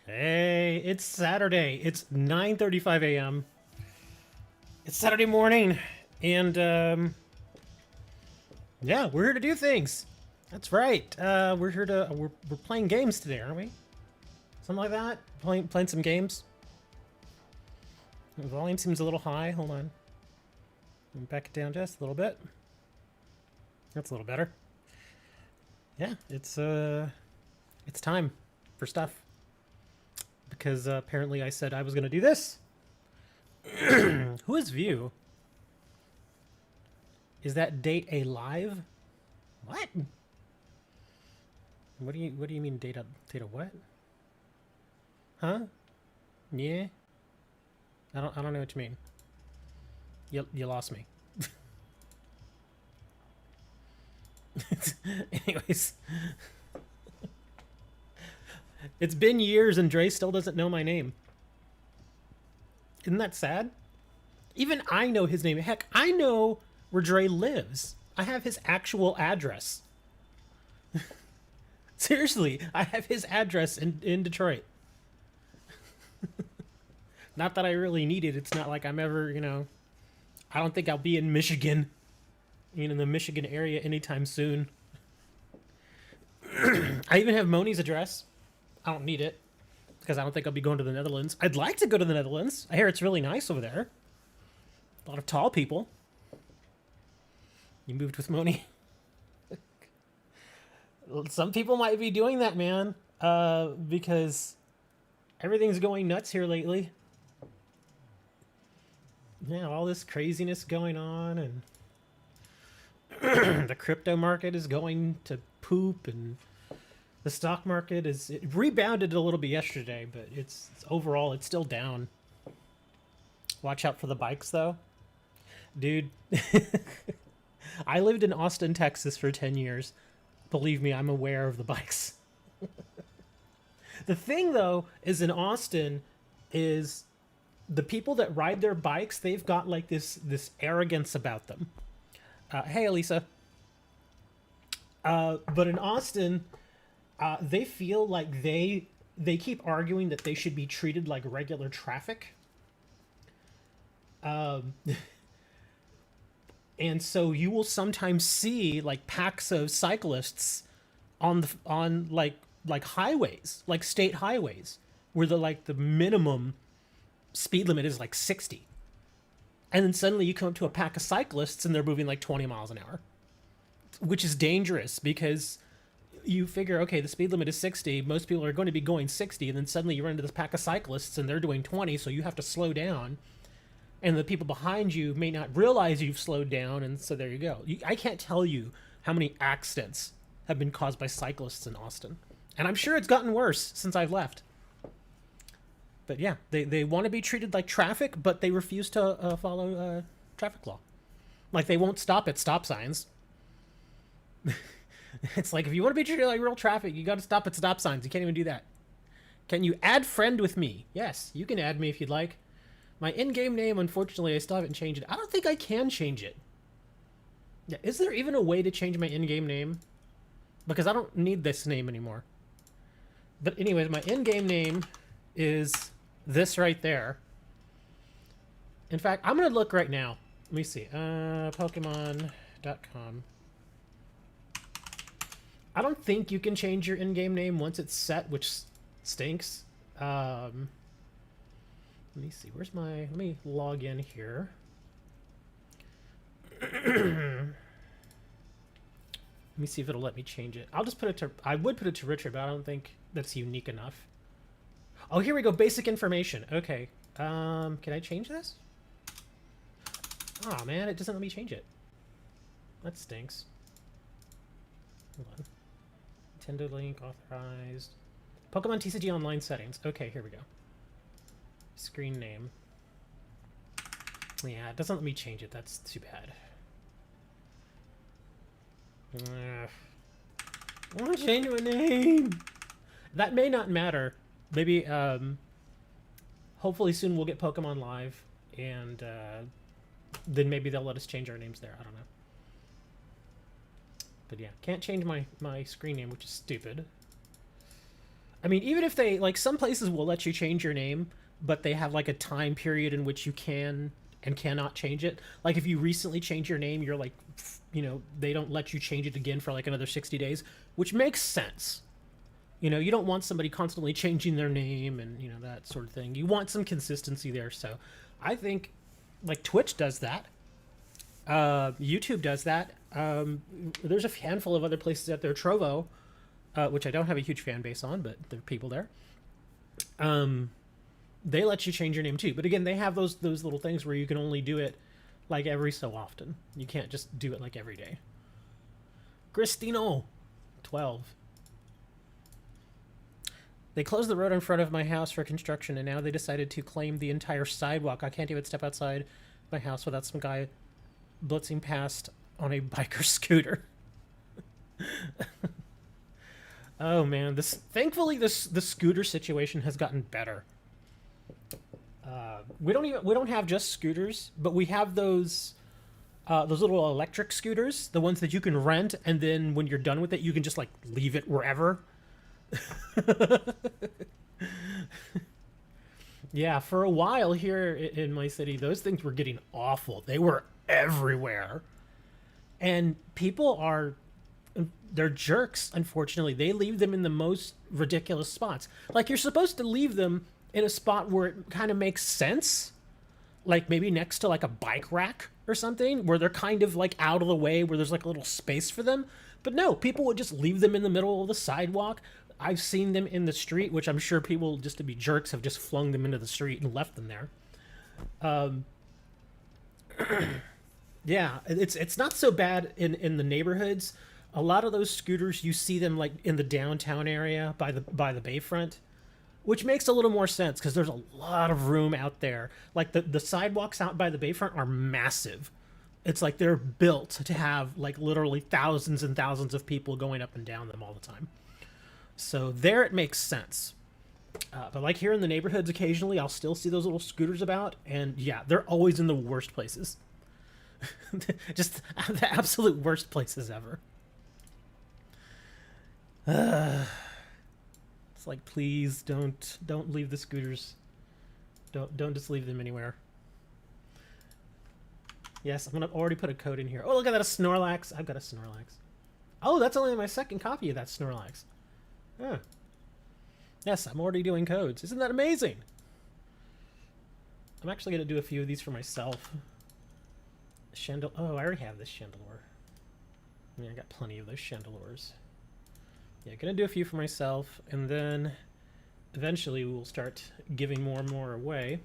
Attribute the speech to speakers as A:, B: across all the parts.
A: Hey, it's Saturday. It's 9:35 a.m. It's Saturday morning, and yeah, we're here to do things. That's right. We're here to we're playing games today, aren't we? Something like that. Playing some games. The volume seems a little high. Hold on. Let me back it down just a little bit. That's a little better. Yeah, it's time for stuff because apparently I said I was gonna do this. Who is View? Is that date a live? What? What do you mean data what? Huh? Yeah. I don't know what you mean. You lost me. Anyways. It's been years and Dre still doesn't know my name. Isn't that sad? Even I know his name. Heck, I know where Dre lives. I have his actual address. Seriously, I have his address in Detroit. Not that I really need it. It's not like I'm ever, I don't think I'll be in Michigan, in the Michigan area anytime soon. I even have Moni's address. I don't need it because I don't think I'll be going to the Netherlands. I'd like to go to the Netherlands. I hear it's really nice over there. A lot of tall people. You moved with Moni. Some people might be doing that, man, because everything's going nuts here lately. Yeah, all this craziness going on, and the crypto market is going to poop, and the stock market it rebounded a little bit yesterday, but it's overall it's still down. Watch out for the bikes, though, dude. I lived in Austin, Texas for 10 years. Believe me, I'm aware of the bikes. The thing, though, is in Austin is the people that ride their bikes, they've got like this arrogance about them. Hey, Elisa. But in Austin, they feel like they keep arguing that they should be treated like regular traffic. And so you will sometimes see like packs of cyclists on like highways, like state highways, where the minimum speed limit is like 60. And then suddenly you come up to a pack of cyclists and they're moving like 20 miles an hour, which is dangerous because you figure, okay, the speed limit is 60. Most people are going to be going 60. And then suddenly you run into this pack of cyclists and they're doing 20. So you have to slow down. And the people behind you may not realize you've slowed down. And so there you go. I can't tell you how many accidents have been caused by cyclists in Austin. And I'm sure it's gotten worse since I've left. But yeah, they want to be treated like traffic, but they refuse to follow traffic law. Like they won't stop at stop signs. It's like if you want to be treated like real traffic, you got to stop at stop signs. You can't even do that. Can you add friend with me? Yes, you can add me if you'd like. My in-game name, unfortunately, I still haven't changed it. I don't think I can change it. Yeah, is there even a way to change my in-game name? Because I don't need this name anymore. But anyways, my in-game name is this right there. In fact, I'm going to look right now. Let me see. Pokemon.com. I don't think you can change your in-game name once it's set, which stinks. Let me see. Where's my... Let me log in here. Let me see if it'll let me change it. I'll just put it to... I would put it to Richard, but I don't think that's unique enough. Oh, here we go. Basic information. Okay. Can I change this? Oh, man. It doesn't let me change it. That stinks. Hold on. Nintendo link authorized. Pokemon TCG Online settings. Okay, here we go. Screen name. Yeah, it doesn't let me change it. That's too bad. I want to change my name. That may not matter. Maybe, hopefully soon we'll get Pokemon Live, and then maybe they'll let us change our names there. I don't know. But yeah, can't change my screen name, which is stupid. I mean, even if they like, some places will let you change your name, but they have like a time period in which you can and cannot change it. Like if you recently change your name, you're like, they don't let you change it again for like another 60 days, which makes sense. You don't want somebody constantly changing their name and, that sort of thing. You want some consistency there. So I think like Twitch does that. YouTube does that. There's a handful of other places out there. Trovo, which I don't have a huge fan base on, but there are people there. They let you change your name too. But again, they have those little things where you can only do it like every so often. You can't just do it like every day. Cristino, 12. They closed the road in front of my house for construction, and now they decided to claim the entire sidewalk. I can't even step outside my house without some guy blitzing past on a biker scooter. Oh man, thankfully the scooter situation has gotten better. We don't have just scooters, but we have those little electric scooters, the ones that you can rent, and then when you're done with it, you can just like leave it wherever. Yeah, for a while here in my city, those things were getting awful. They were everywhere. And they're jerks, unfortunately. They leave them in the most ridiculous spots. Like, you're supposed to leave them in a spot where it kind of makes sense. Like, maybe next to, like, a bike rack or something, where they're kind of, like, out of the way, where there's, like, a little space for them. But no, people would just leave them in the middle of the sidewalk. I've seen them in the street, which I'm sure people, just to be jerks, have just flung them into the street and left them there. Yeah, it's not so bad in the neighborhoods. A lot of those scooters, you see them like in the downtown area by the bayfront, which makes a little more sense because there's a lot of room out there. Like the sidewalks out by the bayfront are massive. It's like they're built to have like literally thousands and thousands of people going up and down them all the time. So there it makes sense. But like here in the neighborhoods, occasionally I'll still see those little scooters about, and yeah, they're always in the worst places. Just the absolute worst places ever. It's like, please don't leave the scooters. Don't just leave them anywhere. Yes, I'm gonna already put a code in here. Oh, look at that, a Snorlax. I've got a Snorlax. Oh, that's only my second copy of that Snorlax. Huh. Yes, I'm already doing codes. Isn't that amazing? I'm actually gonna do a few of these for myself. Oh, I already have this Chandelure. I mean, I got plenty of those Chandelures. Yeah, gonna do a few for myself, and then eventually we'll start giving more and more away.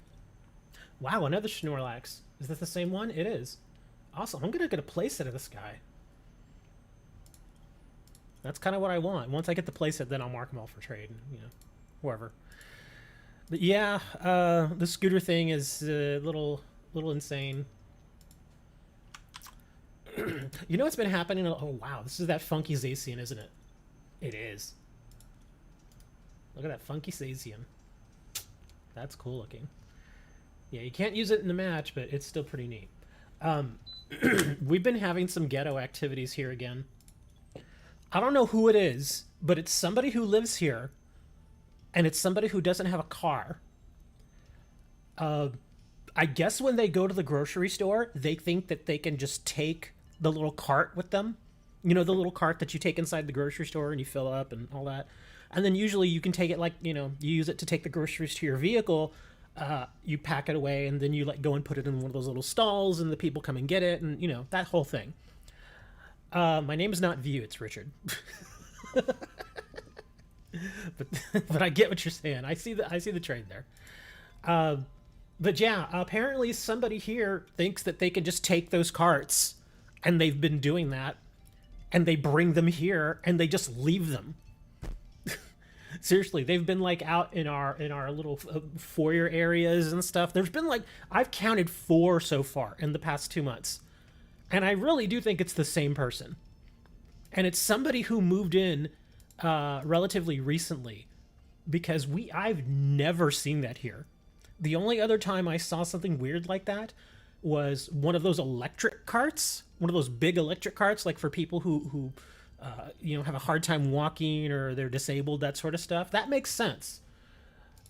A: Wow, another Snorlax. Is this the same one? It is. Awesome. I'm gonna get a playset of this guy. That's kind of what I want. Once I get the playset, then I'll mark them all for trade, whoever. But yeah, the scooter thing is a little insane. You know what's been happening? Oh wow, this is that funky Zacian, isn't it? It is. Look at that funky Zacian. That's cool looking. Yeah, you can't use it in the match, but it's still pretty neat. We've been having some ghetto activities here again. I don't know who it is, but it's somebody who lives here, and it's somebody who doesn't have a car. I guess when they go to the grocery store, they think that they can just take the little cart with them. You know, the little cart that you take inside the grocery store and you fill up and all that. And then usually you can take it, like, you use it to take the groceries to your vehicle. You pack it away, and then you go and put it in one of those little stalls, and the people come and get it, and that whole thing. My name is not View, it's Richard. but I get what you're saying. I see the trade there. But yeah, apparently somebody here thinks that they can just take those carts, and they've been doing that, and they bring them here, and they just leave them. Seriously, they've been out in our little foyer areas and stuff. There's been I've counted 4 so far in the past 2 months, and I really do think it's the same person, and it's somebody who moved in relatively recently, because I've never seen that here. The only other time I saw something weird like that was one of those electric carts, one of those big electric carts, for people who have a hard time walking or they're disabled, that sort of stuff. That makes sense.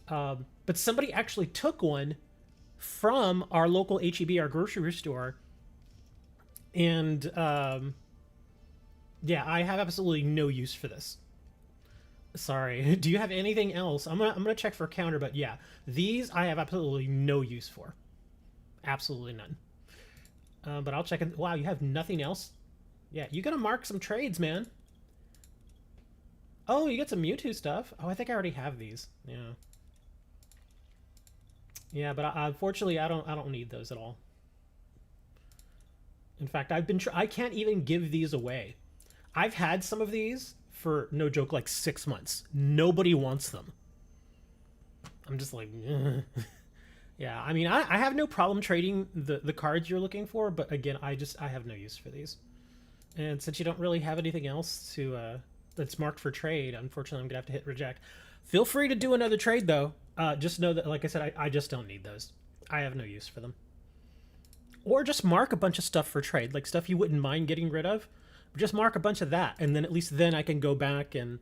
A: But somebody actually took one from our local HEB, our grocery store, and yeah, I have absolutely no use for this. Sorry. Do you have anything else? I'm gonna check for a counter, but yeah, these I have absolutely no use for. Absolutely none. But I'll check in. Wow, you have nothing else? Yeah, you gotta mark some trades, man. Oh, you got some Mewtwo stuff. Oh, I think I already have these. Yeah. Yeah, but unfortunately, I don't need those at all. In fact, I can't even give these away. I've had some of these for, no joke, like 6 months. Nobody wants them. I'm just like, yeah. I mean, I have no problem trading the cards you're looking for, but again, I have no use for these. And since you don't really have anything else to that's marked for trade, unfortunately, I'm gonna have to hit reject. Feel free to do another trade though. Just know that, like I said, I just don't need those. I have no use for them. Or just mark a bunch of stuff for trade, like stuff you wouldn't mind getting rid of. Just mark a bunch of that, and then at least then I can go back and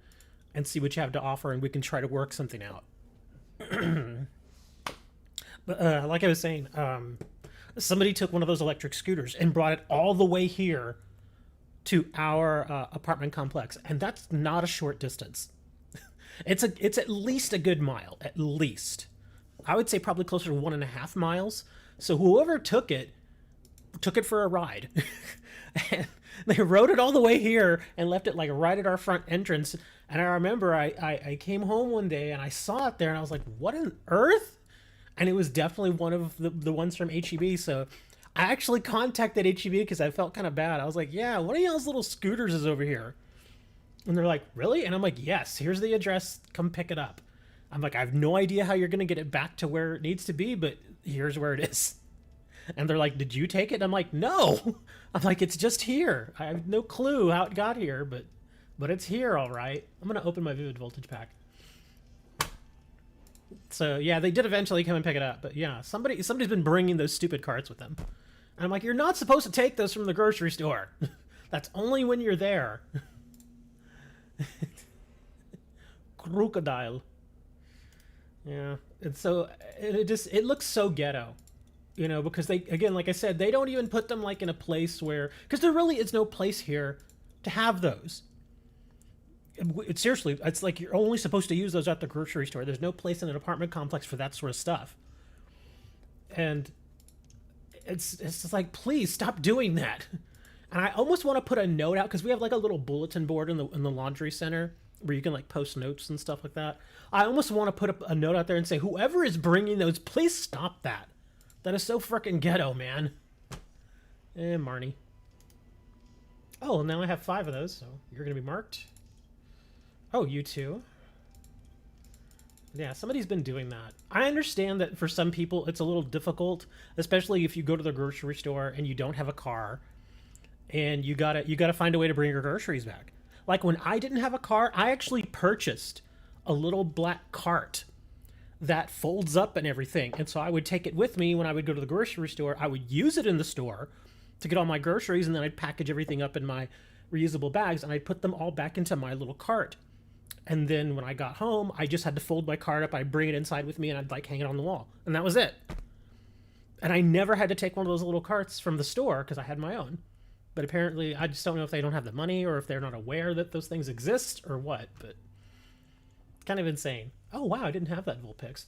A: see what you have to offer, and we can try to work something out. But like I was saying, somebody took one of those electric scooters and brought it all the way here to our apartment complex, and that's not a short distance. It's at least a good mile, at least. I would say probably closer to 1.5 miles. So whoever took it for a ride. And they rode it all the way here and left it like right at our front entrance. And I remember I came home one day and I saw it there and I was like, what on earth? And it was definitely one of the ones from HEB. So I actually contacted HEB because I felt kind of bad. I was like, yeah, one of y'all's little scooters is over here. And they're like, really? And I'm like, yes, here's the address. Come pick it up. I'm like, I have no idea how you're going to get it back to where it needs to be, but here's where it is. And they're like, did you take it? And I'm like, no. I'm like, it's just here. I have no clue how it got here, but it's here, all right. I'm going to open my Vivid Voltage pack. So, yeah, they did eventually come and pick it up. But, yeah, somebody's been bringing those stupid carts with them. And I'm like, you're not supposed to take those from the grocery store. That's only when you're there. Crocodile. Yeah, and so it looks so ghetto, because they, again, like I said, they don't even put them like in a place where, because there really is no place here to have those. Seriously, it's like you're only supposed to use those at the grocery store. There's no place in an apartment complex for that sort of stuff. And it's just like, please stop doing that. And I almost want to put a note out, because we have like a little bulletin board in the laundry center where you can like post notes and stuff like that. I almost want to put a note out there and say, whoever is bringing those, please stop that. That is so freaking ghetto, man. Marnie. Oh, now I have 5 of those, so you're going to be marked. Oh, you too. Yeah, somebody's been doing that. I understand that for some people it's a little difficult, especially if you go to the grocery store and you don't have a car and you gotta find a way to bring your groceries back. Like when I didn't have a car, I actually purchased a little black cart that folds up and everything. And so I would take it with me when I would go to the grocery store. I would use it in the store to get all my groceries, and then I'd package everything up in my reusable bags, and I'd put them all back into my little cart. And then when I got home, I just had to fold my cart up, I'd bring it inside with me, and I'd like hang it on the wall. And that was it. And I never had to take one of those little carts from the store because I had my own. But apparently, I just don't know if they don't have the money or if they're not aware that those things exist or what, but kind of insane. Oh, wow, I didn't have that Vulpix.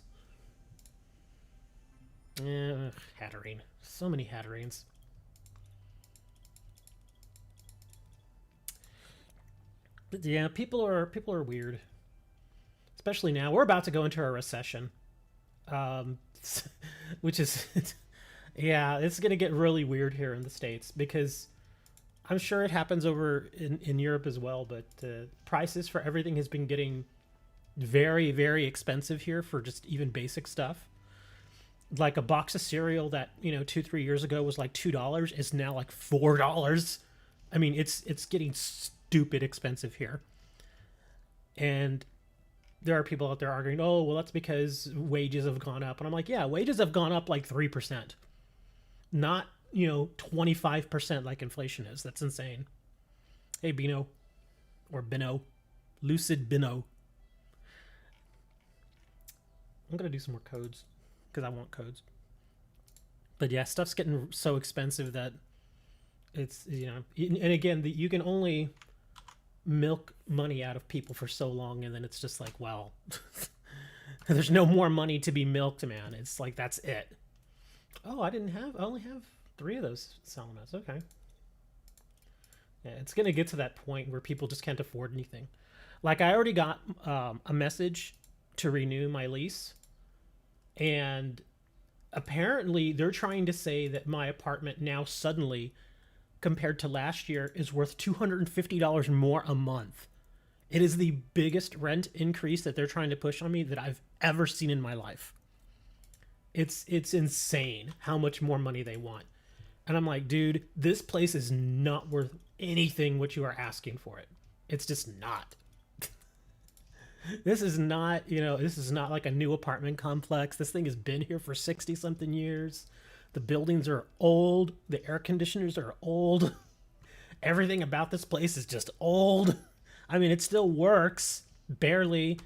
A: Hatterene. So many Hatterenes. But yeah, people are weird. Especially now. We're about to go into a recession. Which is... yeah, it's going to get really weird here in the States because I'm sure it happens over in Europe as well, but prices for everything has been getting very, very expensive here for just even basic stuff. Like a box of cereal that, 2-3 years ago was like $2 is now like $4. I mean, it's getting stupid expensive here. And there are people out there arguing, oh, well, that's because wages have gone up. And I'm like, yeah, wages have gone up like 3%. Not, 25% like inflation is. That's insane. Hey, Bino. or Bino, Lucid Bino. I'm gonna do some more codes because I want codes. But yeah, stuff's getting so expensive that it's, you know, and again, you can only milk money out of people for so long, and then it's just like, well, there's no more money to be milked, man. It's like, that's it. Oh, I only have 3 of those Salamats. Okay. Yeah, it's gonna get to that point where people just can't afford anything. Like, I already got a message to renew my lease, and apparently they're trying to say that my apartment now suddenly, compared to last year, is worth $250 more a month. It is the biggest rent increase that they're trying to push on me that I've ever seen in my life. It's insane how much more money they want. And I'm like, dude, this place is not worth anything what you are asking for it. It's just not. This is not, you know, this is not like a new apartment complex. This thing has been here for 60 something years. The buildings are old. The air conditioners are old. Everything about this place is just old. I mean, it still works, barely.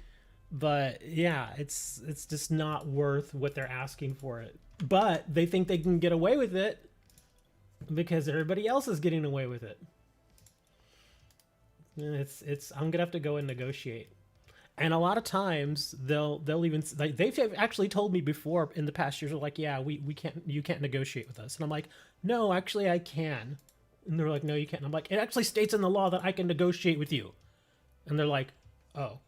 A: But yeah, it's just not worth what they're asking for it. But they think they can get away with it because everybody else is getting away with it. And I'm gonna have to go and negotiate. And a lot of times they'll even, like, they've actually told me before in the past years, like, yeah, you can't negotiate with us. And I'm like, no, actually I can. And they're like, no, you can't. And I'm like, it actually states in the law that I can negotiate with you. And they're like, oh.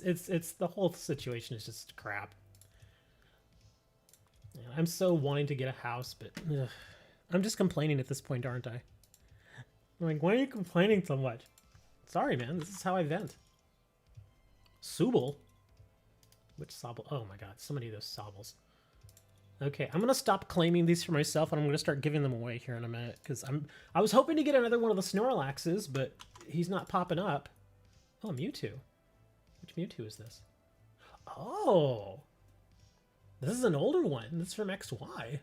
A: it's the whole situation is just crap. Yeah, I'm so wanting to get a house, but ugh, I'm just complaining at this point, aren't I? I'm like, why are you complaining so much? Sorry, man. This is how I vent. Subal? Which Sobble? Oh my god, so many of those Sobbles. Okay, I'm gonna stop claiming these for myself, and I'm gonna start giving them away here in a minute, because I was hoping to get another one of the Snorlaxes, but he's not popping up. Oh, Mewtwo. Which Mewtwo is this? Oh! This is an older one. This is from XY.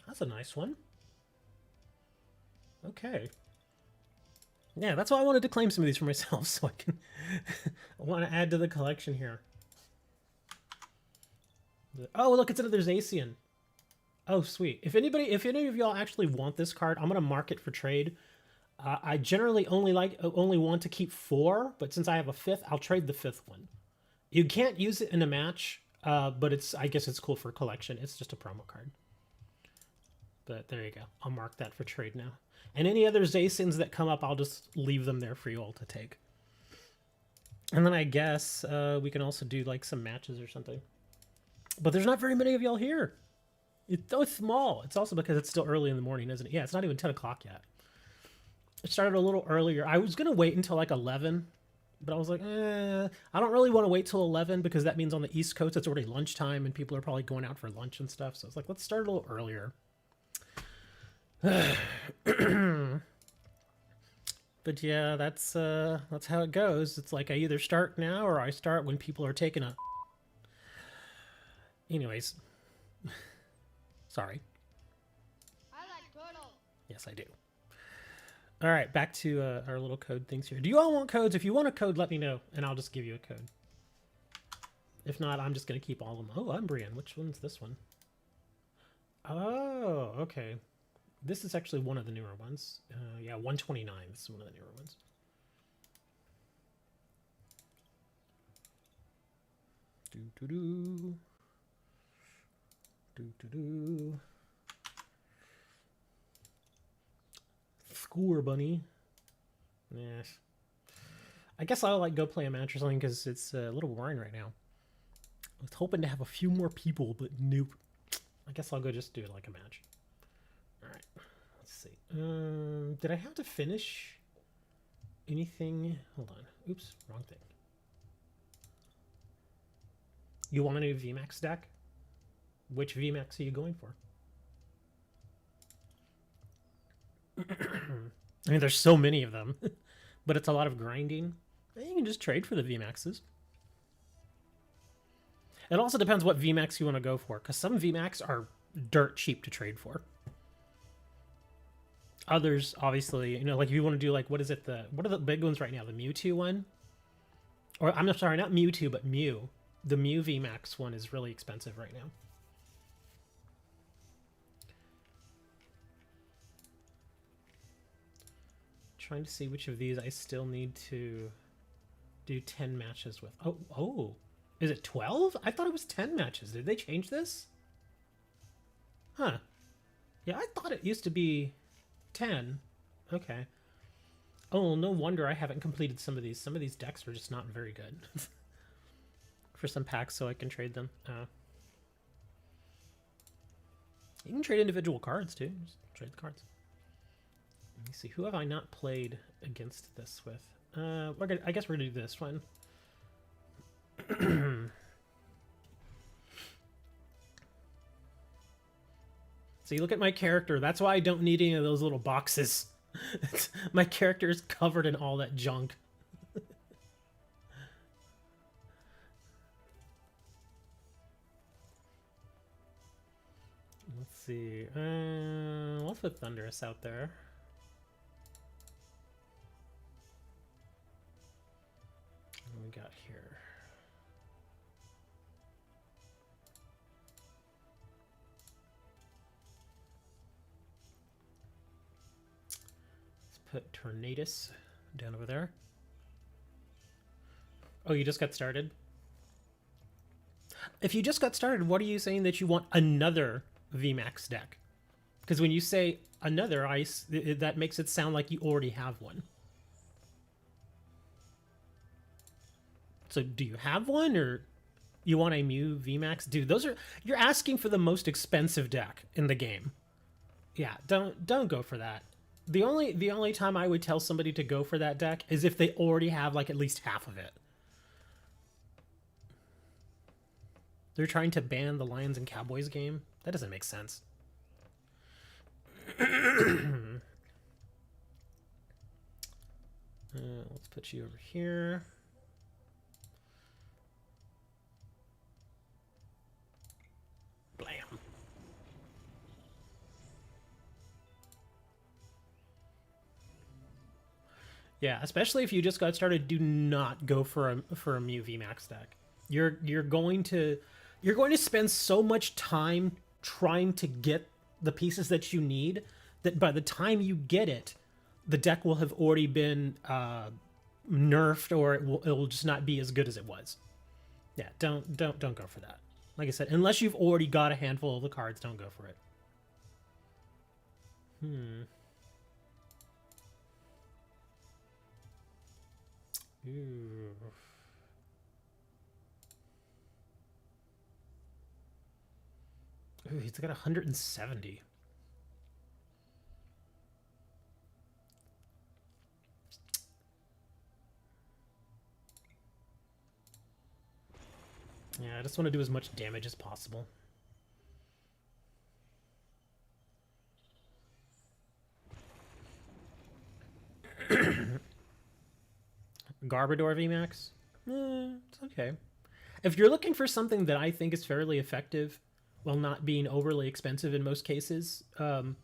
A: That's a nice one. Okay. Yeah, that's why I wanted to claim some of these for myself, so I can I want to add to the collection here. Oh, look, it's another Zacian. Oh, sweet. If any of y'all actually want this card, I'm gonna mark it for trade. I generally only want to keep 4, but since I have a 5th, I'll trade the 5th one. You can't use it in a match, but I guess it's cool for collection. It's just a promo card. But there you go. I'll mark that for trade now. And any other Zacians that come up, I'll just leave them there for you all to take. And then I guess we can also do like some matches or something. But there's not very many of y'all here. It's so small. It's also because it's still early in the morning, isn't it? Yeah, it's not even 10 o'clock yet. It started a little earlier. I was going to wait until like 11, but I was like, I don't really want to wait till 11 because that means on the East Coast it's already lunchtime and people are probably going out for lunch and stuff. So I was like, let's start a little earlier. But yeah, that's how it goes. It's like I either start now or I start when people are taking a... Anyways. Sorry.
B: I like turtle.
A: Yes, I do. All right, back to our little code things here. Do you all want codes? If you want a code, let me know, and I'll just give you a code. If not, I'm just going to keep all of them. Oh, Umbreon. Which one's this one? Oh, okay. This is actually one of the newer ones. Yeah, 129. This is one of the newer ones. Do-do-do. Do-do-do. Score bunny. Yeah. I guess I'll like go play a match or something because it's a little boring right now. I was hoping to have a few more people, but nope. I guess I'll go just do like a match. All right. Let's see. Did I have to finish anything? Hold on. Oops, wrong thing. You want a new VMAX deck? Which VMAX are you going for? I mean, there's so many of them, but it's a lot of grinding. You can just trade for the VMAXs. It also depends what VMAX you want to go for, because some VMAX are dirt cheap to trade for. Others, obviously, you know, like if you want to do like, what is it? What are the big ones right now? The Mewtwo one? Or I'm sorry, not Mewtwo, but Mew. The Mew VMAX one is really expensive right now. Trying to see which of these I still need to do 10 matches with. Oh, is it 12? I thought it was 10 matches. Did they change this? Huh. Yeah, I thought it used to be 10. Okay. Oh, no wonder I haven't completed some of these. Some of these decks are just not very good. For some packs so I can trade them. You can trade individual cards too. Just trade the cards. Let me see. Who have I not played against this with? I guess we're gonna do this one. See, look at my character. That's why I don't need any of those little boxes. My character is covered in all that junk. Let's see. Let's put Thundurus out there. What do we got here? Let's put Tornadus down over there. Oh, you just got started? If you just got started, what are you saying that you want another VMAX deck? Because when you say another ice, that makes it sound like you already have one. So do you have one, or you want a Mew VMAX? Dude, you're asking for the most expensive deck in the game. Yeah, don't go for that. The only time I would tell somebody to go for that deck is if they already have like at least half of it. They're trying to ban the Lions and Cowboys game. That doesn't make sense. Let's put you over here. Blam. Yeah, especially if you just got started, do not go for a Mew VMAX deck. You're going to spend so much time trying to get the pieces that you need that by the time you get it, the deck will have already been nerfed, or it will just not be as good as it was. Yeah, don't go for that. Like I said, unless you've already got a handful of the cards, don't go for it. Ooh. Ooh, he's got 170. Yeah, I just want to do as much damage as possible. Garbodor VMAX? It's okay. If you're looking for something that I think is fairly effective while not being overly expensive in most cases, I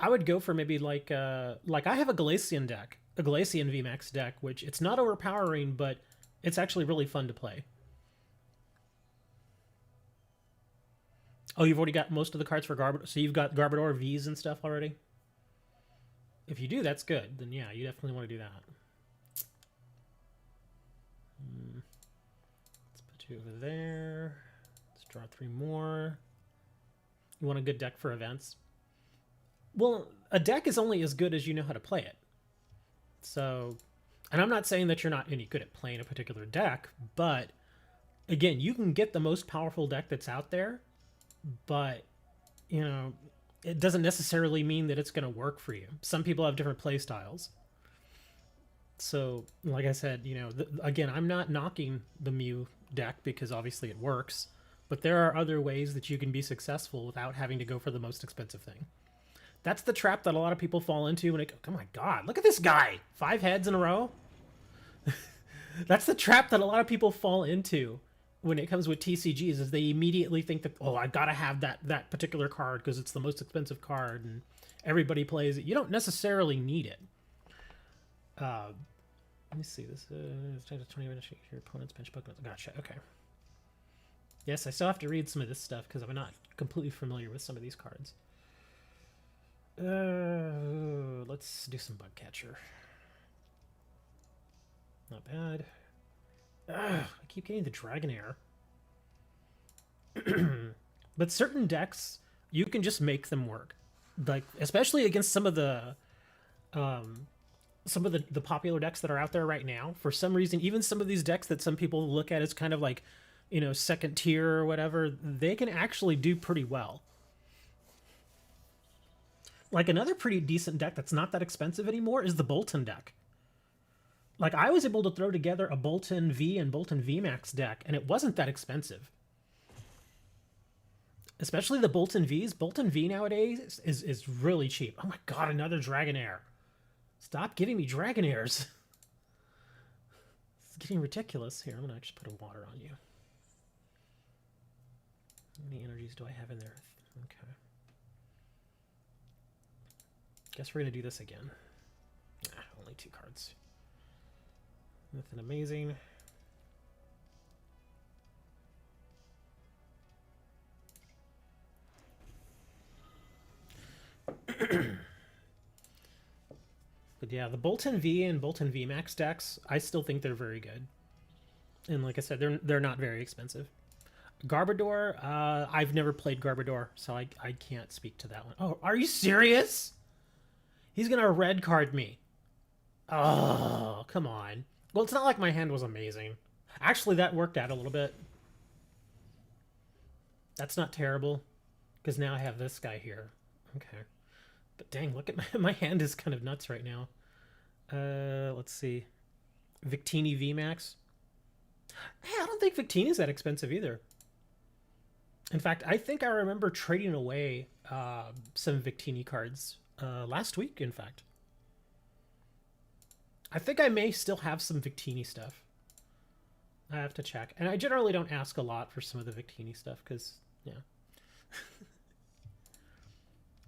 A: would go for maybe like I have a Glacian deck, a Glacian VMAX deck, which it's not overpowering, but it's actually really fun to play. Oh, you've already got most of the cards for Garbodor, so you've got Garbodor Vs and stuff already? If you do, that's good. Then yeah, you definitely want to do that. Let's put you over there. Let's draw 3 more. You want a good deck for events? Well, a deck is only as good as you know how to play it. So, and I'm not saying that you're not any good at playing a particular deck, but again, you can get the most powerful deck that's out there, but, you know, it doesn't necessarily mean that it's going to work for you. Some people have different play styles. So, like I said, you know, again, I'm not knocking the Mew deck because obviously it works, but there are other ways that you can be successful without having to go for the most expensive thing. That's the trap that a lot of people fall into when they go, oh my god, look at this guy! 5 heads in a row? That's the trap that a lot of people fall into when it comes with TCGs is they immediately think that, oh, I gotta have that particular card because it's the most expensive card and everybody plays it. You don't necessarily need it. Let me see. This is 20 minutes. Your opponent's bench Pokemon. Gotcha. Okay. Yes, I still have to read some of this stuff because I'm not completely familiar with some of these cards. Let's do some Bug Catcher. Not bad. I keep getting the Dragonair. But certain decks, you can just make them work. Like, especially against some of the popular decks that are out there right now. For some reason, even some of these decks that some people look at as kind of like, you know, second tier or whatever, they can actually do pretty well. Like, another pretty decent deck that's not that expensive anymore is the Bolton deck. Like, I was able to throw together a Bolton V and Bolton VMAX deck, and it wasn't that expensive. Especially the Bolton Vs. Bolton V nowadays is really cheap. Oh my god, another Dragonair. Stop giving me Dragonairs. It's getting ridiculous. Here, I'm going to actually put a water on you. How many energies do I have in there? Okay. Guess we're going to do this again. Only 2 cards. Nothing amazing. But yeah, the Bolton V and Bolton VMAX decks, I still think they're very good. And like I said, they're not very expensive. Garbodor, I've never played Garbodor, so I can't speak to that one. Oh, are you serious? He's gonna red card me. Oh, come on. Well, it's not like my hand was amazing. Actually, that worked out a little bit. That's not terrible, because now I have this guy here. Okay. But dang, look at my hand is kind of nuts right now. Let's see. Victini VMAX. Hey, I don't think Victini's that expensive either. In fact, I think I remember trading away some Victini cards last week, in fact. I think I may still have some Victini stuff. I have to check. And I generally don't ask a lot for some of the Victini stuff, because, yeah.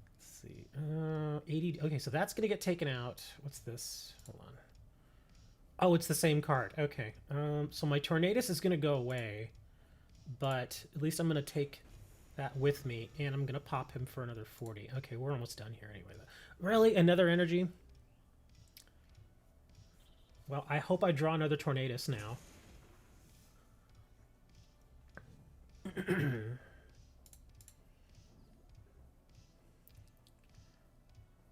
A: Let's see. 80. Okay, so that's going to get taken out. What's this? Hold on. Oh, it's the same card. Okay. So my Tornadus is going to go away. But at least I'm going to take that with me, and I'm going to pop him for another 40. Okay, we're almost done here anyway. Really? Another energy? Well, I hope I draw another Tornadus now.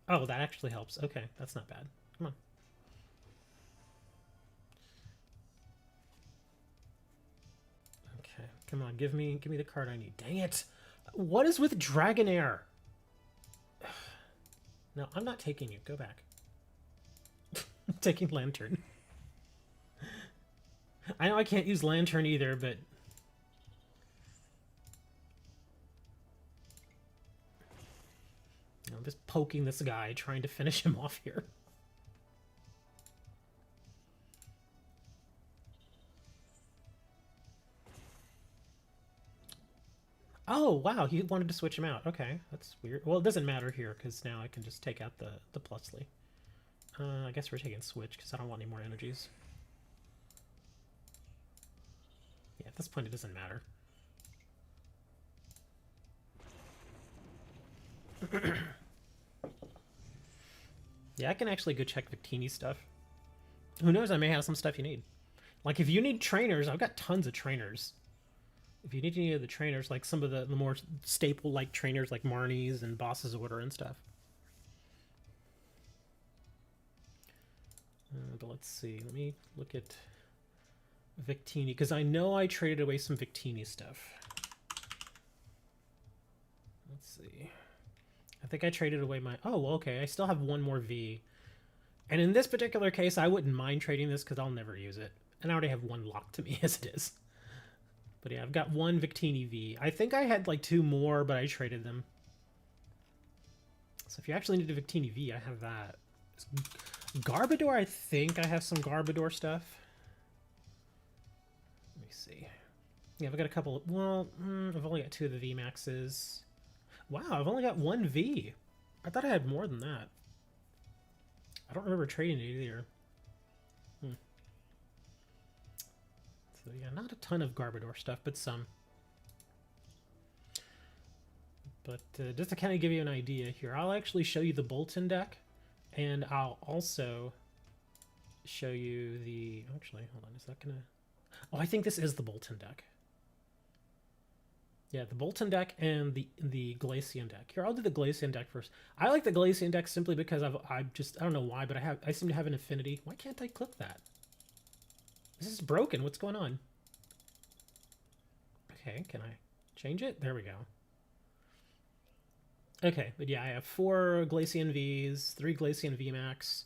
A: Oh, that actually helps. Okay, that's not bad. Come on. Okay, come on, give me the card I need. Dang it! What is with Dragonair? No, I'm not taking you. Go back. I'm taking Lantern. I know I can't use Lantern either, but... I'm just poking this guy, trying to finish him off here. Oh, wow, he wanted to switch him out. Okay, that's weird. Well, it doesn't matter here, because now I can just take out the Plusly. I guess we're taking Switch, because I don't want any more energies. Yeah, at this point it doesn't matter. Yeah, I can actually go check Victini stuff. Who knows, I may have some stuff you need. Like, if you need trainers, I've got tons of trainers. If you need any of the trainers, like some of the more staple-like trainers, like Marnie's and Boss's Order and stuff. But let's see. Let me look at Victini, because I know I traded away some Victini stuff. Let's see. I think I traded away my... Oh, okay. I still have one more V. And in this particular case, I wouldn't mind trading this because I'll never use it. And I already have one locked to me as it is. But yeah, I've got one Victini V. I think I had like 2 more, but I traded them. So if you actually need a Victini V, I have that. Garbodor, I think I have some Garbodor stuff. Let me see. Yeah, I've got a couple. Well, I've only got 2 of the V Maxes. Wow, I've only got 1 V. I thought I had more than that. I don't remember trading it either. So yeah, not a ton of Garbodor stuff, but some. But just to kind of give you an idea here, I'll actually show you the Bolton deck, and I'll also show you the... Actually, hold on, is that gonna... Oh, I think this is the Bolton deck. Yeah, the Bolton deck and the Glacier deck. Here, I'll do the Glacier deck first. I like the Glacier deck simply because I don't know why, but I seem to have an affinity. Why can't I click that? This is broken. What's going on? Okay, can I change it? There we go. Okay, but yeah, I have 4 Glacier Vs, 3 Glacier VMAX.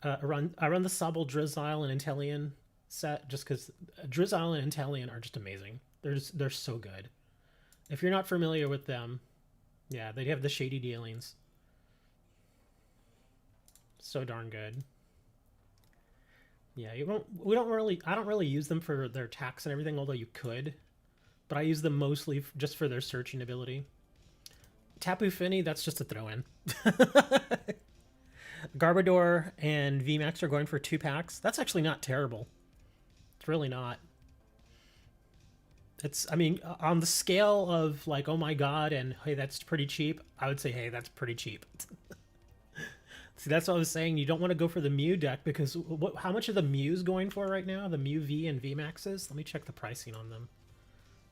A: I run the Sobble, Drizzile, and Inteleon set just because Drizzile and Inteleon are just amazing. They're so good. If you're not familiar with them, yeah, they have the shady dealings. So darn good. Yeah, I don't really use them for their attacks and everything, although you could. But I use them mostly just for their searching ability. Tapu Fini, that's just a throw-in. Garbodor and VMAX are going for 2 packs. That's actually not terrible. It's really not. It's, I mean, on the scale of like, oh my god, and hey, that's pretty cheap, I would say, hey, that's pretty cheap. See, that's what I was saying. You don't want to go for the Mew deck because how much are the Mews going for right now? The Mew V and VMAXs? Let me check the pricing on them.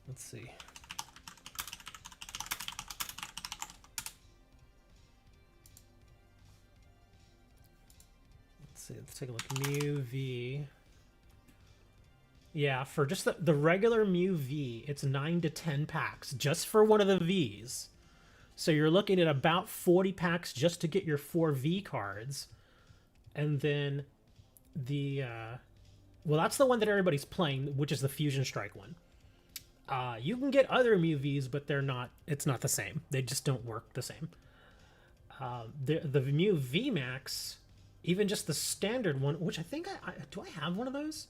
A: Let's see. Let's take a look. Mew V. Yeah, for just the regular Mew V, it's 9 to 10 packs just for one of the Vs. So you're looking at about 40 packs just to get your 4 V cards. And then the... well, that's the one that everybody's playing, which is the Fusion Strike one. You can get other Mew Vs, but they're not... It's not the same. They just don't work the same. The Mew VMAX, even just the standard one, which I think do I have one of those?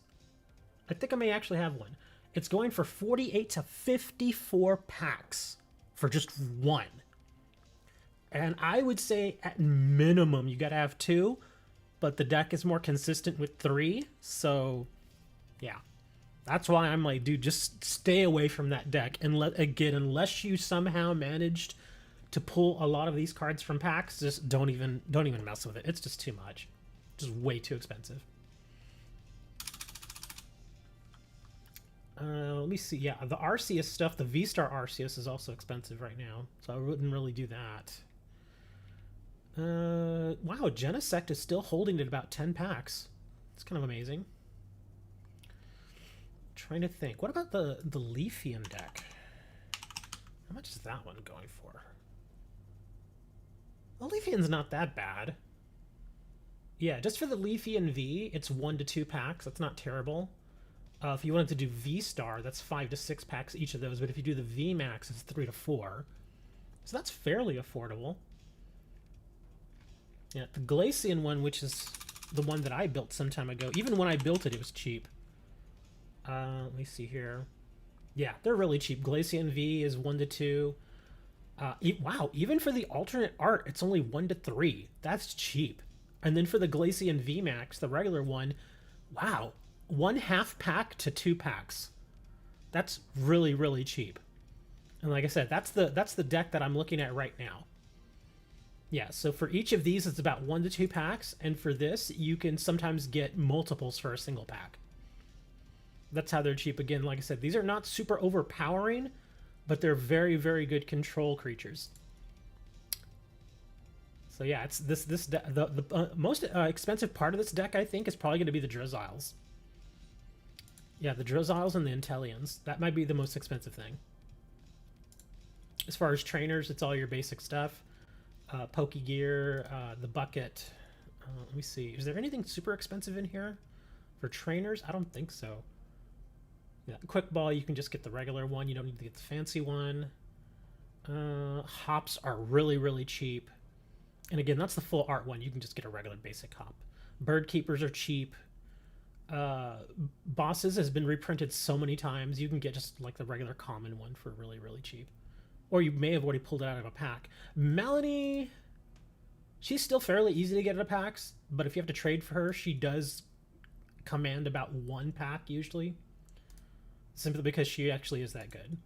A: I think I may actually have one. It's going for 48 to 54 packs for just one. And I would say at minimum you gotta have 2, but the deck is more consistent with 3. So yeah, that's why I'm like, dude, just stay away from that deck. And unless you somehow managed to pull a lot of these cards from packs, just don't even mess with it. It's just too much. Just way too expensive. Let me see. Yeah, the Arceus stuff, the V-Star Arceus is also expensive right now, so I wouldn't really do that. Wow, Genesect is still holding at about 10 packs. It's kind of amazing. Trying to think. What about the Leafeon deck? How much is that one going for? Well, Leafeon's not that bad. Yeah, just for the Leafeon V, it's 1 to 2 packs. That's not terrible. If you wanted to do V-Star, that's 5 to 6 packs each of those. But if you do the V-Max, it's 3 to 4. So that's fairly affordable. Yeah, the Glaceon one, which is the one that I built some time ago. Even when I built it, it was cheap. Let me see here. Yeah, they're really cheap. Glaceon V is 1 to 2. Wow, even for the alternate art, it's only 1 to 3. That's cheap. And then for the Glaceon V-Max, the regular one, wow. 1/2 pack to 2 packs. That's really, really cheap. And like I said, that's the deck that I'm looking at right now. Yeah, so for each of these, it's about 1 to 2 packs. And for this, you can sometimes get multiples for a single pack. That's how they're cheap. Again, like I said, these are not super overpowering, but they're very, very good control creatures. So yeah, it's the most expensive part of this deck, I think, is probably going to be the Drizziles. Yeah, the Drizziles and the Inteleons. That might be the most expensive thing. As far as trainers, it's all your basic stuff. Pokegear, the bucket. Let me see. Is there anything super expensive in here? For trainers? I don't think so. Yeah, Quick Ball, you can just get the regular one. You don't need to get the fancy one. Hops are really, really cheap. And again, that's the full art one. You can just get a regular basic hop. Bird Keepers are cheap. Bosses has been reprinted so many times. You can get just like the regular common one for really, really cheap. Or you may have already pulled it out of a pack. Melanie, she's still fairly easy to get out of packs, but if you have to trade for her, she does command about one pack usually. Simply because she actually is that good.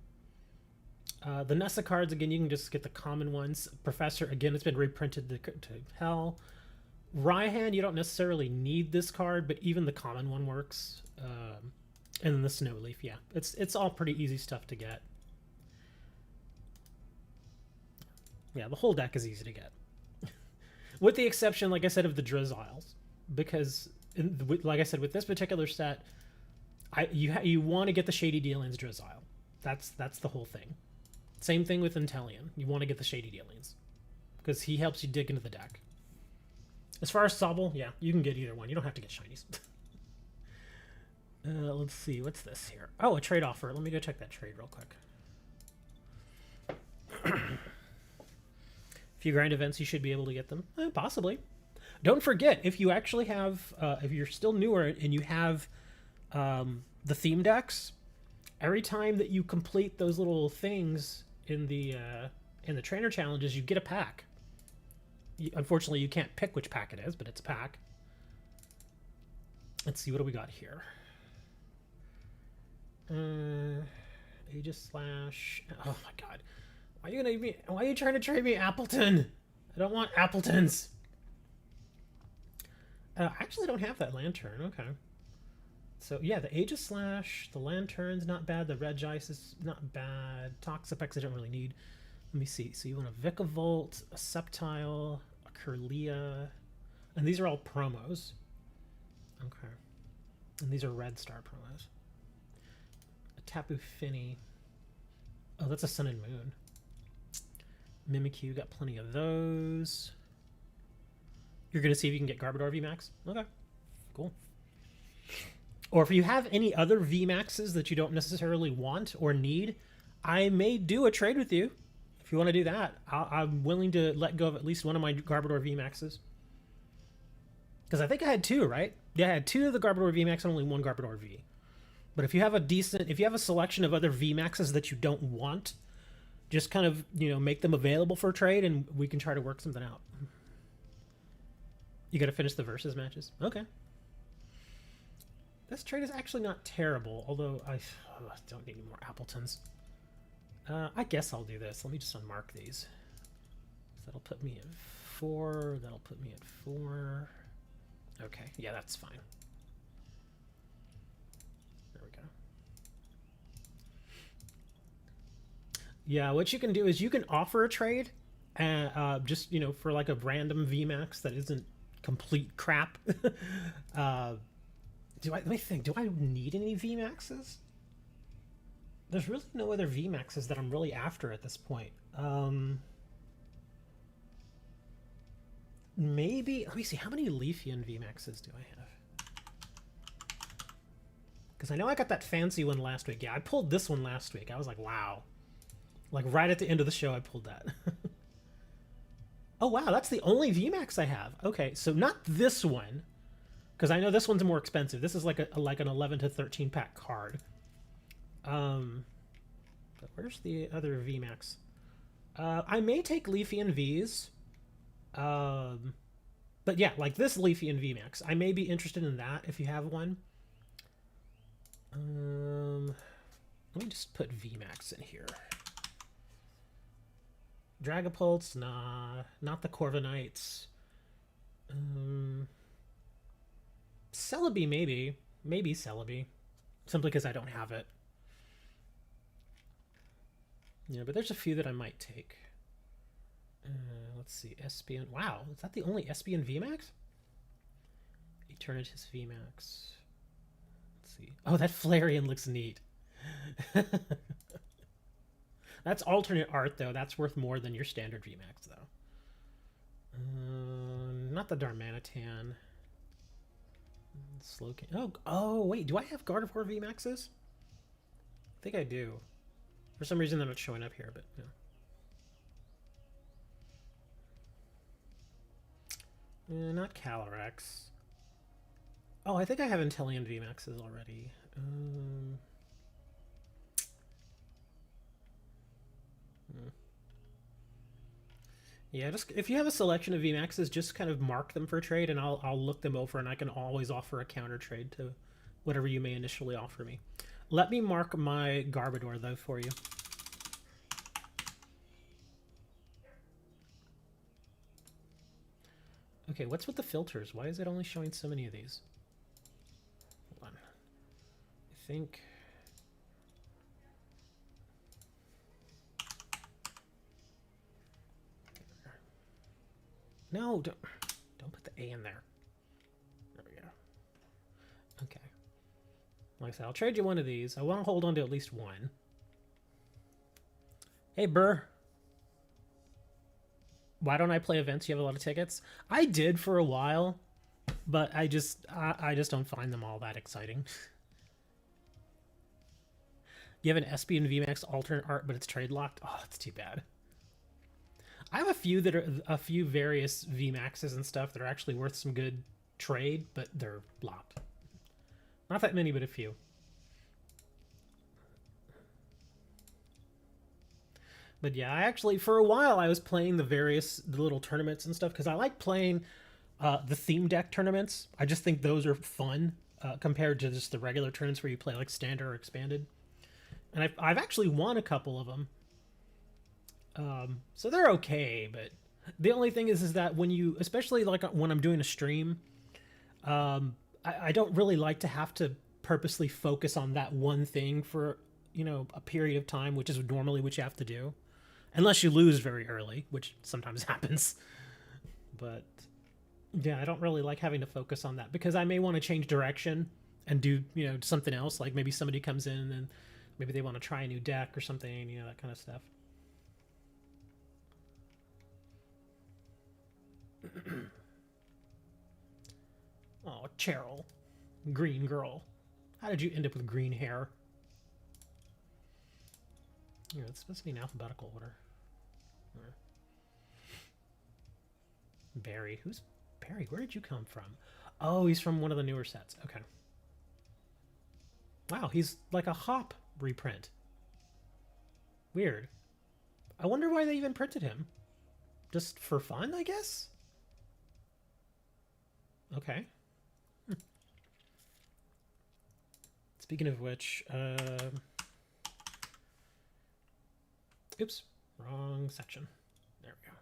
A: The Nessa cards, again, you can just get the common ones. Professor, again, it's been reprinted to hell. Raihan, you don't necessarily need this card, but even the common one works. And then the Snowleaf, yeah. It's all pretty easy stuff to get. Yeah, the whole deck is easy to get. With the exception, like I said, of the Drizziles. Because, like I said, with this particular set, you want to get the Shady Dealings Drizzile. That's the whole thing. Same thing with Inteleon. You want to get the Shady Dealings. Because he helps you dig into the deck. As far as Sobble, yeah, you can get either one. You don't have to get shinies. Let's see, what's this here? Oh, a trade offer. Let me go check that trade real quick. If you grind events, you should be able to get them. Possibly. Don't forget, if you actually have, if you're still newer and you have the theme decks, every time that you complete those little things in the trainer challenges, you get a pack. Unfortunately, you can't pick which pack it is, but it's a pack. Let's see, what do we got here? Aegis Slash. Oh my god. Why are you trying to trade me Appleton? I don't want Appletons. I actually don't have that Lantern. Okay. So yeah, the Aegis Slash, the Lantern's not bad, the Regice is not bad. Toxapex I don't really need. Let me see. So you want a Vikavolt, a Sceptile, a Kirlia, and these are all promos. Okay. And these are Red Star promos. A Tapu Fini. Oh, that's a Sun and Moon. Mimikyu, got plenty of those. You're going to see if you can get Garbodor VMAX? Okay. Cool. Or if you have any other VMAXs that you don't necessarily want or need, I may do a trade with you. If you want to do that, I'm willing to let go of at least one of my Garbodor VMAXs. Because I think I had two, right? Yeah, I had two of the Garbodor VMAX and only one Garbodor V. But if you have a selection of other VMAXs that you don't want, just kind of, make them available for trade and we can try to work something out. You got to finish the versus matches. Okay. This trade is actually not terrible, although I don't need any more Appletons. I guess I'll do this. Let me just unmark these. That'll put me at 4. That'll put me at 4. Okay, yeah, that's fine. There we go. Yeah, what you can do is you can offer a trade, just, for like a random VMAX that isn't complete crap. Let me think. Do I need any VMAXs? There's really no other VMAXs that I'm really after at this point. Maybe, let me see, how many Leafeon VMAXs do I have? Because I know I got that fancy one last week. Yeah, I pulled this one last week. I was like, wow. Like right at the end of the show, I pulled that. Oh, wow, that's the only VMAX I have. Okay, so not this one. Because I know this one's more expensive. This is like an 11 to 13 pack card. But where's the other VMAX? I may take Leafeon Vs. But yeah, like this Leafeon VMAX. I may be interested in that if you have one. Let me just put VMAX in here. Dragapults, nah. Not the Corviknights. Celebi, maybe. Maybe Celebi. Simply because I don't have it. Yeah, but there's a few that I might take. Let's see. Espion. Wow, is that the only Espion VMAX? Eternatus VMAX. Let's see. Oh, that Flareon looks neat. That's alternate art, though. That's worth more than your standard VMAX, though. Not the Darmanitan. Slowking. Oh, wait. Do I have Gardevoir VMAXs? I think I do. For some reason, they're not showing up here, but yeah. Not Calyrex. Oh, I think I have Intellion VMAXs already. Yeah, just if you have a selection of VMAXs, just kind of mark them for trade, and I'll look them over, and I can always offer a counter trade to whatever you may initially offer me. Let me mark my Garbodor though for you. Okay, what's with the filters? Why is it only showing so many of these? Hold on. I think. No, don't put the A in there. There we go. Okay. Like I said, I'll trade you one of these. I want to hold on to at least one. Hey, Burr. Why don't I play events? You have a lot of tickets? I did for a while, but I just don't find them all that exciting. You have an SP and VMAX alternate art, but it's trade locked? Oh, that's too bad. I have a few that are a few various VMAXs and stuff that are actually worth some good trade, but they're blocked. Not that many, but a few. But yeah, I actually, for a while, I was playing the little tournaments and stuff, because I like playing the theme deck tournaments. I just think those are fun compared to just the regular tournaments where you play like standard or expanded. And I've actually won a couple of them. So they're okay, but the only thing is that when you, especially like when I'm doing a stream, I don't really like to have to purposely focus on that one thing for, you know, a period of time, which is normally what you have to do. Unless you lose very early, which sometimes happens. But yeah, I don't really like having to focus on that because I may want to change direction and do, you know, something else. Like maybe somebody comes in and maybe they want to try a new deck or something, you know, that kind of stuff. Oh, Cheryl. Green girl. How did you end up with green hair? Yeah, it's supposed to be in alphabetical order. Barry. Who's Barry? Where did you come from? Oh, he's from one of the newer sets. Okay. Wow, he's like a Hop reprint. Weird. I wonder why they even printed him. Just for fun, I guess? Okay. Speaking of which, oops, wrong section. There we go.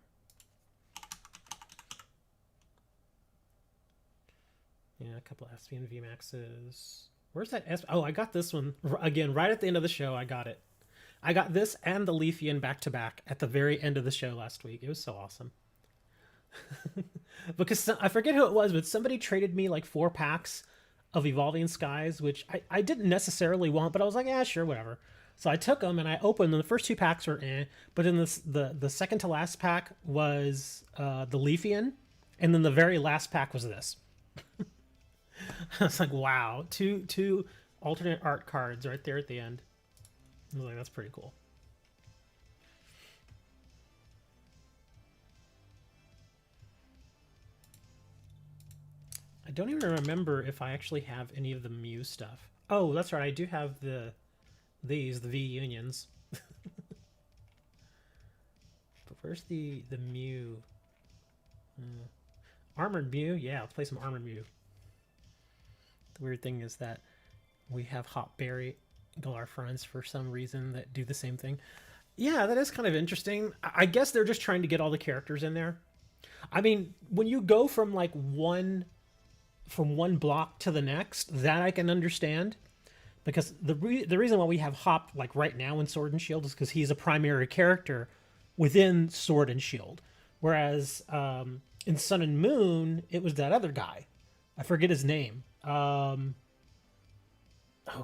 A: Yeah, a couple of SPN VMAXs. Where's that SP? Oh, I got this one. Again, right at the end of the show, I got it. I got this and the Leafeon back-to-back at the very end of the show last week. It was so awesome. Because I forget who it was, but somebody traded me like 4 packs of Evolving Skies, which I didn't necessarily want, but I was like, yeah, sure, whatever. So I took them and I opened them. The first 2 packs were but then the second to last pack was the Leafeon, and then the very last pack was this. I was like, wow, two alternate art cards right there at the end. I was like, that's pretty cool. I don't even remember if I actually have any of the Mew stuff. Oh, that's right. I do have the V unions. But where's the Mew? Armored Mew? Yeah, I'll play some Armored Mew. The weird thing is that we have Hopberry Galarians for some reason that do the same thing. Yeah, that is kind of interesting. I guess they're just trying to get all the characters in there. I mean, when you go from like one block to the next, that I can understand, because the reason why we have Hop like right now in Sword and Shield is because he's a primary character within Sword and Shield, whereas in Sun and Moon it was that other guy. I forget his name. Oh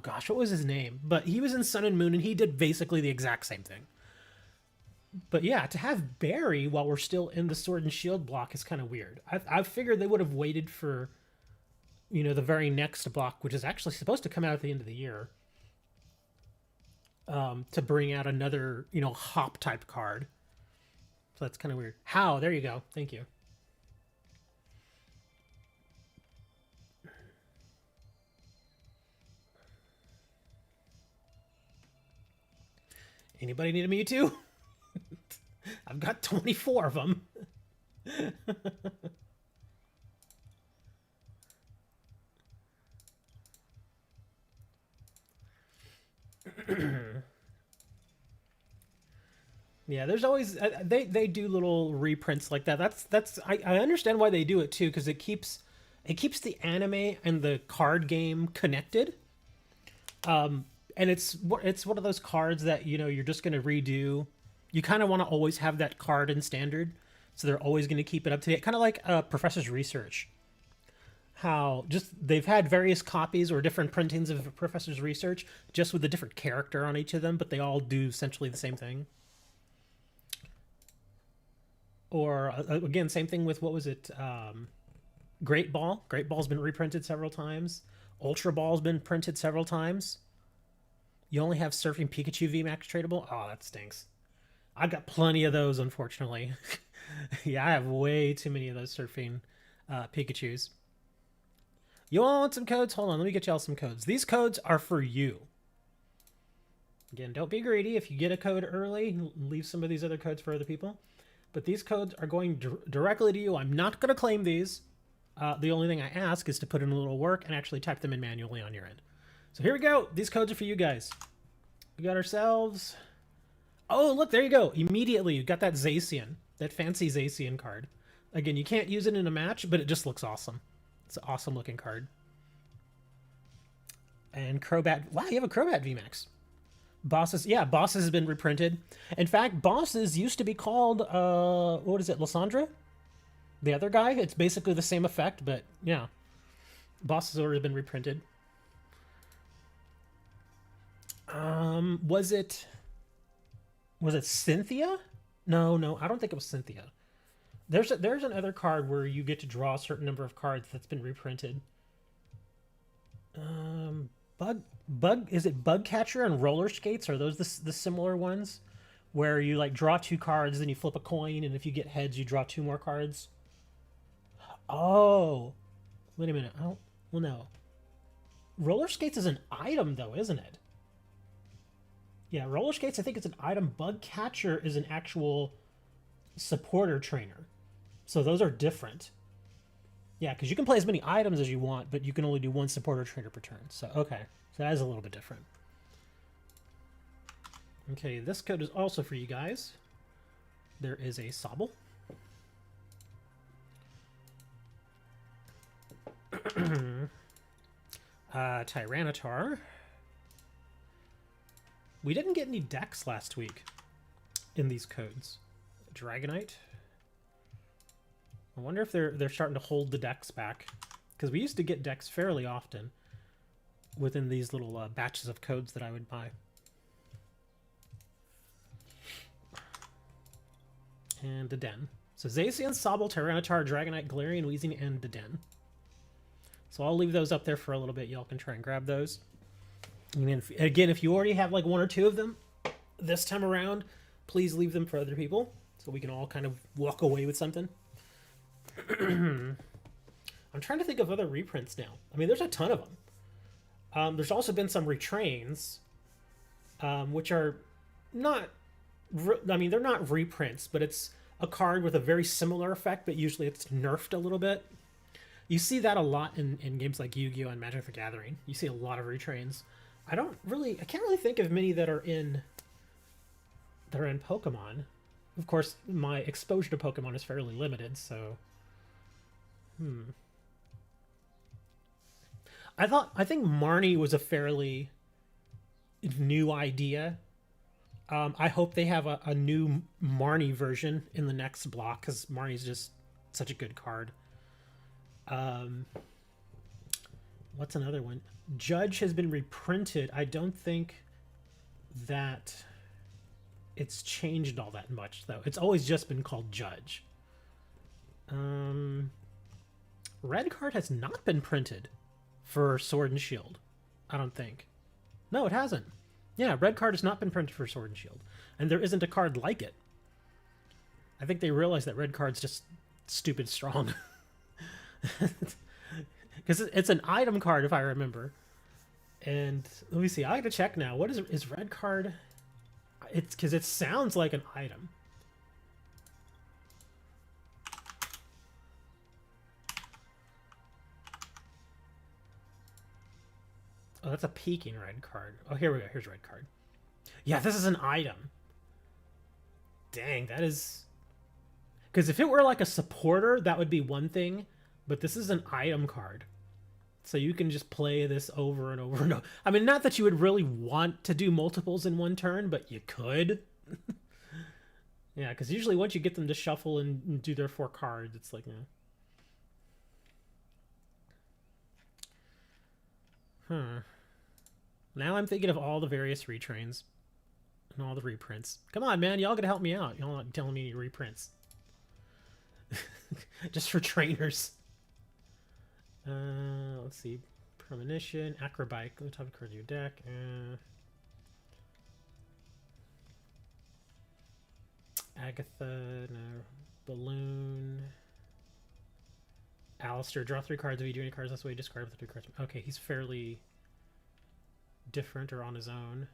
A: gosh, what was his name? But he was in Sun and Moon and he did basically the exact same thing. But yeah, to have Barry while we're still in the Sword and Shield block is kind of weird. I figured they would have waited for, you know, the very next block, which is actually supposed to come out at the end of the year, to bring out another, you know, Hop type card. So that's kind of weird. How? There you go. Thank you. Anybody need a Mewtwo? I've got 24 of them. Yeah, there's always they do little reprints like that. I understand why they do it too, because it keeps the anime and the card game connected. And it's one of those cards that you're just gonna redo. You kind of want to always have that card in standard, so they're always going to keep it up to date. Kind of like Professor's Research. How just they've had various copies or different printings of Professor's Research, just with a different character on each of them, but they all do essentially the same thing. Or again, same thing with what was it? Great Ball. Great Ball's been reprinted several times. Ultra Ball's been printed several times. You only have Surfing Pikachu VMAX tradable. Oh, that stinks. I've got plenty of those, unfortunately. Yeah, I have way too many of those Surfing Pikachus. You all want some codes? Hold on, let me get y'all some codes. These codes are for you. Again, don't be greedy. If you get a code early, leave some of these other codes for other people. But these codes are going directly to you. I'm not going to claim these. The only thing I ask is to put in a little work and actually type them in manually on your end. So here we go. These codes are for you guys. We got ourselves... Oh, look, there you go. Immediately, you got that Zacian. That fancy Zacian card. Again, you can't use it in a match, but it just looks awesome. It's an awesome looking card. And Crobat. Wow, you have a Crobat VMAX. Bosses. Yeah, Bosses has been reprinted. In fact, Bosses used to be called, what is it, Lysandra? The other guy? It's basically the same effect, but yeah. Bosses has already been reprinted. Was it Cynthia? No, I don't think it was Cynthia. There's another card where you get to draw a certain number of cards that's been reprinted. Is it Bug Catcher and Roller Skates? Are those the similar ones? Where you like draw 2 cards, then you flip a coin, and if you get heads, you draw 2 more cards. Oh, wait a minute. Oh, well, no. Roller Skates is an item, though, isn't it? Yeah, Roller Skates, I think it's an item. Bug Catcher is an actual supporter trainer. So those are different. Yeah, because you can play as many items as you want, but you can only do 1 supporter trainer per turn. So, okay. So that is a little bit different. Okay, this code is also for you guys. There is a Sobble. Tyranitar. We didn't get any decks last week in these codes. Dragonite. I wonder if they're starting to hold the decks back, because we used to get decks fairly often within these little batches of codes that I would buy. And Deden. So Zacian, Sobble, Tyranitar, Dragonite, Galarian, Weezing, and Deden. So I'll leave those up there for a little bit. Y'all can try and grab those. And then again, if you already have like 1 or 2 of them this time around, please leave them for other people so we can all kind of walk away with something. I'm trying to think of other reprints now. I mean, there's a ton of them. There's also been some retrains, which are not... I mean, they're not reprints, but it's a card with a very similar effect, but usually it's nerfed a little bit. You see that a lot in games like Yu-Gi-Oh! And Magic the Gathering. You see a lot of retrains. I can't really think of many that are in Pokemon. Of course, my exposure to Pokemon is fairly limited, so... I think Marnie was a fairly new idea. I hope they have a new Marnie version in the next block, because Marnie's just such a good card. What's another one? Judge has been reprinted. I don't think that it's changed all that much, though. It's always just been called Judge. Red card has not been printed for Sword and Shield, I don't think. No, it hasn't. Yeah, red card has not been printed for Sword and Shield. And there isn't a card like it. I think they realized that red card's just stupid strong. Because it's an item card, if I remember. And let me see, I have to check now. What is red card? It's because it sounds like an item. Oh, that's a peeking red card. Oh, here we go. Here's red card. Yeah, this is an item. Dang, that is... Because if it were like a supporter, that would be one thing. But this is an item card. So you can just play this over and over and over. I mean, not that you would really want to do multiples in one turn, but you could. Yeah, because usually once you get them to shuffle and do their 4 cards, it's like, Now I'm thinking of all the various retrains and all the reprints. Come on, man, y'all gotta help me out. Y'all not telling me any reprints. Just for trainers. Let's see. Premonition, Acrobike. Go top card of your deck. Agatha, no. Balloon. Alistair, draw 3 cards. If you do any cards this way, discard the 2 cards. Okay, he's fairly different or on his own.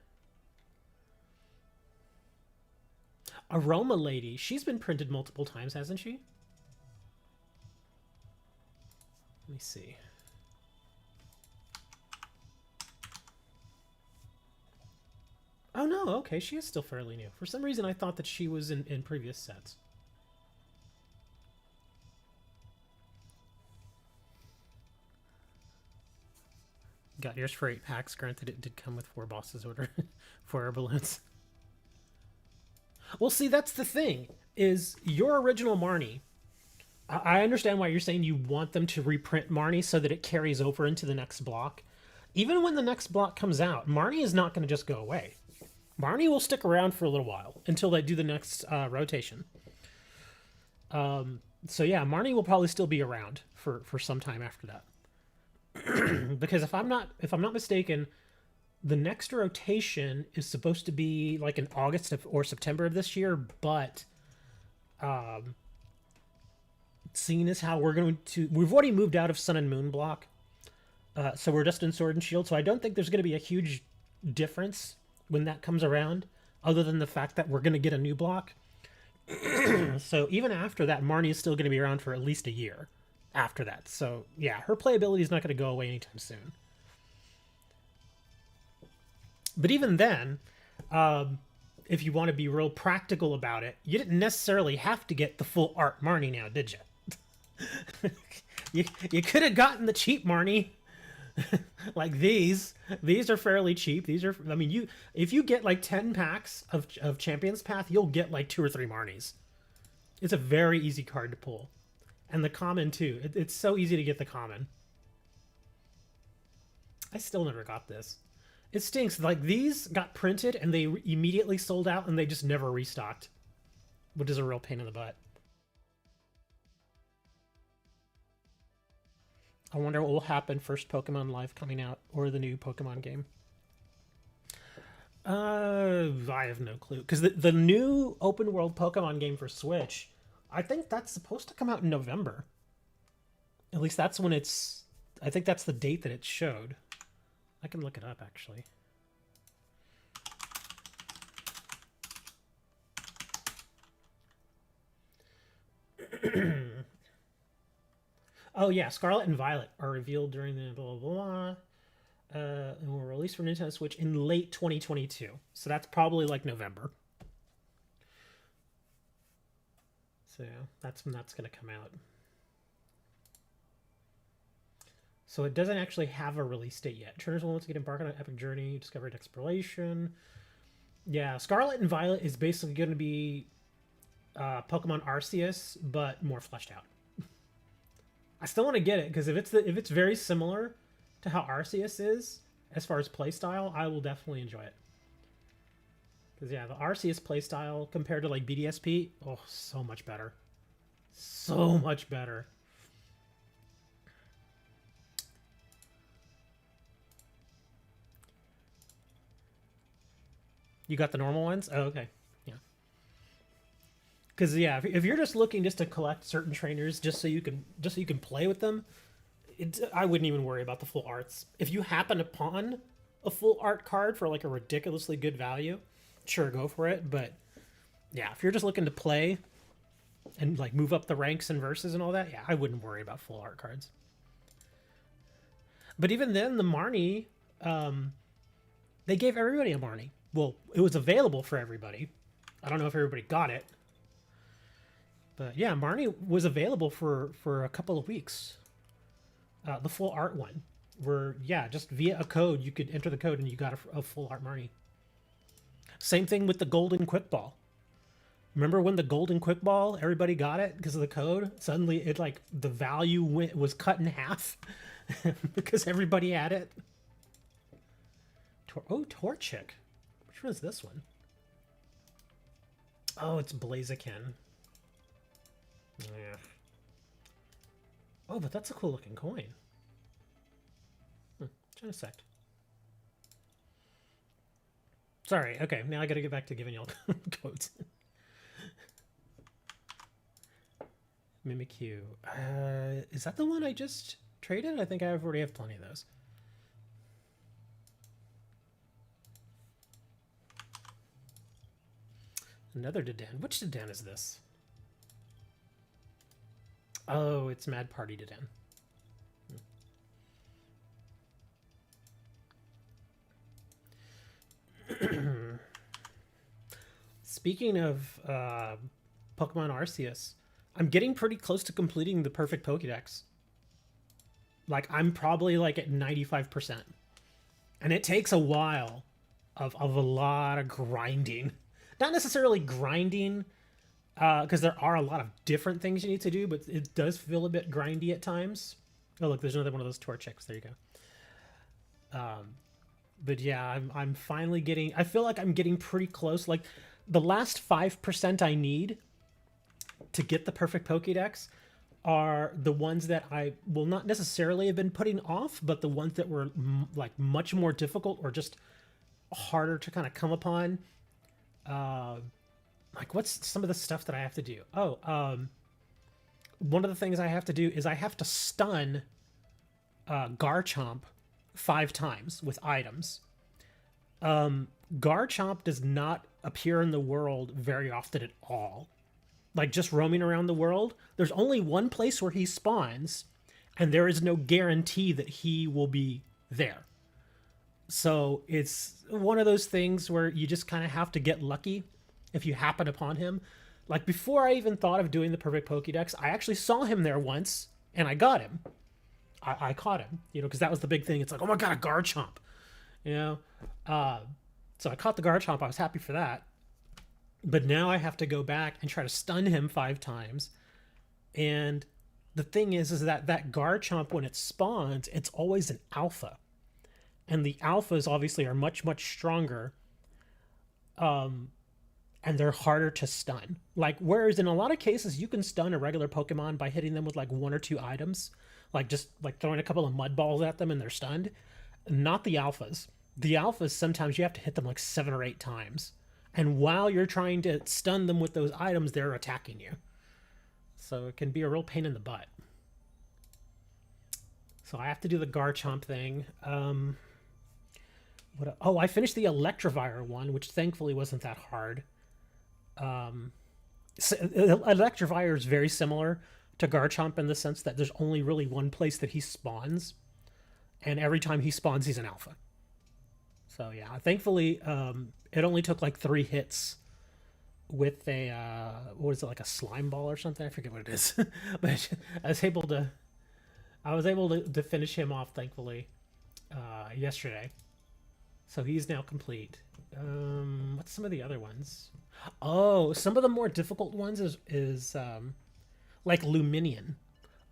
A: Aroma Lady. She's been printed multiple times, hasn't she? Let me see. Oh no, okay, she is still fairly new. For some reason I thought that she was in previous sets. Got yours for 8 packs. Granted, it did come with 4 bosses order. 4 balloons. Well, see, that's the thing, is your original Marnie. I understand why you're saying you want them to reprint Marnie so that it carries over into the next block. Even when the next block comes out, Marnie is not going to just go away. Marnie will stick around for a little while until they do the next rotation. So yeah, Marnie will probably still be around for some time after that. Because if I'm not mistaken, the next rotation is supposed to be like in August or September of this year, but seeing as how we've already moved out of Sun and Moon block, so we're just in Sword and Shield, so I don't think there's going to be a huge difference when that comes around, other than the fact that we're going to get a new block. So even after that, Marnie is still going to be around for at least a year after that. So yeah, her playability is not going to go away anytime soon. But even then, if you want to be real practical about it, you didn't necessarily have to get the full art Marnie now, did you? You could have gotten the cheap Marnie. Like these are fairly cheap. These are, I mean, if you get like 10 packs of Champion's Path, you'll get like 2 or 3 Marnies. It's a very easy card to pull. And the common too. It's so easy to get the common. I still never got this. It stinks. Like these got printed and they immediately sold out and they just never restocked, which is a real pain in the butt. I wonder what will happen first Pokemon Live coming out or the new Pokemon game. I have no clue. Because the new open world Pokemon game for Switch, I think that's supposed to come out in November. At least that's when it's... I think that's the date that it showed. I can look it up, actually. Oh yeah, Scarlet and Violet are revealed during the blah blah blah, and were released for Nintendo Switch in late 2022. So that's probably like November. So that's when that's going to come out. So it doesn't actually have a release date yet. Trainers will want to get embarked on an epic journey, discovery, exploration. Yeah, Scarlet and Violet is basically going to be Pokemon Arceus, but more fleshed out. I still want to get it because if it's very similar to how Arceus is as far as playstyle, I will definitely enjoy it. Because yeah, the Arceus playstyle compared to like BDSP, oh, so much better, so much better. You got the normal ones? Oh, okay. Yeah. Because yeah, if you're just looking just to collect certain trainers just so you can play with them, I wouldn't even worry about the full arts. If you happen upon a full art card for like a ridiculously good value, sure, go for it. But yeah, if you're just looking to play and like move up the ranks and verses and all that, yeah, I wouldn't worry about full art cards. But even then, the Marnie, they gave everybody a Marnie. Well, it was available for everybody. I don't know if everybody got it. But yeah, Marnie was available for a couple of weeks. The full art one. Where, yeah, just via a code, you could enter the code and you got a full art Marnie. Same thing with the Golden Quick Ball. Remember when the Golden Quick Ball, everybody got it because of the code? Suddenly, it like the value was cut in half because everybody had it. Torchic. Which one is this one? Oh, it's Blaziken. Yeah. Oh, but that's a cool looking coin. Genesect. Sorry, okay, now I gotta get back to giving y'all codes. Mimikyu. Is that the one I just traded? I think I already have plenty of those. Another Dedan. Which Dedan is this? Oh, it's Mad Party Dedan. Speaking of Pokemon Arceus, I'm getting pretty close to completing the perfect Pokédex. Like, I'm probably like at 95%. And it takes a while of a lot of grinding. Not necessarily grinding, because there are a lot of different things you need to do, but it does feel a bit grindy at times. Oh, look, there's another one of those Torchics. There you go. But yeah, I'm finally getting... I feel like I'm getting pretty close. Like, the last 5% I need to get the perfect Pokédex are the ones that I will not necessarily have been putting off, but the ones that were like much more difficult or just harder to kind of come upon. Like, what's some of the stuff that I have to do? Oh, one of the things I have to do is I have to stun Garchomp 5 times with items. Garchomp does not appear in the world very often at all. Like, just roaming around the world, there's only one place where he spawns, and there is no guarantee that he will be there. So it's one of those things where you just kind of have to get lucky if you happen upon him. Like, before I even thought of doing the perfect Pokédex, I actually saw him there once, and I got him. I caught him, you know, because that was the big thing. It's like, oh my god, a Garchomp, you know? So I caught the Garchomp. I was happy for that. But now I have to go back and try to stun him 5 times. And the thing is that Garchomp, when it spawns, it's always an alpha. And the alphas obviously are much, much stronger. And they're harder to stun. Like, whereas in a lot of cases, you can stun a regular Pokemon by hitting them with like 1 or 2 items. Like, just like throwing a couple of mud balls at them and they're stunned. Not the alphas. The alphas, sometimes you have to hit them like 7 or 8 times. And while you're trying to stun them with those items, they're attacking you. So it can be a real pain in the butt. So I have to do the Garchomp thing. I finished the Electivire one, which thankfully wasn't that hard. Electivire is very similar to Garchomp in the sense that there's only really one place that he spawns. And every time he spawns, he's an alpha. So yeah, thankfully, it only took like 3 hits with a, what is it, like a slime ball or something? I forget what it is. But I was able to finish him off, thankfully, yesterday. So he's now complete. What's some of the other ones? Oh, some of the more difficult ones is like Luminion.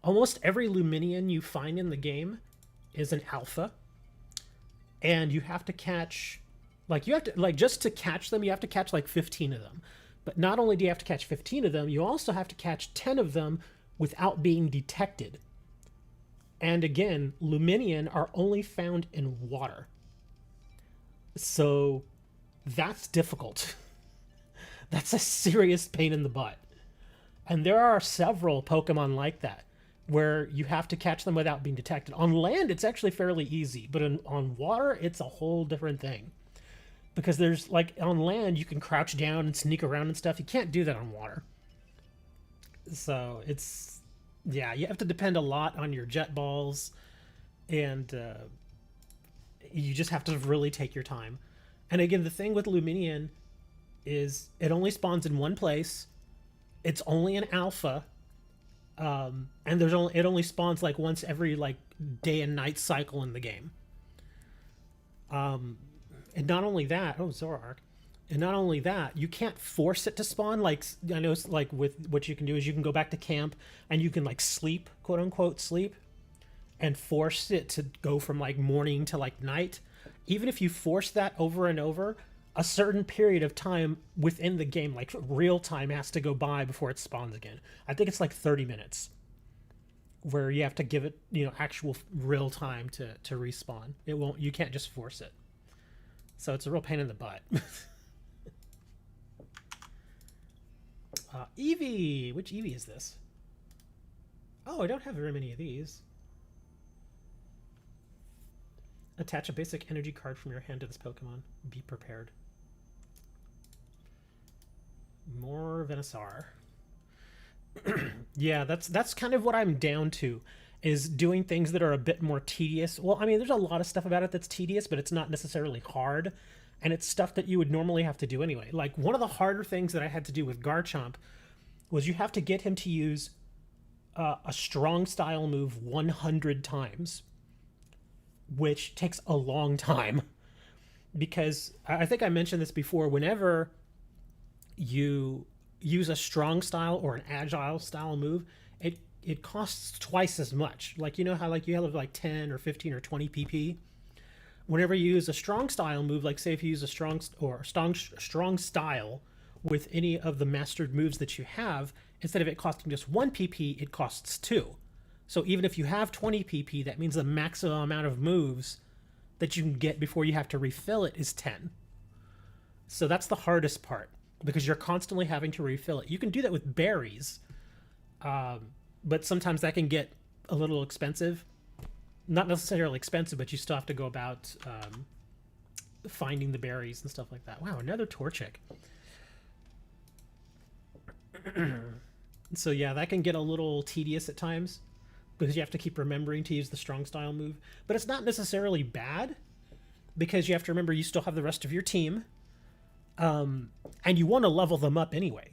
A: Almost every Luminion you find in the game is an alpha. And you have to catch, like, just to catch them, you have to catch like 15 of them. But not only do you have to catch 15 of them, you also have to catch 10 of them without being detected. And again, Luminion are only found in water. So that's difficult. That's a serious pain in the butt. And there are several Pokemon like that, where you have to catch them without being detected. On land, it's actually fairly easy, but on water, it's a whole different thing. because there's like on land you can crouch down and sneak around and stuff. You can't do that on water. So it's, yeah, you have to depend a lot on your jet balls, and you just have to really take your time. And again, the thing with Luminion is it only spawns in one place. It's only an alpha, and it only spawns like once every like day and night cycle in the game. And not only that, Zoroark. And not only that, you can't force it to spawn. Like, I know, like with what you can do is you can go back to camp and you can like sleep, quote unquote sleep, and force it to go from like morning to like night. Even if you force that over and over, a certain period of time within the game, like real time, has to go by before it spawns again. I think it's like 30 minutes where you have to give it, actual real time to respawn. It won't, you can't just force it. So it's a real pain in the butt. Eevee! Which Eevee is this? Oh, I don't have very many of these. Attach a basic energy card from your hand to this Pokemon. Be prepared. More Venusaur. Yeah, that's kind of what I'm down to, is doing things that are a bit more tedious. Well, I mean, there's a lot of stuff about it that's tedious, but it's not necessarily hard. And it's stuff that you would normally have to do anyway. Like, one of the harder things that I had to do with Garchomp was you have to get him to use a strong style move 100 times, which takes a long time. Because I think I mentioned this before, whenever you use a strong style or an agile style move, it costs twice as much. Like, you know how like you have like 10 or 15 or 20 PP? Whenever you use a strong style move, like say if you use a strong style with any of the mastered moves that you have, instead of it costing just 1 PP, it costs 2. So even if you have 20 PP, that means the maximum amount of moves that you can get before you have to refill it is 10. So that's the hardest part, because you're constantly having to refill it. You can do that with berries, but sometimes that can get a little expensive. Not necessarily expensive, but you still have to go about finding the berries and stuff like that. Wow, another Torchic. So yeah, that can get a little tedious at times, because you have to keep remembering to use the strong style move. But it's not necessarily bad, because you have to remember you still have the rest of your team, and you want to level them up anyway.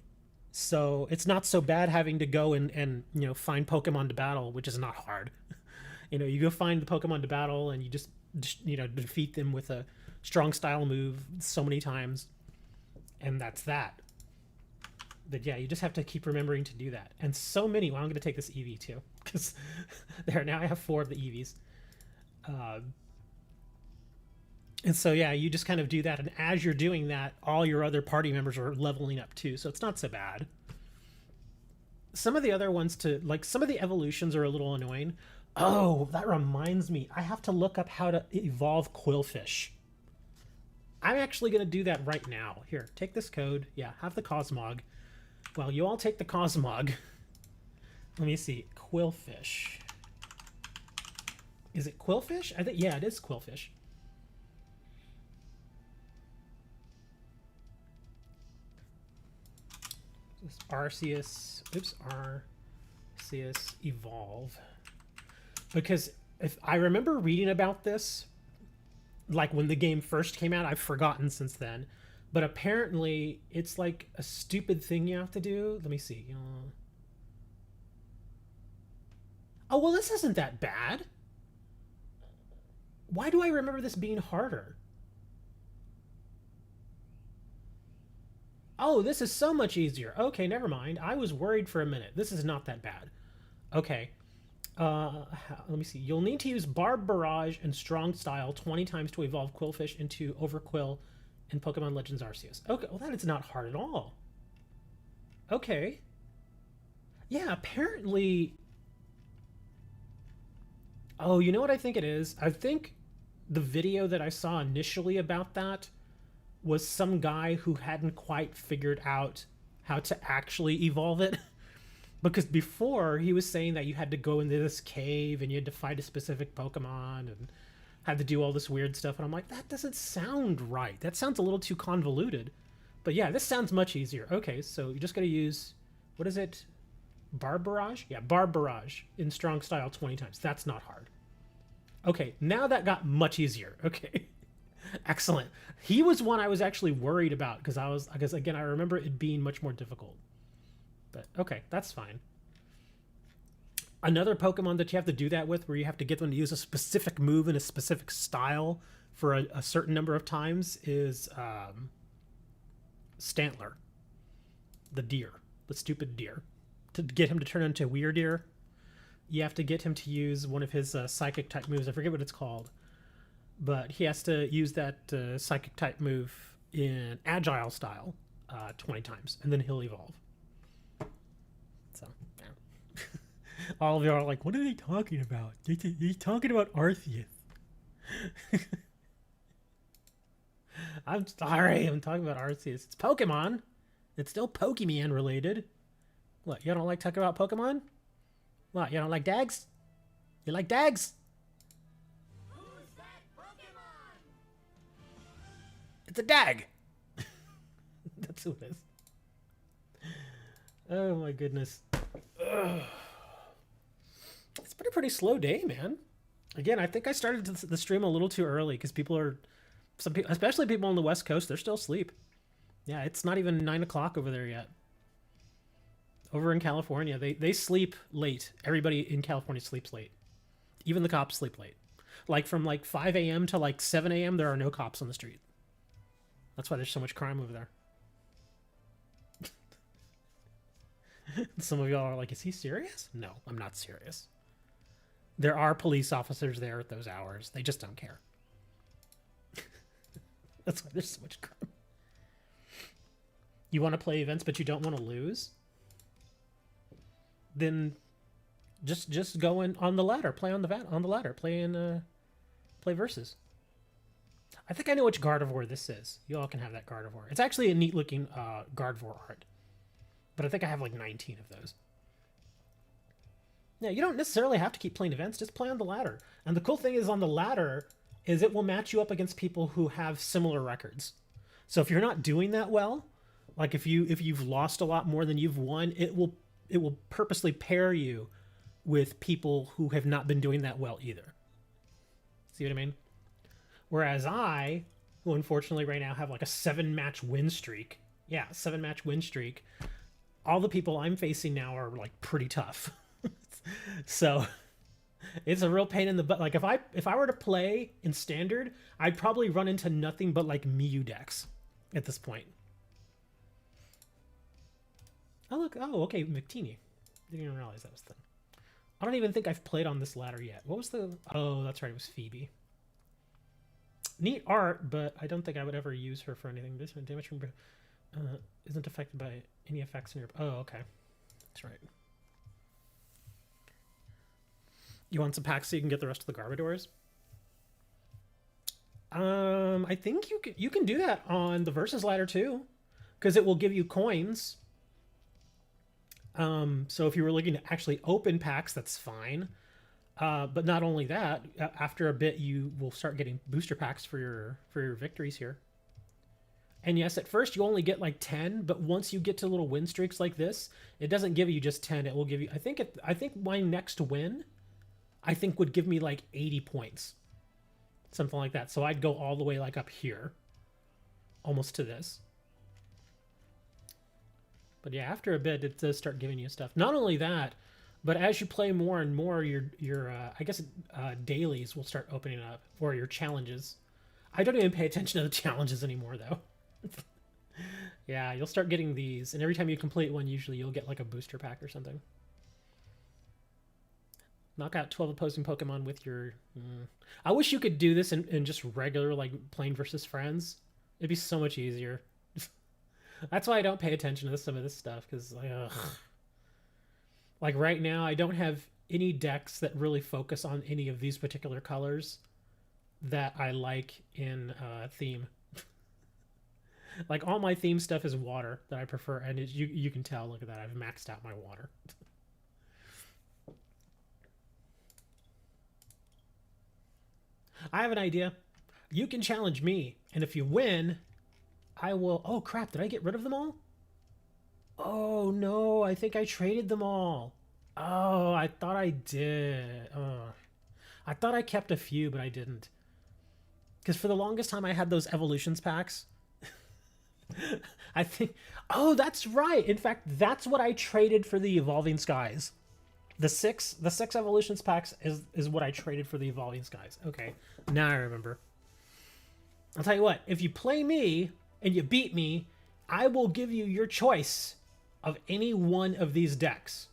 A: So it's not so bad having to go and find Pokemon to battle, which is not hard. You go find the Pokemon to battle and you just defeat them with a strong style move so many times, and that's that. But yeah, you just have to keep remembering to do that. And so many. Well, I'm going to take this Eevee too, because now I have 4 of the Eevees. And so yeah, you just kind of do that, and as you're doing that, all your other party members are leveling up too, so it's not so bad. Some of the other ones some of the evolutions are a little annoying. Oh, that reminds me. I have to look up how to evolve Quillfish. I'm actually going to do that right now. Here, take this code. Yeah, have the Cosmog. Well, you all take the Cosmog. Let me see. Quillfish. Is it Quillfish? I think, yeah, it is Quillfish. Arceus evolve. Because if I remember reading about this, like when the game first came out, I've forgotten since then, but apparently it's like a stupid thing you have to do. Let me see. Oh, well, this isn't that bad. Why do I remember this being harder? Oh, this is so much easier. Okay, never mind. I was worried for a minute. This is not that bad. Okay. Let me see. You'll need to use Barb Barrage and Strong Style 20 times to evolve Quillfish into Overquill in Pokemon Legends Arceus. Okay, well, that is not hard at all. Okay. Yeah, apparently... Oh, you know what I think it is? I think the video that I saw initially about that was some guy who hadn't quite figured out how to actually evolve it. Because before, he was saying that you had to go into this cave and you had to fight a specific Pokemon, and had to do all this weird stuff, and I'm like, that doesn't sound right. That sounds a little too convoluted. But yeah, this sounds much easier. Okay, so you just got to use, what is it? Barb Barrage? Yeah, Barb Barrage in strong style 20 times. That's not hard. Okay, now that got much easier. Okay. Excellent. He was one I was actually worried about because again, I remember it being much more difficult. But okay, that's fine. Another Pokemon that you have to do that with, where you have to get them to use a specific move in a specific style for a certain number of times, is Stantler. The deer. The stupid deer. To get him to turn into Weirdeer, you have to get him to use one of his psychic type moves. I forget what it's called. But he has to use that psychic type move in agile style 20 times, and then he'll evolve. So, yeah. All of you are like, what are they talking about? He's talking about Arceus. I'm sorry, I'm talking about Arceus. It's Pokemon. It's still Pokemon related. What, you don't like talking about Pokemon? What, you don't like Dags? You like Dags?
B: Who's that Pokemon?
A: It's a Dag. That's who it is. Oh my goodness. Ugh. It's been a pretty slow day, man. Again, I think I started the stream a little too early because people are, especially people on the West Coast, they're still asleep. Yeah, it's not even 9 o'clock over there yet. Over in California, they sleep late. Everybody in California sleeps late. Even the cops sleep late. Like from like 5 a.m. to like 7 a.m. there are no cops on the street. That's why there's so much crime over there. Some of y'all are like, is he serious? No, I'm not serious. There are police officers there at those hours. They just don't care. That's why there's so much crime. You want to play events, but you don't want to lose? Then just go in on the ladder. Play on the ladder. Play versus. I think I know which Gardevoir this is. You all can have that Gardevoir. It's actually a neat looking Gardevoir art. But I think I have like 19 of those. Yeah, you don't necessarily have to keep playing events. Just play on the ladder. And the cool thing is on the ladder is it will match you up against people who have similar records. So if you're not doing that well, like if you've lost a lot more than you've won, it will purposely pair you with people who have not been doing that well either. See what I mean? Whereas I, who unfortunately right now have like a 7-match win streak. Yeah, 7-match win streak. All the people I'm facing now are like pretty tough. So it's a real pain in the butt. Like if I were to play in standard, I'd probably run into nothing but like Mew decks at this point. Oh look, oh okay, Victini. Didn't even realize that was the thing. I don't even think I've played on this ladder yet. What was the? Oh, that's right, it was Phoebe. Neat art, but I don't think I would ever use her for anything. This damage from isn't affected by any effects in your. Oh, okay, that's right. You want some packs so you can get the rest of the Garbodors? I think you can do that on the Versus ladder too, because it will give you coins. So if you were looking to actually open packs, that's fine. But not only that, after a bit, you will start getting booster packs for your victories here. And yes, at first you only get like 10, but once you get to little win streaks like this, it doesn't give you just 10. It will give you, I think my next win, I think would give me like 80 points, something like that. So I'd go all the way like up here, almost to this. But yeah, after a bit, it does start giving you stuff. Not only that, but as you play more and more, your I guess dailies will start opening up, or your challenges. I don't even pay attention to the challenges anymore, though. Yeah, you'll start getting these, and every time you complete one, usually you'll get like a booster pack or something. Knock out 12 opposing Pokemon with your... I wish you could do this in just regular, like, playing versus friends. It'd be so much easier. That's why I don't pay attention to some of this stuff, because, like, right now, I don't have any decks that really focus on any of these particular colors that I like in theme. Like, all my theme stuff is water that I prefer, and you can tell, look at that, I've maxed out my water. I have an idea. You can challenge me, and if you win, I will... Oh, crap. Did I get rid of them all? Oh, no. I think I traded them all. Oh, I thought I did. Oh. I thought I kept a few, but I didn't. Because for the longest time, I had those Evolutions packs. I think... Oh, that's right. In fact, that's what I traded for the Evolving Skies. The six Evolutions packs is what I traded for the Evolving Skies. Okay, now I remember. I'll tell you what. If you play me and you beat me, I will give you your choice of any one of these decks.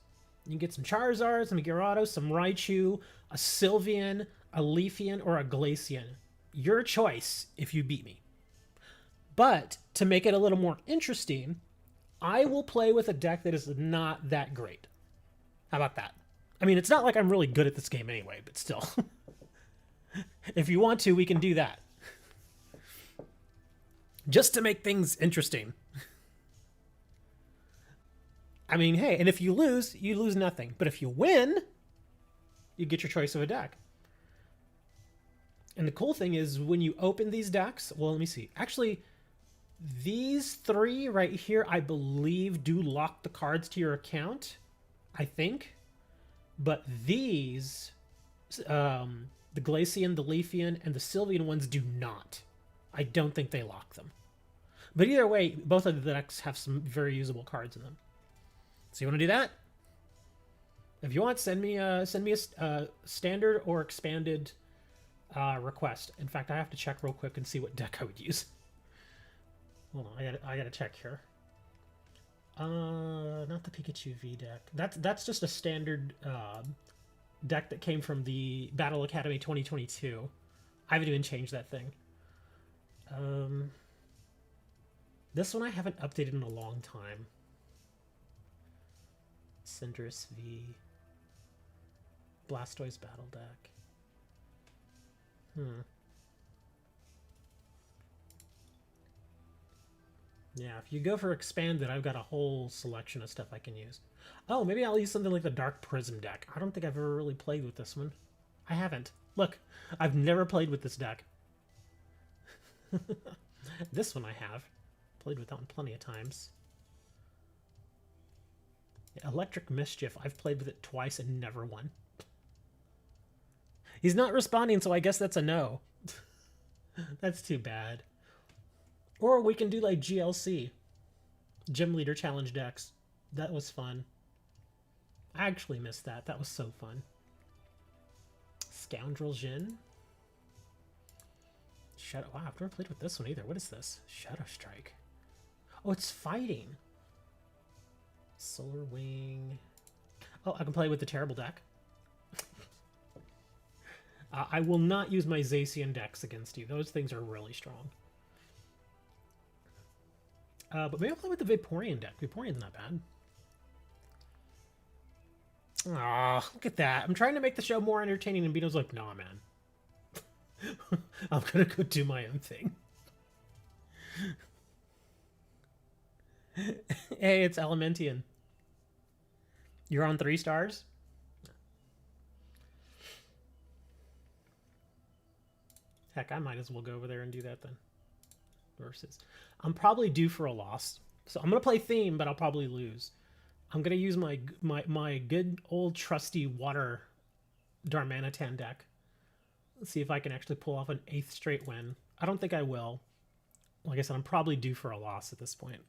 A: You can get some Charizard, some Gyarados, some Raichu, a Sylveon, a Leafeon, or a Glaceon. Your choice if you beat me. But to make it a little more interesting, I will play with a deck that is not that great. How about that? I mean, it's not like I'm really good at this game anyway, but still. If you want to, we can do that. Just to make things interesting. I mean, hey, and if you lose nothing. But if you win, you get your choice of a deck. And the cool thing is when you open these decks, well, let me see. Actually, these three right here, I believe, do lock the cards to your account. I think. But these, the Glaceon, the Leafeon, and the Sylveon ones do not. I don't think they lock them. But either way, both of the decks have some very usable cards in them. So you want to do that? If you want, send me a standard or expanded request. In fact, I have to check real quick and see what deck I would use. Hold on, I gotta check here. Not the Pikachu V deck. That's just a standard deck that came from the Battle Academy 2022. I haven't even changed that thing. This one I haven't updated in a long time. Cinderace V. Blastoise Battle Deck. Yeah, if you go for expanded, I've got a whole selection of stuff I can use. Oh, maybe I'll use something like the Dark Prism deck. I don't think I've ever really played with this one. I haven't. Look, I've never played with this deck. This one I have. Played with that one plenty of times. Electric Mischief. I've played with it twice and never won. He's not responding, so I guess that's a no. That's too bad. Or we can do like GLC. Gym Leader Challenge decks. That was fun. I actually missed that. That was so fun. Scoundrel Jin. Shadow... Wow, I've never played with this one either. What is this? Shadow Strike. Oh, it's fighting. Solar Wing. Oh, I can play with the terrible deck. I will not use my Zacian decks against you. Those things are really strong. But maybe I'll play with the Vaporeon deck. Vaporeon's not bad. Aw, look at that. I'm trying to make the show more entertaining, and Bino's like, nah, man. I'm gonna go do my own thing. Hey, it's Elementian. You're on 3 stars? Heck, I might as well go over there and do that then. Versus. I'm probably due for a loss. So I'm going to play theme, but I'll probably lose. I'm going to use my good old trusty water Darmanitan deck. Let's see if I can actually pull off an 8th straight win. I don't think I will. Like I said, I'm probably due for a loss at this point.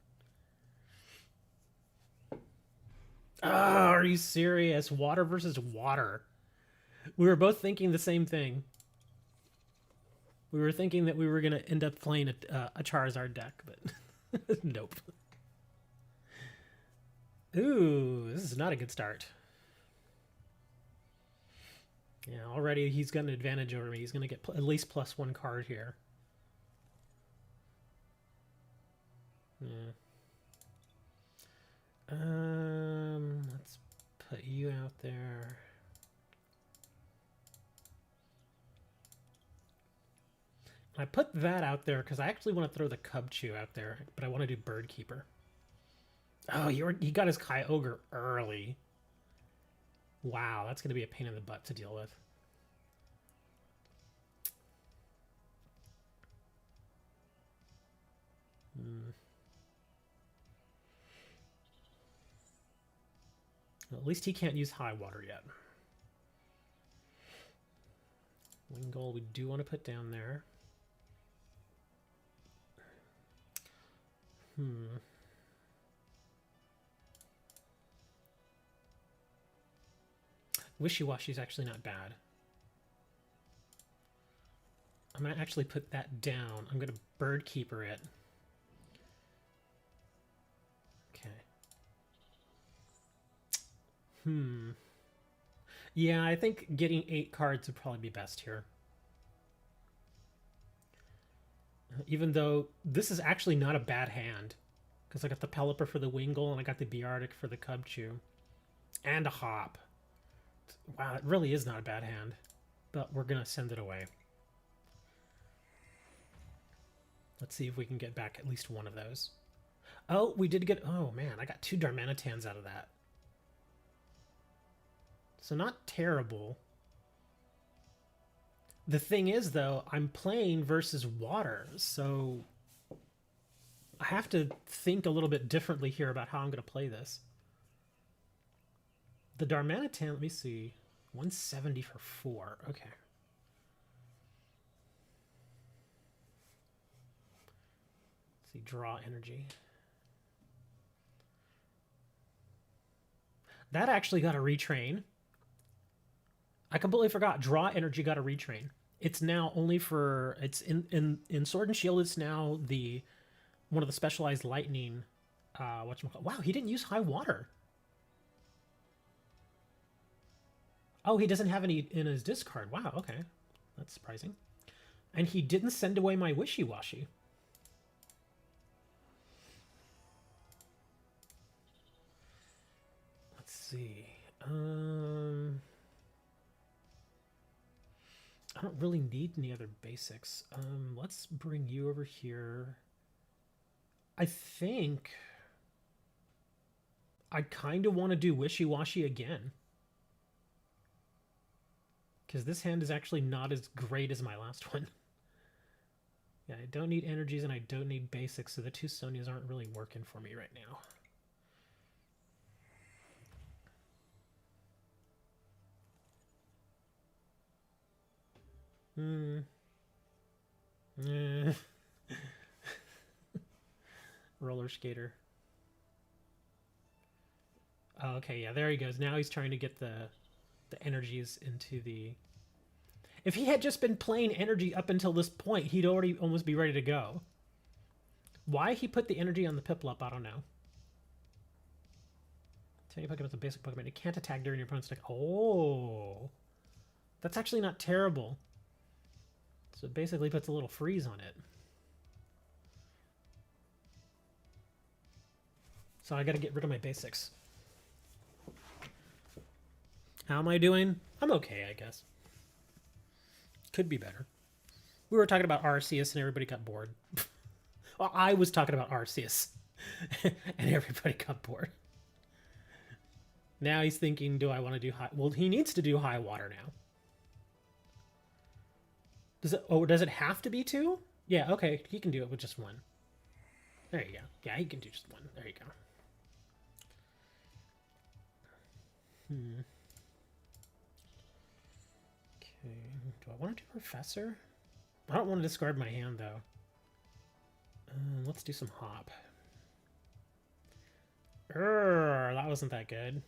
A: Oh, are you serious? Water versus water. We were both thinking the same thing. We were thinking that we were going to end up playing a Charizard deck, but nope. Ooh, this is not a good start. Yeah, already he's got an advantage over me. He's going to get at least +1 card here. Yeah. Let's put you out there. I put that out there because I actually want to throw the Cubchoo out there, but I want to do Bird Keeper. Oh, he got his Kyogre early. Wow, that's going to be a pain in the butt to deal with. Well, at least he can't use high water yet. Wingull we do want to put down there. Wishy-Washy's actually not bad. I'm going to actually put that down. I'm going to Bird Keeper it. Okay. Yeah, I think getting 8 cards would probably be best here. Even though this is actually not a bad hand. Because I got the Pelipper for the Wingull, and I got the Beartic for the Cubchoo. And a Hop. Wow, it really is not a bad hand. But we're going to send it away. Let's see if we can get back at least one of those. Oh, we did get... Oh, man, I got 2 Darmanitans out of that. So not terrible. The thing is, though, I'm playing versus water, so I have to think a little bit differently here about how I'm going to play this. The Darmanitan, let me see. 170 for 4. Okay. Let's see, draw energy. That actually got a retrain. I completely forgot. Draw energy got a retrain. It's now only for... It's in Sword and Shield, it's now the one of the specialized lightning... whatchamacallit. Wow, he didn't use high water. Oh, he doesn't have any in his discard. Wow, okay. That's surprising. And he didn't send away my Wishy-Washy. Let's see. I don't really need any other basics. Let's bring you over here. I think I kind of want to do Wishy-Washy again. Because this hand is actually not as great as my last one. Yeah, I don't need energies and I don't need basics, so the 2 Sonias aren't really working for me right now. Roller skater. Oh, okay, yeah, there he goes. Now he's trying to get the energies into the... If he had just been playing energy up until this point, he'd already almost be ready to go. Why he put the energy on the Piplup, I don't know. Tell you Pokemon's a basic Pokemon. It can't attack during your opponent's deck. Oh! That's actually not terrible. So it basically puts a little freeze on it. So I gotta get rid of my basics. How am I doing? I'm okay, I guess. Could be better. We were talking about Arceus and everybody got bored. Well, I was talking about Arceus and everybody got bored. Now he's thinking, do I want to do high... Well, he needs to do high water now. Does it... Oh, does it have to be 2? Yeah, okay. He can do it with just 1. There you go. Yeah, he can do just 1. There you go. Okay. Do I want to do Professor? I don't want to discard my hand, though. Let's do some Hop. That wasn't that good.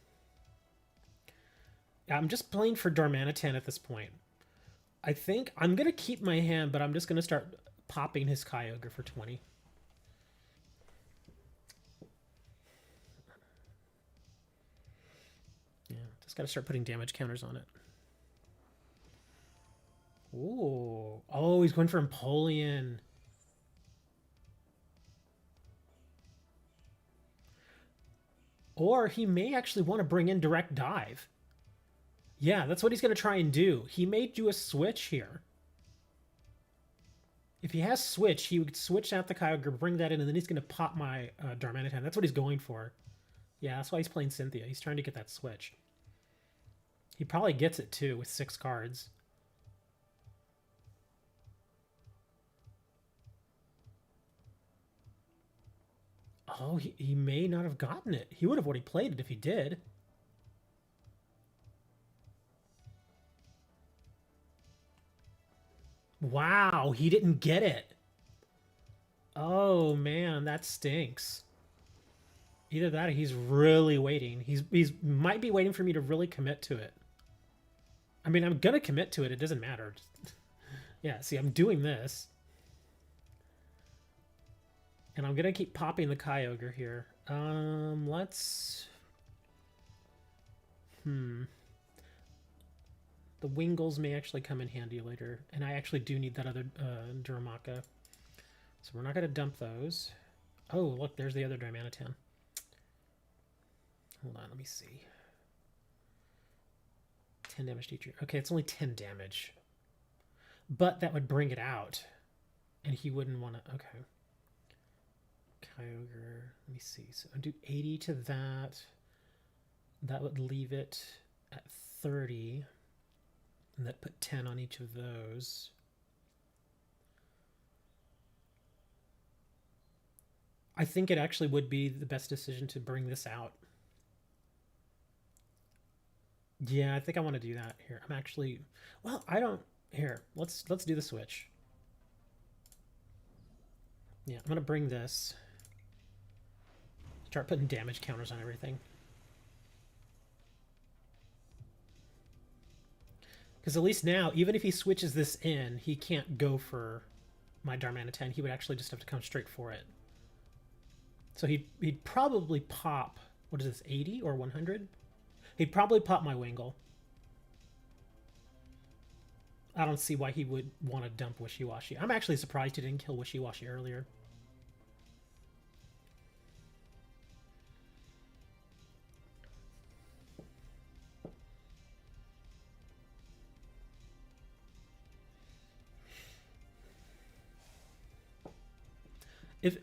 A: Yeah, I'm just playing for Darmanitan at this point. I think I'm going to keep my hand, but I'm just going to start popping his Kyogre for 20. Yeah, just got to start putting damage counters on it. Ooh. Oh, he's going for Empoleon. Or he may actually want to bring in Direct Dive. Yeah, that's what he's going to try and do. He may do a switch here. If he has switch, he would switch out the Kyogre, bring that in, and then he's going to pop my Darmanitan. That's what he's going for. Yeah, that's why he's playing Cynthia. He's trying to get that switch. He probably gets it, too, with 6 cards. Oh, he may not have gotten it. He would have already played it if he did. Wow, he didn't get it. Oh man, that stinks. Either that or he's really waiting. He's might be waiting for me to really commit to it. I mean, I'm gonna commit to it. It doesn't matter. Yeah, see, I'm doing this. And I'm gonna keep popping the Kyogre here. Let's... The Wingles may actually come in handy later. And I actually do need that other Duramaka. So we're not gonna dump those. Oh, look, there's the other Darmanitan. Hold on, let me see. 10 damage to each. Okay, it's only 10 damage. But that would bring it out. And he wouldn't want to... Okay. Kyogre. Let me see. So I'll do 80 to that. That would leave it at 30. And that put 10 on each of those. I think it actually would be the best decision to bring this out. Yeah, I think I want to do that here. I'm actually... Well, I don't... Here, let's do the switch. Yeah, I'm going to bring this. Start putting damage counters on everything. Because at least now, even if he switches this in, he can't go for my Darmanitan. He would actually just have to come straight for it. So he'd probably pop... What is this, 80 or 100? He'd probably pop my Wingull. I don't see why he would want to dump Wishy-Washy. I'm actually surprised he didn't kill Wishy-Washy earlier.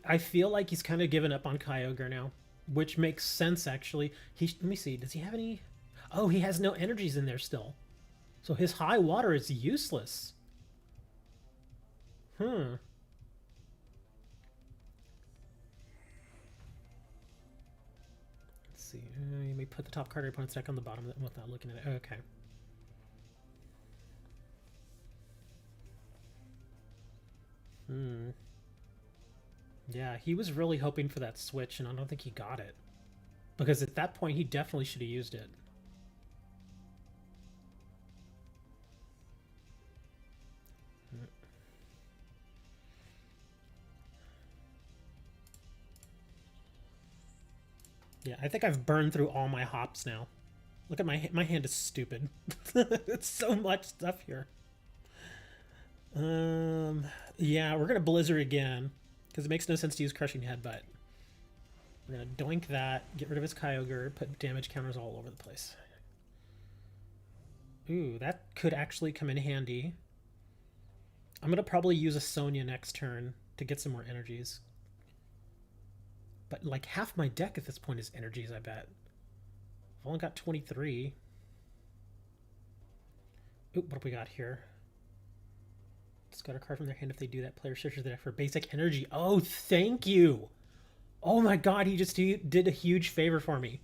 A: I feel like he's kind of given up on Kyogre now, which makes sense actually. Let me see. Does he have any? Oh, he has no energies in there still. So his high water is useless. Let's see. You may put the top card of your opponent's deck on the bottom without looking at it. Okay. Yeah, he was really hoping for that switch, and I don't think he got it. Because at that point, he definitely should have used it. Yeah, I think I've burned through all my hops now. Look at my hand is stupid. It's so much stuff here. Yeah, we're gonna Blizzard again because it makes no sense to use Crushing Headbutt. We're gonna doink that, get rid of his Kyogre, put damage counters all over the place. Ooh, that could actually come in handy. I'm gonna probably use a Sonya next turn to get some more energies. But like half my deck at this point is energies, I bet. I've only got 23. Ooh, what do we got here? Discard a card from their hand if they do that. Player searches the deck for basic energy. Oh, thank you! Oh my god, he just did a huge favor for me.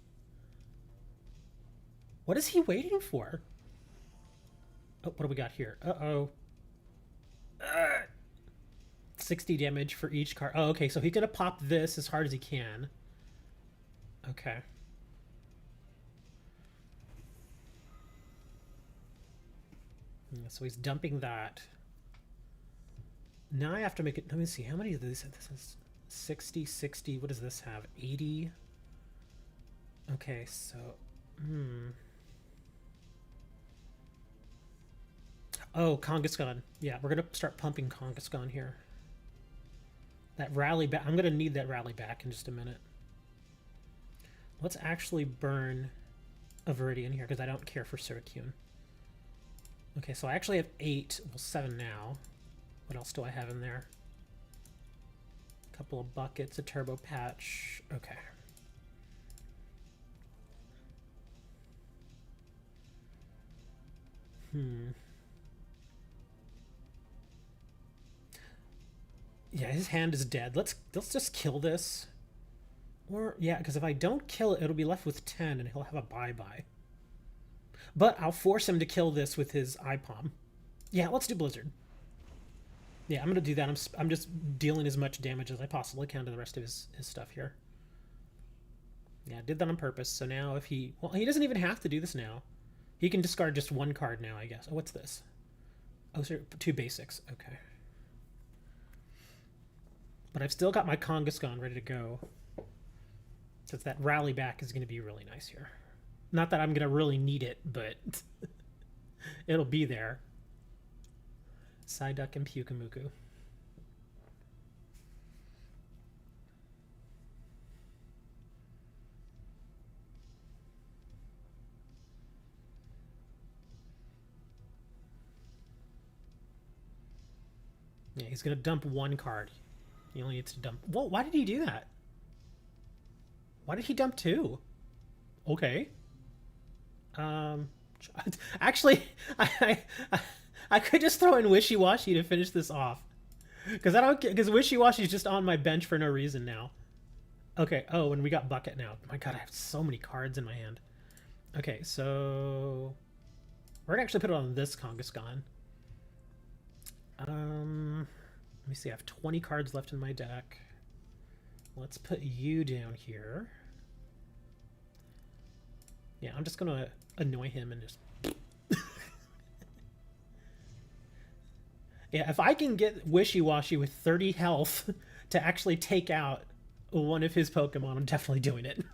A: What is he waiting for? Oh, what do we got here? Uh-oh. 60 damage for each card. Oh, okay, so he's gonna pop this as hard as he can. Okay. Yeah, so he's dumping that. Now I have to make it... Let me see, how many of these... This is 60, 60. What does this have? 80? Okay, so... Oh, Kangaskhan. Yeah, we're gonna start pumping Kangaskhan here. That rally back. I'm gonna need that rally back in just a minute. Let's actually burn a Viridian here because I don't care for Suicune. Okay, so I actually have 8. Well, 7 now. What else do I have in there? A couple of buckets, a turbo patch. Okay. Yeah, his hand is dead. Let's just kill this. Or, yeah, because if I don't kill it, it'll be left with 10 and he'll have a bye-bye. But I'll force him to kill this with his eye-palm. Yeah, let's do Blizzard. Yeah, I'm going to do that. I'm just dealing as much damage as I possibly can to the rest of his stuff here. Yeah, I did that on purpose. So now if he... Well, he doesn't even have to do this now. He can discard just one card now, I guess. Oh, what's this? Oh, sorry, 2 basics. Okay. But I've still got my Kangaskhan ready to go. Since that rally back is going to be really nice here. Not that I'm going to really need it, but it'll be there. Psyduck and Pyukumuku. Yeah, he's going to dump 1 card. He only needs to dump... Whoa, why did he do that? Why did he dump 2? Okay. Actually, I could just throw in Wishy-Washy to finish this off. Because Wishy-Washy is just on my bench for no reason now. Okay, oh, and we got Bucket now. My god, I have so many cards in my hand. Okay, so... We're gonna actually put it on this Kangaskhan. Let me see, I have 20 cards left in my deck. Let's put you down here. Yeah, I'm just gonna annoy him and just... Yeah, if I can get Wishy-Washy with 30 health to actually take out one of his Pokemon, I'm definitely doing it.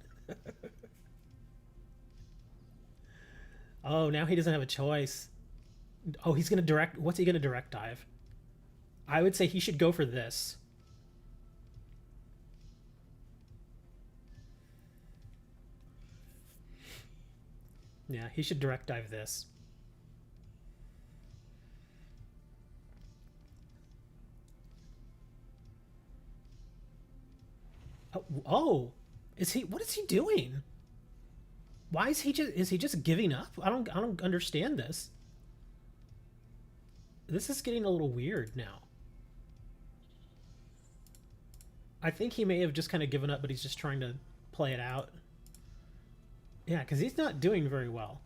A: Oh, now he doesn't have a choice. Oh, he's gonna direct... What's he gonna direct dive? I would say he should go for this. Yeah, he should direct dive this. Oh, is he? What is he doing? Why is he just? Is he just giving up? I don't understand this. This is getting a little weird now. I think he may have just kind of given up, but he's just trying to play it out. Yeah, because he's not doing very well.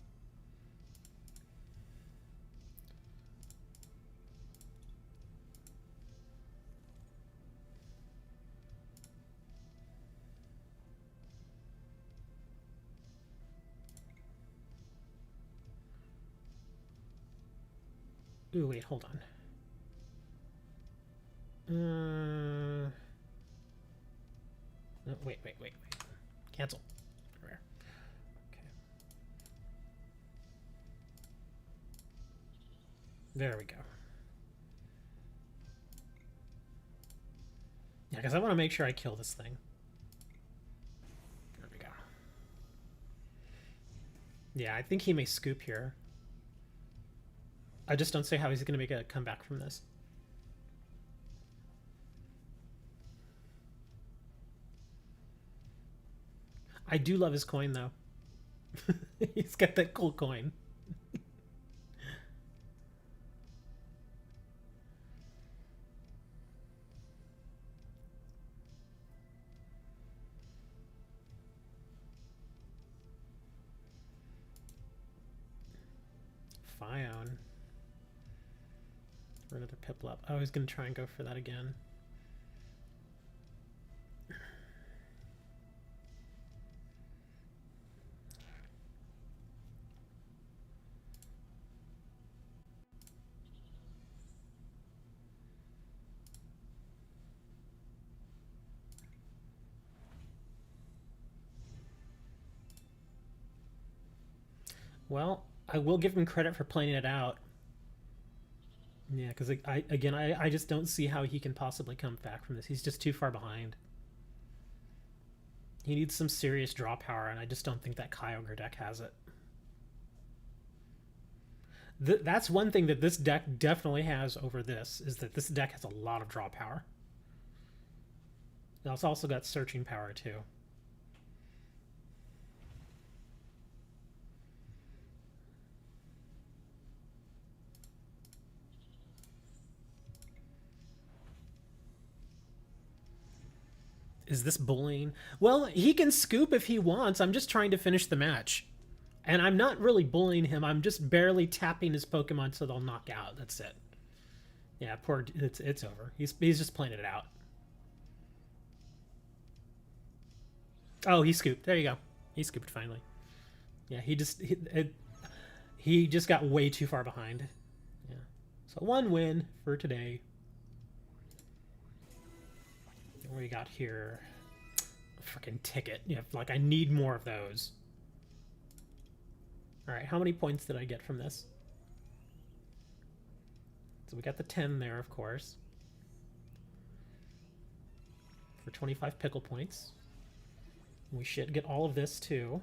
A: Ooh, wait, hold on. No, wait. Cancel. Rare. Okay. There we go. Yeah, because I want to make sure I kill this thing. There we go. Yeah, I think he may scoop here. I just don't see how he's going to make a comeback from this. I do love his coin, though. He's got that cool coin. Fion. For another Piplup. Oh, he's going to try and go for that again. Well, I will give him credit for playing it out. Yeah, because I just don't see how he can possibly come back from this. He's just too far behind. He needs some serious draw power, and I just don't think that Kyogre deck has it. That's one thing that this deck definitely has over this, is that this deck has a lot of draw power. It's also got searching power, too. Is this bullying? Well, he can scoop if he wants. I'm just trying to finish the match. And I'm not really bullying him. I'm just barely tapping his Pokemon so they'll knock out. That's it. Yeah, poor... It's over. He's just playing it out. Oh, he scooped. There you go. He scooped finally. Yeah, he just got way too far behind. Yeah. So 1 win for today. What do we got here? A freaking ticket. Yeah, like I need more of those. Alright, how many points did I get from this? So we got the 10 there, of course. For 25 pickle points. We should get all of this, too.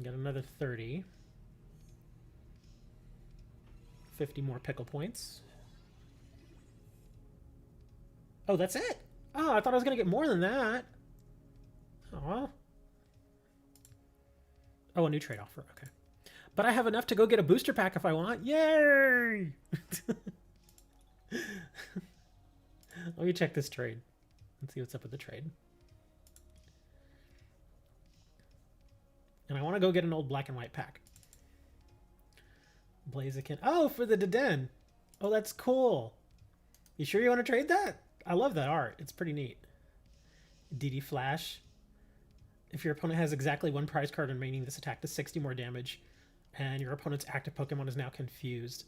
A: Get another 30. 50 more pickle points. Oh, that's it? Oh, I thought I was going to get more than that. Aw. Oh, a new trade offer. Okay. But I have enough to go get a booster pack if I want. Yay! Let me check this trade. Let's see what's up with the trade. And I want to go get an old black and white pack. Blaziken. Oh, for the Deden. Oh, that's cool. You sure you want to trade that? I love that art. It's pretty neat. DD Flash. If your opponent has exactly 1 prize card remaining, this attack does 60 more damage. And your opponent's active Pokemon is now confused.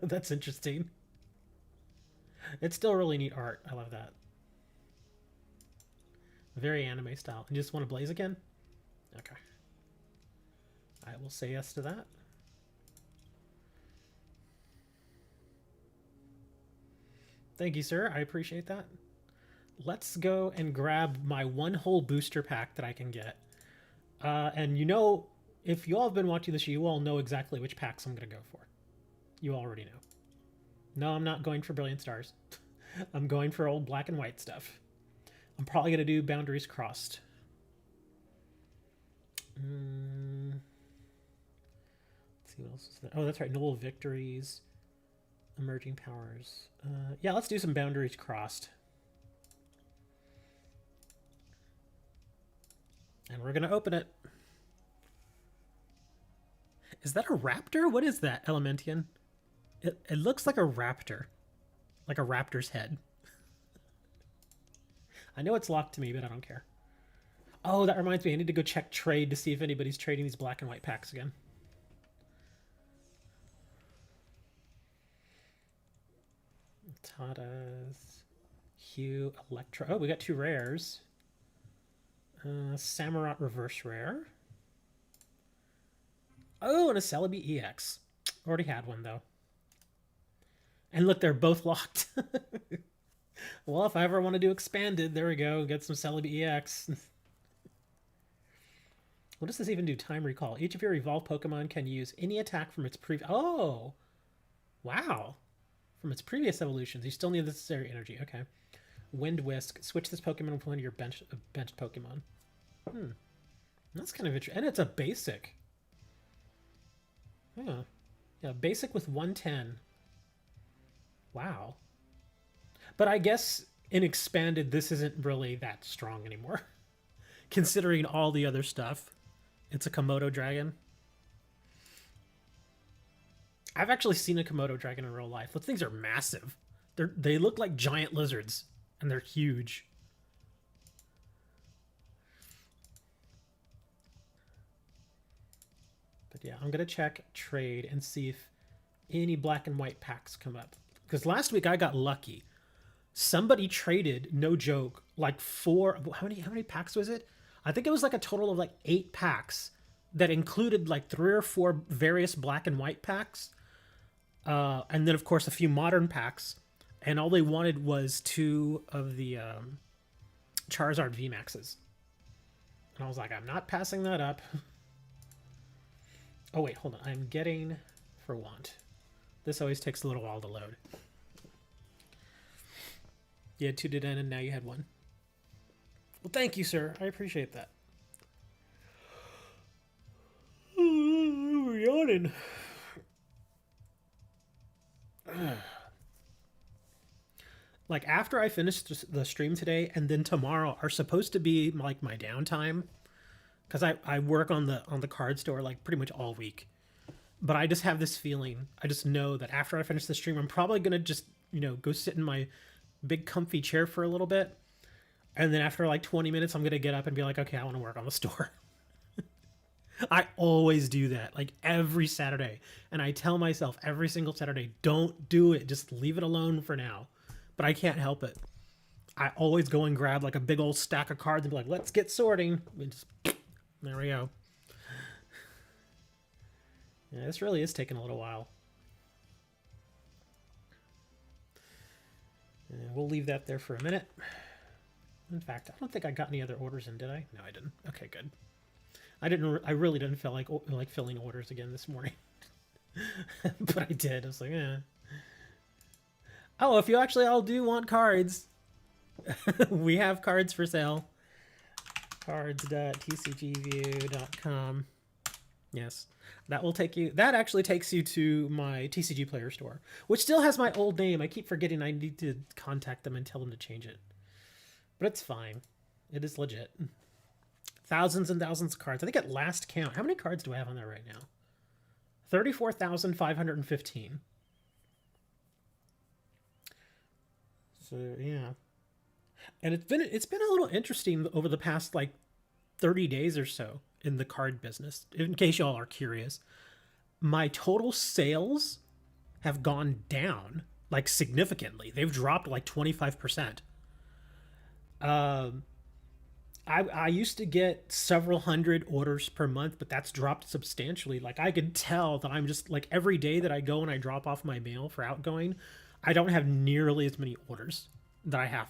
A: That's interesting. It's still really neat art. I love that. Very anime style. You just want to Blaziken? Okay. I will say yes to that. Thank you, sir. I appreciate that. Let's go and grab my 1 whole booster pack that I can get. And you know, if you all have been watching this, you all know exactly which packs I'm going to go for. You already know. No, I'm not going for Brilliant Stars. I'm going for old black and white stuff. I'm probably going to do Boundaries Crossed. Let's see what else is there. Oh, that's right. Noble Victories. Emerging Powers. Yeah, let's do some Boundaries Crossed. And we're going to open it. Is that a raptor? What is that, Elementian? It looks like a raptor. Like a raptor's head. I know it's locked to me, but I don't care. Oh, that reminds me. I need to go check trade to see if anybody's trading these black and white packs again. Tadas. Hue. Electro. Oh, we got 2 rares. Samurott Reverse Rare. Oh, and a Celebi EX. Already had one, though. And look, they're both locked. Well, if I ever want to do Expanded, there we go. Get some Celebi EX. What does this even do? Time Recall. Each of your evolved Pokemon can use any attack from its previous... Oh! Wow. From its previous evolutions. You still need the necessary energy. Okay. Wind Whisk. Switch this Pokemon with one of your benched Pokemon. That's kind of interesting. And it's a basic. Yeah. Yeah, basic with 110. Wow. But I guess in Expanded, this isn't really that strong anymore. Considering all the other stuff. It's a Komodo dragon. I've actually seen a Komodo dragon in real life. Those things are massive. They look like giant lizards. And they're huge. But yeah, I'm going to check trade and see if any black and white packs come up. Because last week I got lucky. Somebody traded, no joke, like 4... How many packs was it? I think it was like a total of like 8 packs that included like 3 or 4 various black and white packs. And then, of course, a few modern packs. And all they wanted was 2 of the Charizard VMAXs. And I was like, I'm not passing that up. Oh, wait, hold on. I'm getting for want. This always takes a little while to load. You had 2 Deden and now you had 1. Well, thank you, sir. I appreciate that. Oh, we're yawning. Like after I finish the stream today and then tomorrow are supposed to be like my downtime because I work on the card store like pretty much all week. But I just have this feeling. I just know that after I finish the stream, I'm probably gonna just go sit in my big comfy chair for a little bit, and then after like 20 minutes, I'm gonna get up and be like, okay, I want to work on the store. I always do that, like every Saturday, and I tell myself every single Saturday, don't do it, just leave it alone for now. But I can't help it. I always go and grab like a big old stack of cards and be like, let's get sorting. And just, there we go. Yeah, this really is taking a little while. Yeah, we'll leave that there for a minute. In fact, I don't think I got any other orders in, did I? No, I didn't. Okay, good. I really didn't feel like filling orders again this morning. But I did. I was like, eh. Oh, if you actually all do want cards, we have cards for sale. Cards.tcgview.com. Yes, that will take you. That actually takes you to my TCG Player store, which still has my old name. I keep forgetting I need to contact them and tell them to change it. But it's fine. It is legit. Thousands and thousands of cards. I think at last count, how many cards do I have on there right now? 34,515. So yeah, and it's been a little interesting over the past like 30 days or so in the card business. In case y'all are curious, my total sales have gone down like significantly. They've dropped like 25%. I used to get several hundred orders per month, but that's dropped substantially. Like I could tell that I'm just like every day that I go and I drop off my mail for outgoing, I don't have nearly as many orders that I have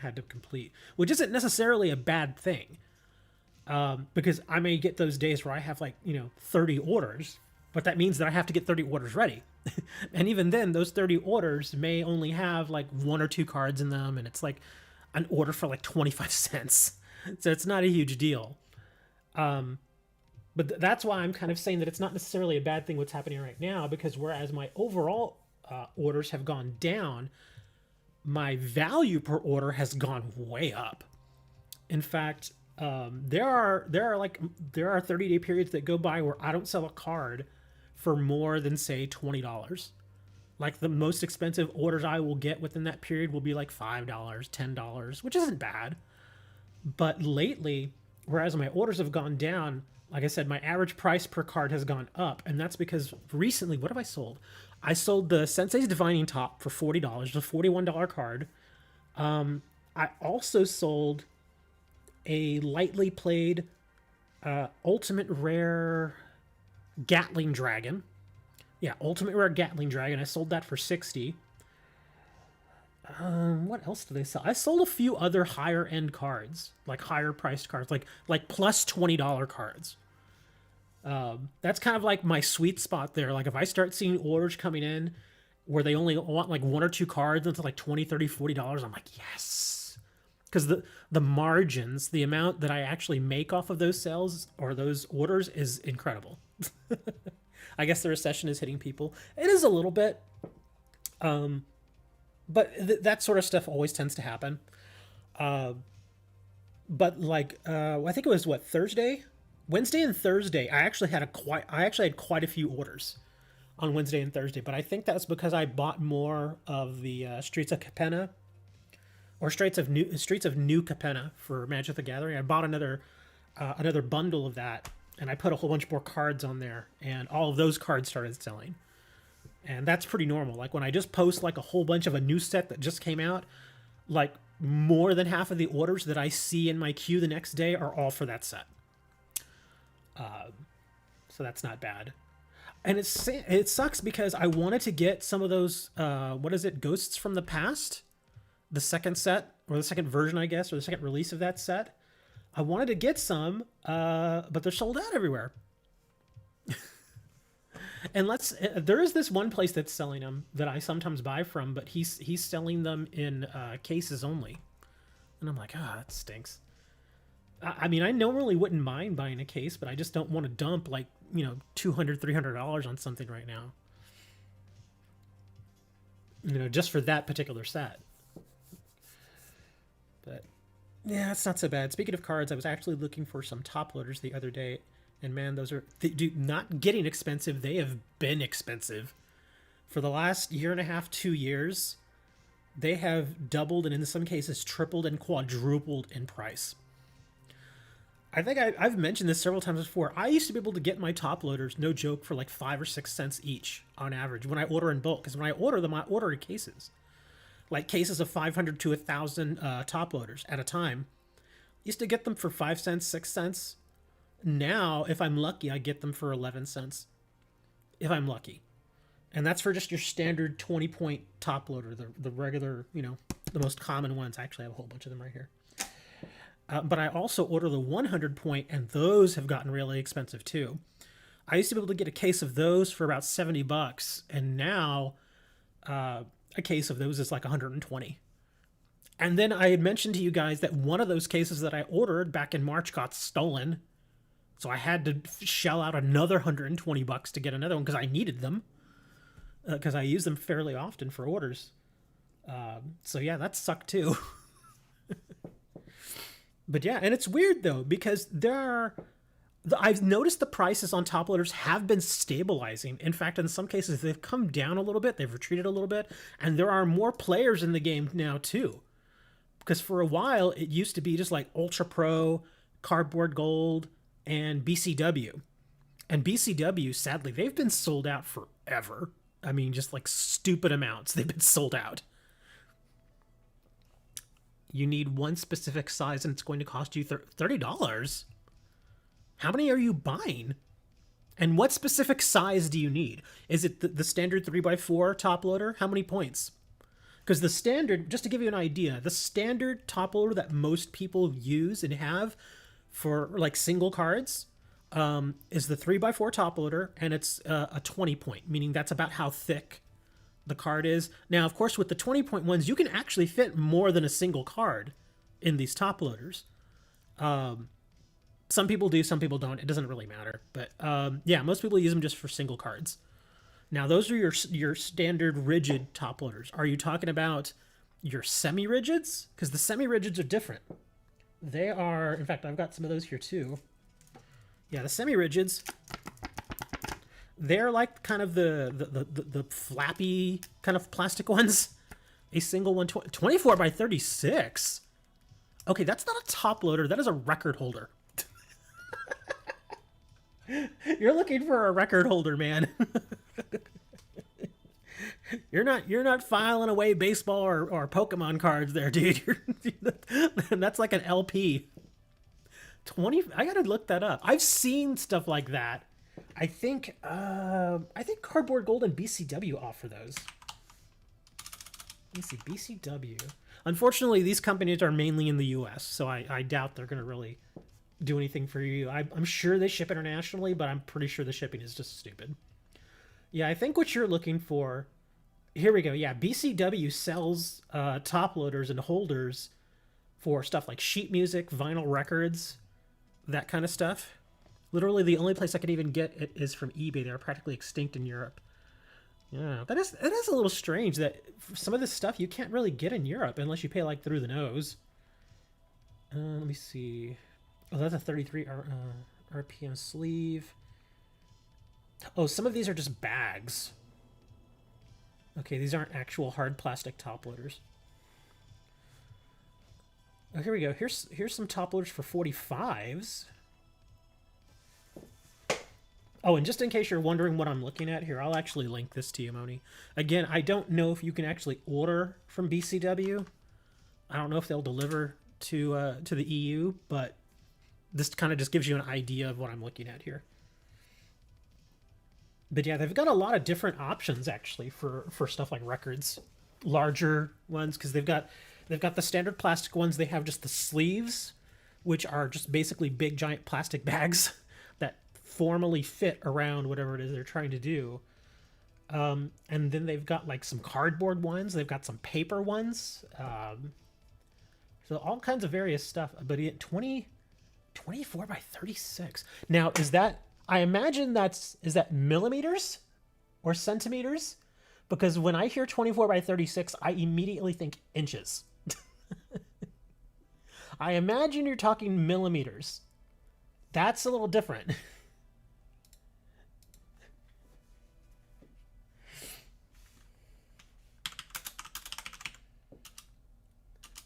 A: had to complete, which isn't necessarily a bad thing. Because I may get those days where I have 30 orders, but that means that I have to get 30 orders ready. And even then, those 30 orders may only have like one or two cards in them, and it's like an order for like 25 cents. So it's not a huge deal. But that's why I'm kind of saying that it's not necessarily a bad thing what's happening right now, because whereas my overall orders have gone down, my value per order has gone way up. In fact, there are 30-day periods that go by where I don't sell a card for more than say $20. Like the most expensive orders I will get within that period will be like $5, $10, which isn't bad. But lately, whereas my orders have gone down, like I said, my average price per card has gone up, and that's because recently, what have I sold? I sold the Sensei's Divining Top for $40, a $41 card. I also sold a lightly played Ultimate Rare Gatling Dragon. Yeah, Ultimate Rare Gatling Dragon. I sold that for $60. What else did I sell? I sold a few other higher end cards, like higher priced cards, like plus $20 cards. That's kind of like my sweet spot there. Like if I start seeing orders coming in where they only want like one or two cards and it's like $20, $30, $40, I'm like, yes. Because the margins, the amount that I actually make off of those sales or those orders is incredible. I guess the recession is hitting people. It is a little bit. But that sort of stuff always tends to happen. But like, I think it was Thursday? Wednesday and Thursday, I actually had quite a few orders on Wednesday and Thursday, but I think that's because I bought more of the Streets of Capenna or Streets of New Capenna for Magic the Gathering. I bought another bundle of that, and I put a whole bunch more cards on there, and all of those cards started selling. And that's pretty normal. Like when I just post like a whole bunch of a new set that just came out, like more than half of the orders that I see in my queue the next day are all for that set. So that's not bad. And it sucks because I wanted to get some of those, Ghosts from the Past? The second set, or the second version, I guess, or the second release of that set. I wanted to get some, but they're sold out everywhere. And there is this one place that's selling them that I sometimes buy from, but he's selling them in cases only. And I'm like, that stinks. I mean, I normally wouldn't mind buying a case, but I just don't want to dump like, $200, $300 on something right now. just for that particular set. But yeah, it's not so bad. Speaking of cards, I was actually looking for some top loaders the other day, and man, those are not getting expensive. They have been expensive for the last year and a half, 2 years. They have doubled and in some cases tripled and quadrupled in price. I think I've mentioned this several times before. I used to be able to get my top loaders, no joke, for like 5 or 6 cents each on average when I order in bulk. Because when I order them, I order in cases. Like cases of 500 to 1,000 top loaders at a time. Used to get them for 5 cents, 6 cents. Now, if I'm lucky, I get them for 11 cents. If I'm lucky. And that's for just your standard 20-point top loader, the regular, the most common ones. I actually have a whole bunch of them right here. But I also order the 100-point, and those have gotten really expensive too. I used to be able to get a case of those for about $70, and now a case of those is like 120. And then I had mentioned to you guys that one of those cases that I ordered back in March got stolen, so I had to shell out another $120 to get another one because I needed them, because I use them fairly often for orders. So yeah, that sucked too. But yeah, and it's weird though, because I've noticed the prices on top loaders have been stabilizing. In fact, in some cases, they've come down a little bit, they've retreated a little bit, and there are more players in the game now too. Because for a while, it used to be just like Ultra Pro, Cardboard Gold, and BCW. And BCW, sadly, they've been sold out forever. I mean, just like stupid amounts, they've been sold out. You need one specific size and it's going to cost you $30. How many are you buying? And what specific size do you need? Is it the standard 3x4 top loader? How many points? Because the standard, just to give you an idea, the standard top loader that most people use and have for like single cards is the 3x4 top loader, and it's a 20 point, meaning that's about how thick the card is. Now, of course, with the 20-point ones, you can actually fit more than a single card in these top loaders. Some people do, some people don't. It doesn't really matter. But yeah, most people use them just for single cards. Now, those are your standard rigid top loaders. Are you talking about your semi-rigids? Because the semi-rigids are different. They are, in fact, I've got some of those here too. Yeah, the semi-rigids, they're like kind of the flappy kind of plastic ones. A single one, 24 by 36. Okay, that's not a top loader. That is a record holder. You're looking for a record holder, man. You're not filing away baseball or Pokemon cards there, dude. That's like an LP. 20. I gotta look that up. I've seen stuff like that. I think Cardboard Gold and BCW offer those. Let me see, BCW. Unfortunately, these companies are mainly in the U.S., so I doubt they're going to really do anything for you. I'm sure they ship internationally, but I'm pretty sure the shipping is just stupid. Yeah, I think what you're looking for... Here we go. Yeah, BCW sells top loaders and holders for stuff like sheet music, vinyl records, that kind of stuff. Literally, the only place I could even get it is from eBay. They're practically extinct in Europe. Yeah, that is a little strange that some of this stuff you can't really get in Europe unless you pay like through the nose. Let me see. Oh, that's a 33 RPM sleeve. Oh, some of these are just bags. Okay, these aren't actual hard plastic top loaders. Oh, here we go. Here's some top loaders for 45s. Oh, and just in case you're wondering what I'm looking at here, I'll actually link this to you, Moni. Again, I don't know if you can actually order from BCW. I don't know if they'll deliver to the EU, but this kind of just gives you an idea of what I'm looking at here. But yeah, they've got a lot of different options actually for stuff like records, larger ones, because they've got the standard plastic ones. They have just the sleeves, which are just basically big giant plastic bags that formally fit around whatever it is they're trying to do. And then they've got like some cardboard ones. They've got some paper ones. So all kinds of various stuff. But 24 by 36. Now, is that... I imagine is that millimeters or centimeters? Because when I hear 24 by 36, I immediately think inches. I imagine you're talking millimeters. That's a little different.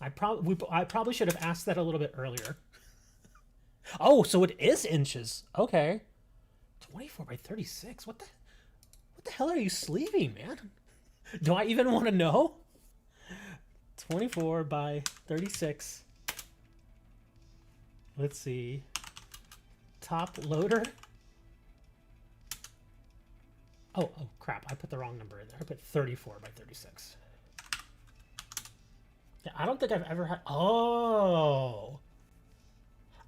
A: I probably should have asked that a little bit earlier. Oh, so it is inches. Okay. 24 by 36. What the hell are you sleeving, man? Do I even want to know? 24 by 36. Let's see. Top loader. Oh crap. I put the wrong number in there. I put 34 by 36. Yeah, I don't think I've ever had. Oh.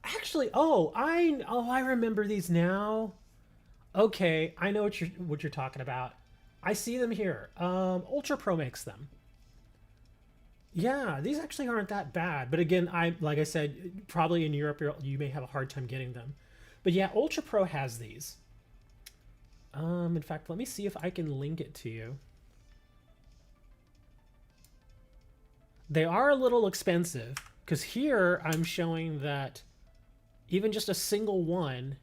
A: Actually, I remember these now. Okay, I know what you're talking about. I see them here. Ultra Pro makes them. Yeah, these actually aren't that bad. But again, like I said, probably in Europe you may have a hard time getting them. But yeah, Ultra Pro has these. In fact, let me see if I can link it to you. They are a little expensive because here I'm showing that even just a single one.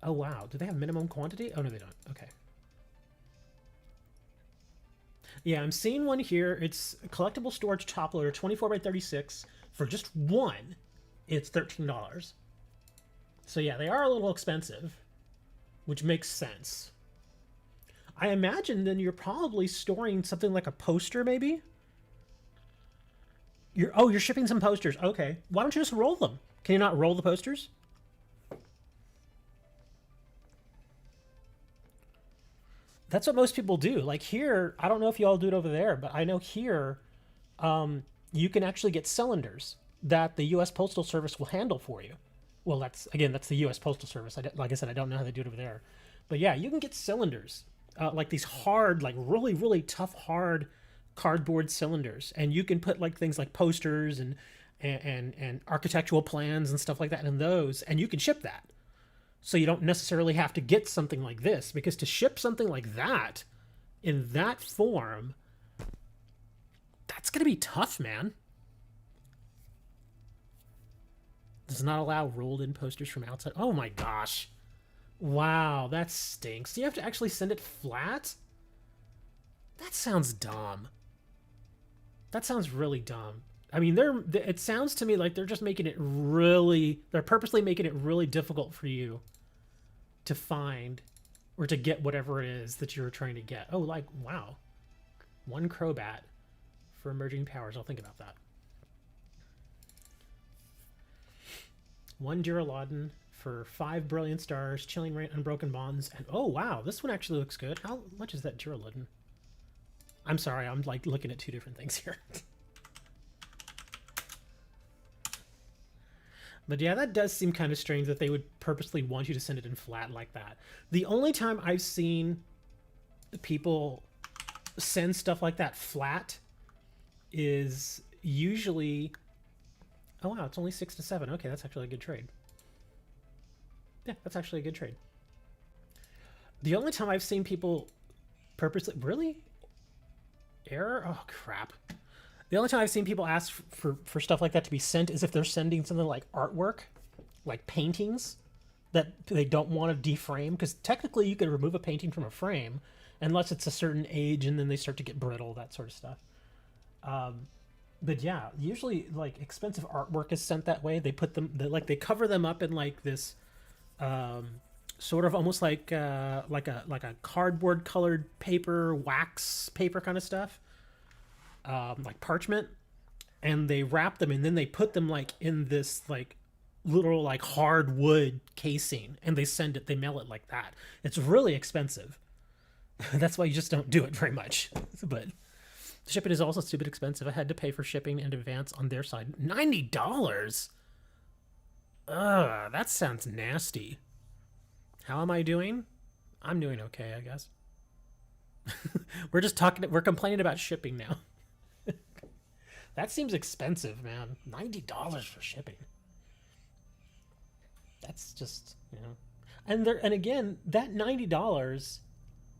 A: Oh wow, do they have minimum quantity? Oh no, they don't. Okay. Yeah, I'm seeing one here. It's a collectible storage top loader, 24 by 36. For just one, it's $13. So yeah, they are a little expensive, which makes sense. I imagine then you're probably storing something like a poster, maybe? You're shipping some posters. Okay. Why don't you just roll them? Can you not roll the posters? That's what most people do. Like here, I don't know if you all do it over there, but I know here, you can actually get cylinders that the U.S. Postal Service will handle for you. Well, that's the U.S. Postal Service. Like I said, I don't know how they do it over there. But yeah, you can get cylinders, like these hard, like really, really tough, hard cardboard cylinders. And you can put like things like posters and architectural plans and stuff like that in those, and you can ship that. So you don't necessarily have to get something like this, because to ship something like that in that form, that's going to be tough, man. Does not allow rolled in posters from outside. Oh my gosh. Wow, that stinks. Do you have to actually send it flat? That sounds dumb. That sounds really dumb. I mean, it sounds to me like they're just making it really, they're purposely making it really difficult for you to find or to get whatever it is that you're trying to get. Oh, like, wow. One Crobat for emerging powers. I'll think about that. One Duraludon for 5 Brilliant Stars, Chilling Reign, Unbroken Bonds, and oh, wow, this one actually looks good. How much is that Duraludon? I'm sorry, I'm like looking at two different things here. But yeah, that does seem kind of strange that they would purposely want you to send it in flat like that. The only time I've seen people send stuff like that flat is usually... Oh wow, it's only 6 to 7. Okay, that's actually a good trade. Yeah, that's actually a good trade. The only time I've seen people purposely... Really? Error? Oh, crap. The only time I've seen people ask for stuff like that to be sent is if they're sending something like artwork, like paintings, that they don't want to deframe. Because technically you could remove a painting from a frame, unless it's a certain age and then they start to get brittle, that sort of stuff. But yeah, usually like expensive artwork is sent that way. They put them, they cover them up in like this, sort of almost like a cardboard colored paper, wax paper kind of stuff. Like parchment, and they wrap them and then they put them like in this like literal like hardwood casing, and they mail it like that. It's really expensive. That's why you just don't do it very much. But shipping is also stupid expensive. I had to pay for shipping in advance on their side. $90. Ugh, that sounds nasty. How am I doing? I'm doing okay, I guess. We're complaining about shipping now. That seems expensive, man. $90 for shipping. That's just, you know. And again, that $90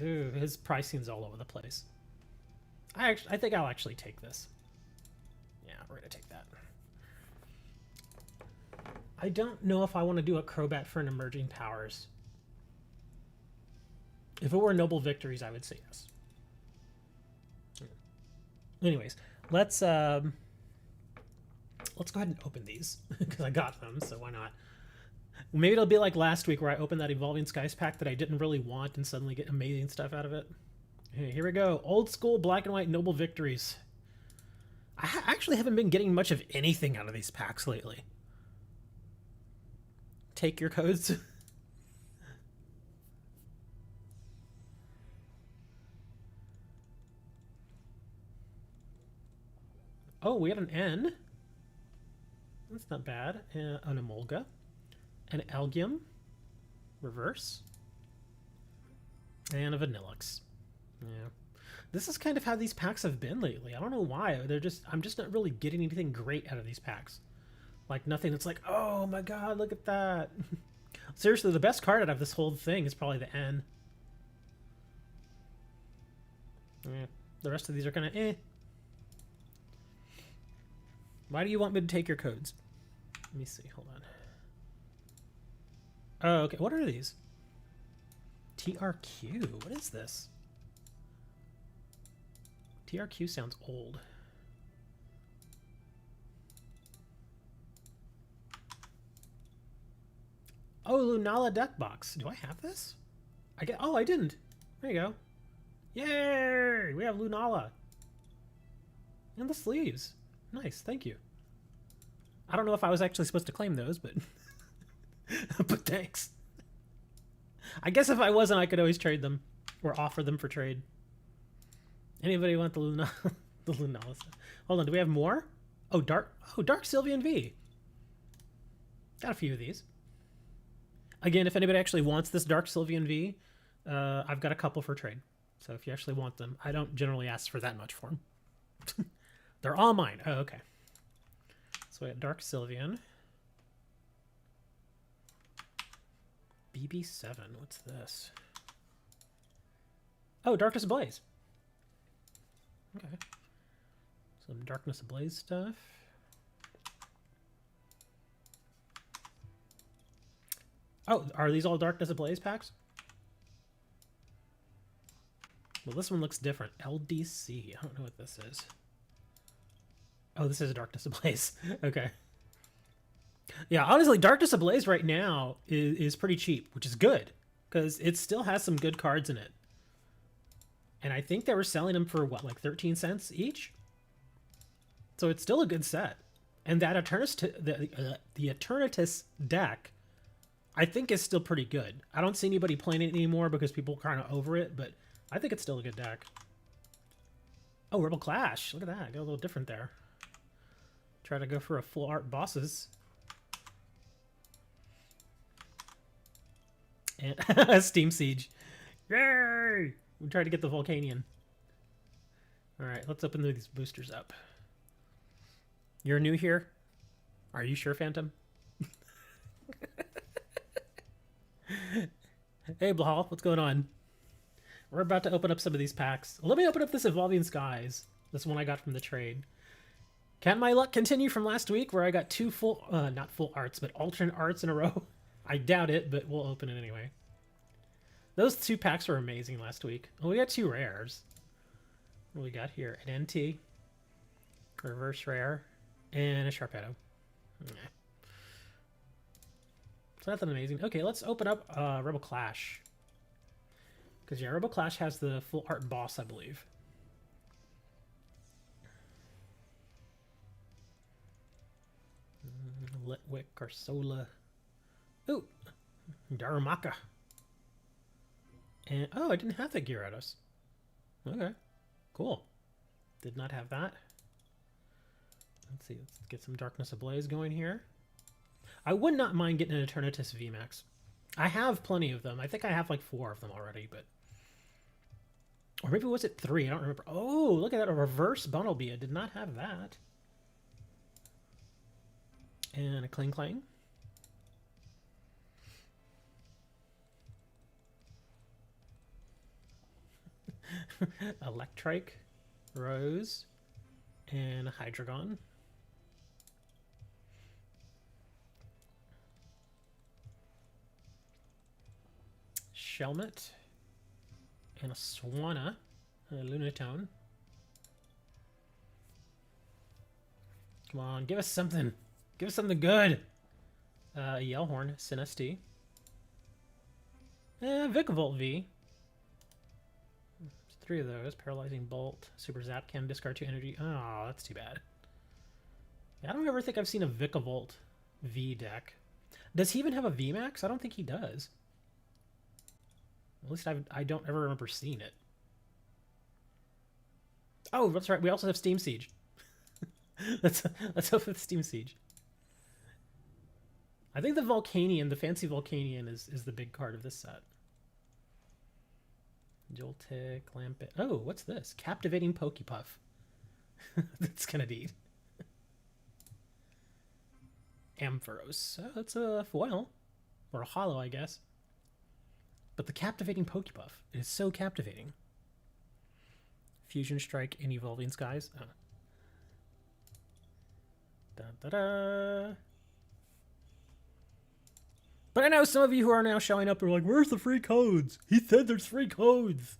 A: Ooh, his pricing's all over the place. I think I'll actually take this. Yeah, we're gonna take that. I don't know if I want to do a Crobat for an emerging powers. If it were Noble Victories, I would say yes. Anyways, let's go ahead and open these because I got them, so why not? Maybe it'll be like last week where I opened that Evolving Skies pack that I didn't really want and suddenly get amazing stuff out of it. Okay, here we go. Old school black and white Noble Victories. I actually haven't been getting much of anything out of these packs lately. Take your codes. Oh, we have an N. That's not bad. An Emolga. An Elgium. Reverse. And a Vanillix. Yeah. This is kind of how these packs have been lately. I don't know why. I'm just not really getting anything great out of these packs. Like nothing that's like, oh my god, look at that. Seriously, the best card out of this whole thing is probably the N. Yeah. The rest of these are kind of eh. Why do you want me to take your codes? Let me see. Hold on. Oh, okay. What are these? TRQ. What is this? TRQ sounds old. Oh, Lunala deck box. Do I have this? Oh, I didn't. There you go. Yay! We have Lunala. And the sleeves. Nice, thank you. I don't know if I was actually supposed to claim those, but but thanks. I guess if I wasn't, I could always trade them or offer them for trade. Anybody want the Luna the Lunala stuff? Hold on, do we have more? Oh, Dark Sylveon V. Got a few of these. Again, if anybody actually wants this Dark Sylveon V, I've got a couple for trade. So if you actually want them, I don't generally ask for that much for them. They're all mine. Oh, okay. So we got Dark Sylveon. BB7. What's this? Oh, Darkness Ablaze. Okay. Some Darkness Ablaze stuff. Oh, are these all Darkness Ablaze packs? Well, this one looks different. LDC. I don't know what this is. Oh, this is Darkness Ablaze. Okay. Yeah, honestly, Darkness Ablaze right now is pretty cheap, which is good, because it still has some good cards in it. And I think they were selling them for, what, like 13 cents each? So it's still a good set. And that the Eternatus deck, I think, is still pretty good. I don't see anybody playing it anymore because people are kind of over it, but I think it's still a good deck. Oh, Rebel Clash. Look at that. Got a little different there. Try to go for a full art bosses. And Steam Siege. Yay! We tried to get the Volcanion. Alright, let's open these boosters up. You're new here? Are you sure, Phantom? Hey, Blahal, what's going on? We're about to open up some of these packs. Let me open up this Evolving Skies. This one I got from the trade. Can my luck continue from last week where I got two full, not full arts, but alternate arts in a row? I doubt it, but we'll open it anyway. Those two packs were amazing last week. Oh, we got two rares. What do we got here? An NT, reverse rare, and a Sharpedo. So nothing amazing. Okay, let's open up Rebel Clash. Because, yeah, Rebel Clash has the full art boss, I believe. Litwick, Garsola. Ooh, Darumaka. And, oh, I didn't have the Gyarados. Okay, cool. Did not have that. Let's see, let's get some Darkness Ablaze going here. I would not mind getting an Eternatus VMAX. I have plenty of them. I think I have like 4 of them already, but... Or maybe was it 3? I don't remember. Oh, look at that, a reverse Bunnelby. I did not have that. And a Kling Klang. Electrike, Rose, and a Hydreigon. Shelmet, and a Swanna, and a Lunatone. Come on, give us something. Give us something good. Yellhorn, Sinesti. Vikavolt V. There's 3 of those. Paralyzing Bolt, Super Zap Cannon, discard 2 energy. Oh, that's too bad. Yeah, I don't ever think I've seen a Vikavolt V deck. Does he even have a VMAX? I don't think he does. At least I don't ever remember seeing it. Oh, that's right. We also have Steam Siege. let's hope for the Steam Siege. I think the Volcanion, the fancy Volcanion, is the big card of this set. Joltik, Lampet. Oh, what's this? Captivating Pokepuff. That's kind of neat. Ampharos. Oh, that's a foil. Or a holo, I guess. But the Captivating Pokepuff is so captivating. Fusion Strike and Evolving Skies. Oh. Da-da-da. But I know some of you who are now showing up are like, where's the free codes? He said there's free codes.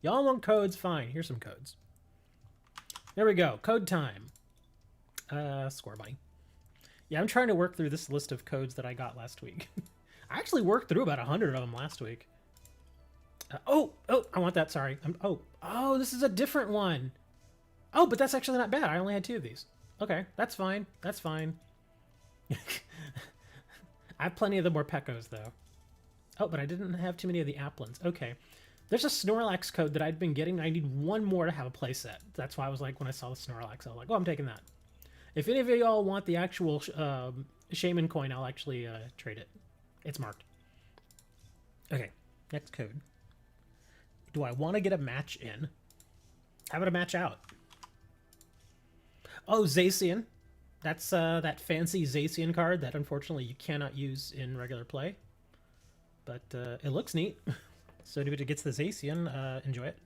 A: Y'all want codes? Fine. Here's some codes. There we go. Code time. Score Bunny. Yeah, I'm trying to work through this list of codes that I got last week. I actually worked through about 100 of them last week. Oh, I want that. Sorry. Oh, this is a different one. Oh, but that's actually not bad. I only had 2 of these. Okay, that's fine. That's fine. I have plenty of the Morpekos, though. Oh, but I didn't have too many of the Applins. Okay. There's a Snorlax code that I'd been getting. I need 1 more to have a playset. That's why I was like, when I saw the Snorlax, I was like, oh, I'm taking that. If any of y'all want the actual Shaman coin, I'll actually trade it. It's marked. Okay, next code. Do I want to get a match in? How about a match out? Oh, Zacian. That's that fancy Zacian card that unfortunately you cannot use in regular play. But it looks neat. So if it gets the Zacian, enjoy it.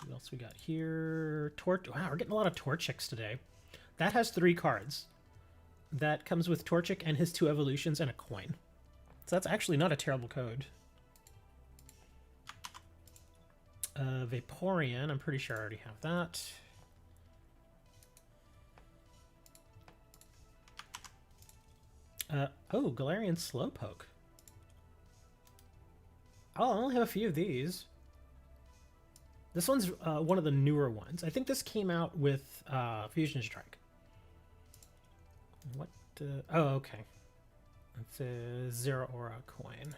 A: What else we got here? Wow, we're getting a lot of Torchics today. That has 3 cards. That comes with Torchic and his 2 evolutions and a coin. So that's actually not a terrible code. Vaporeon, I'm pretty sure I already have that. Oh, Galarian Slowpoke. Oh, I only have a few of these. This one's one of the newer ones. I think this came out with Fusion Strike. What? Oh, okay. It's a Zero Aura coin.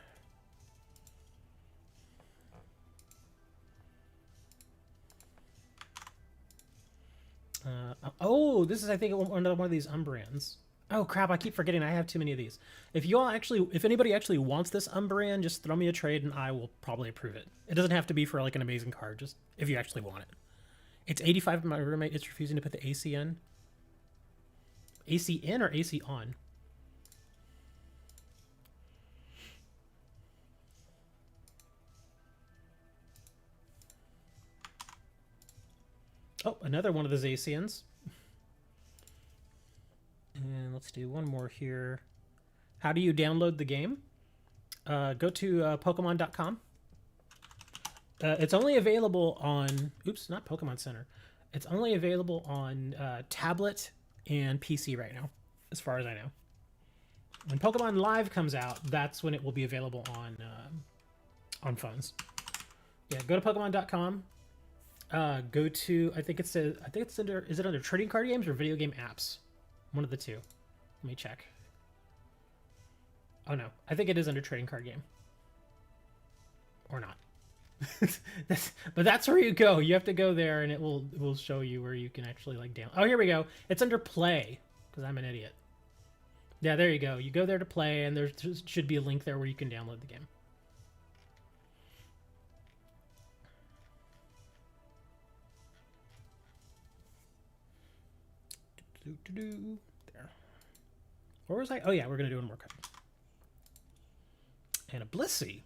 A: Oh, this is, I think, another one of these Umbreons. Oh crap, I keep forgetting I have too many of these. If anybody actually wants this Umbreon, just throw me a trade and I will probably approve it. It doesn't have to be for like an amazing card, just if you actually want it. It's 85 and my roommate is refusing to put the AC in. AC in or AC on? Oh, another one of the Zacians. And let's do one more here. How do you download the game? Go to Pokemon.com. It's only available on... Oops, not Pokemon Center. It's only available on tablet and PC right now, as far as I know. When Pokemon Live comes out, that's when it will be available on phones. Yeah, go to Pokemon.com. Go to... I think it's under... Is it under trading card games or video game apps? One of the two. Let me check. Oh no, I think it is under trading card game. Or not. But that's where you go. You have to go there and it will show you where you can actually like down. Oh, here we go. It's under play because I'm an idiot. Yeah, there you go. You go there to play and there should be a link there where you can download the game. There. Where was I? Oh yeah, we're gonna do one more card. And a Blissey.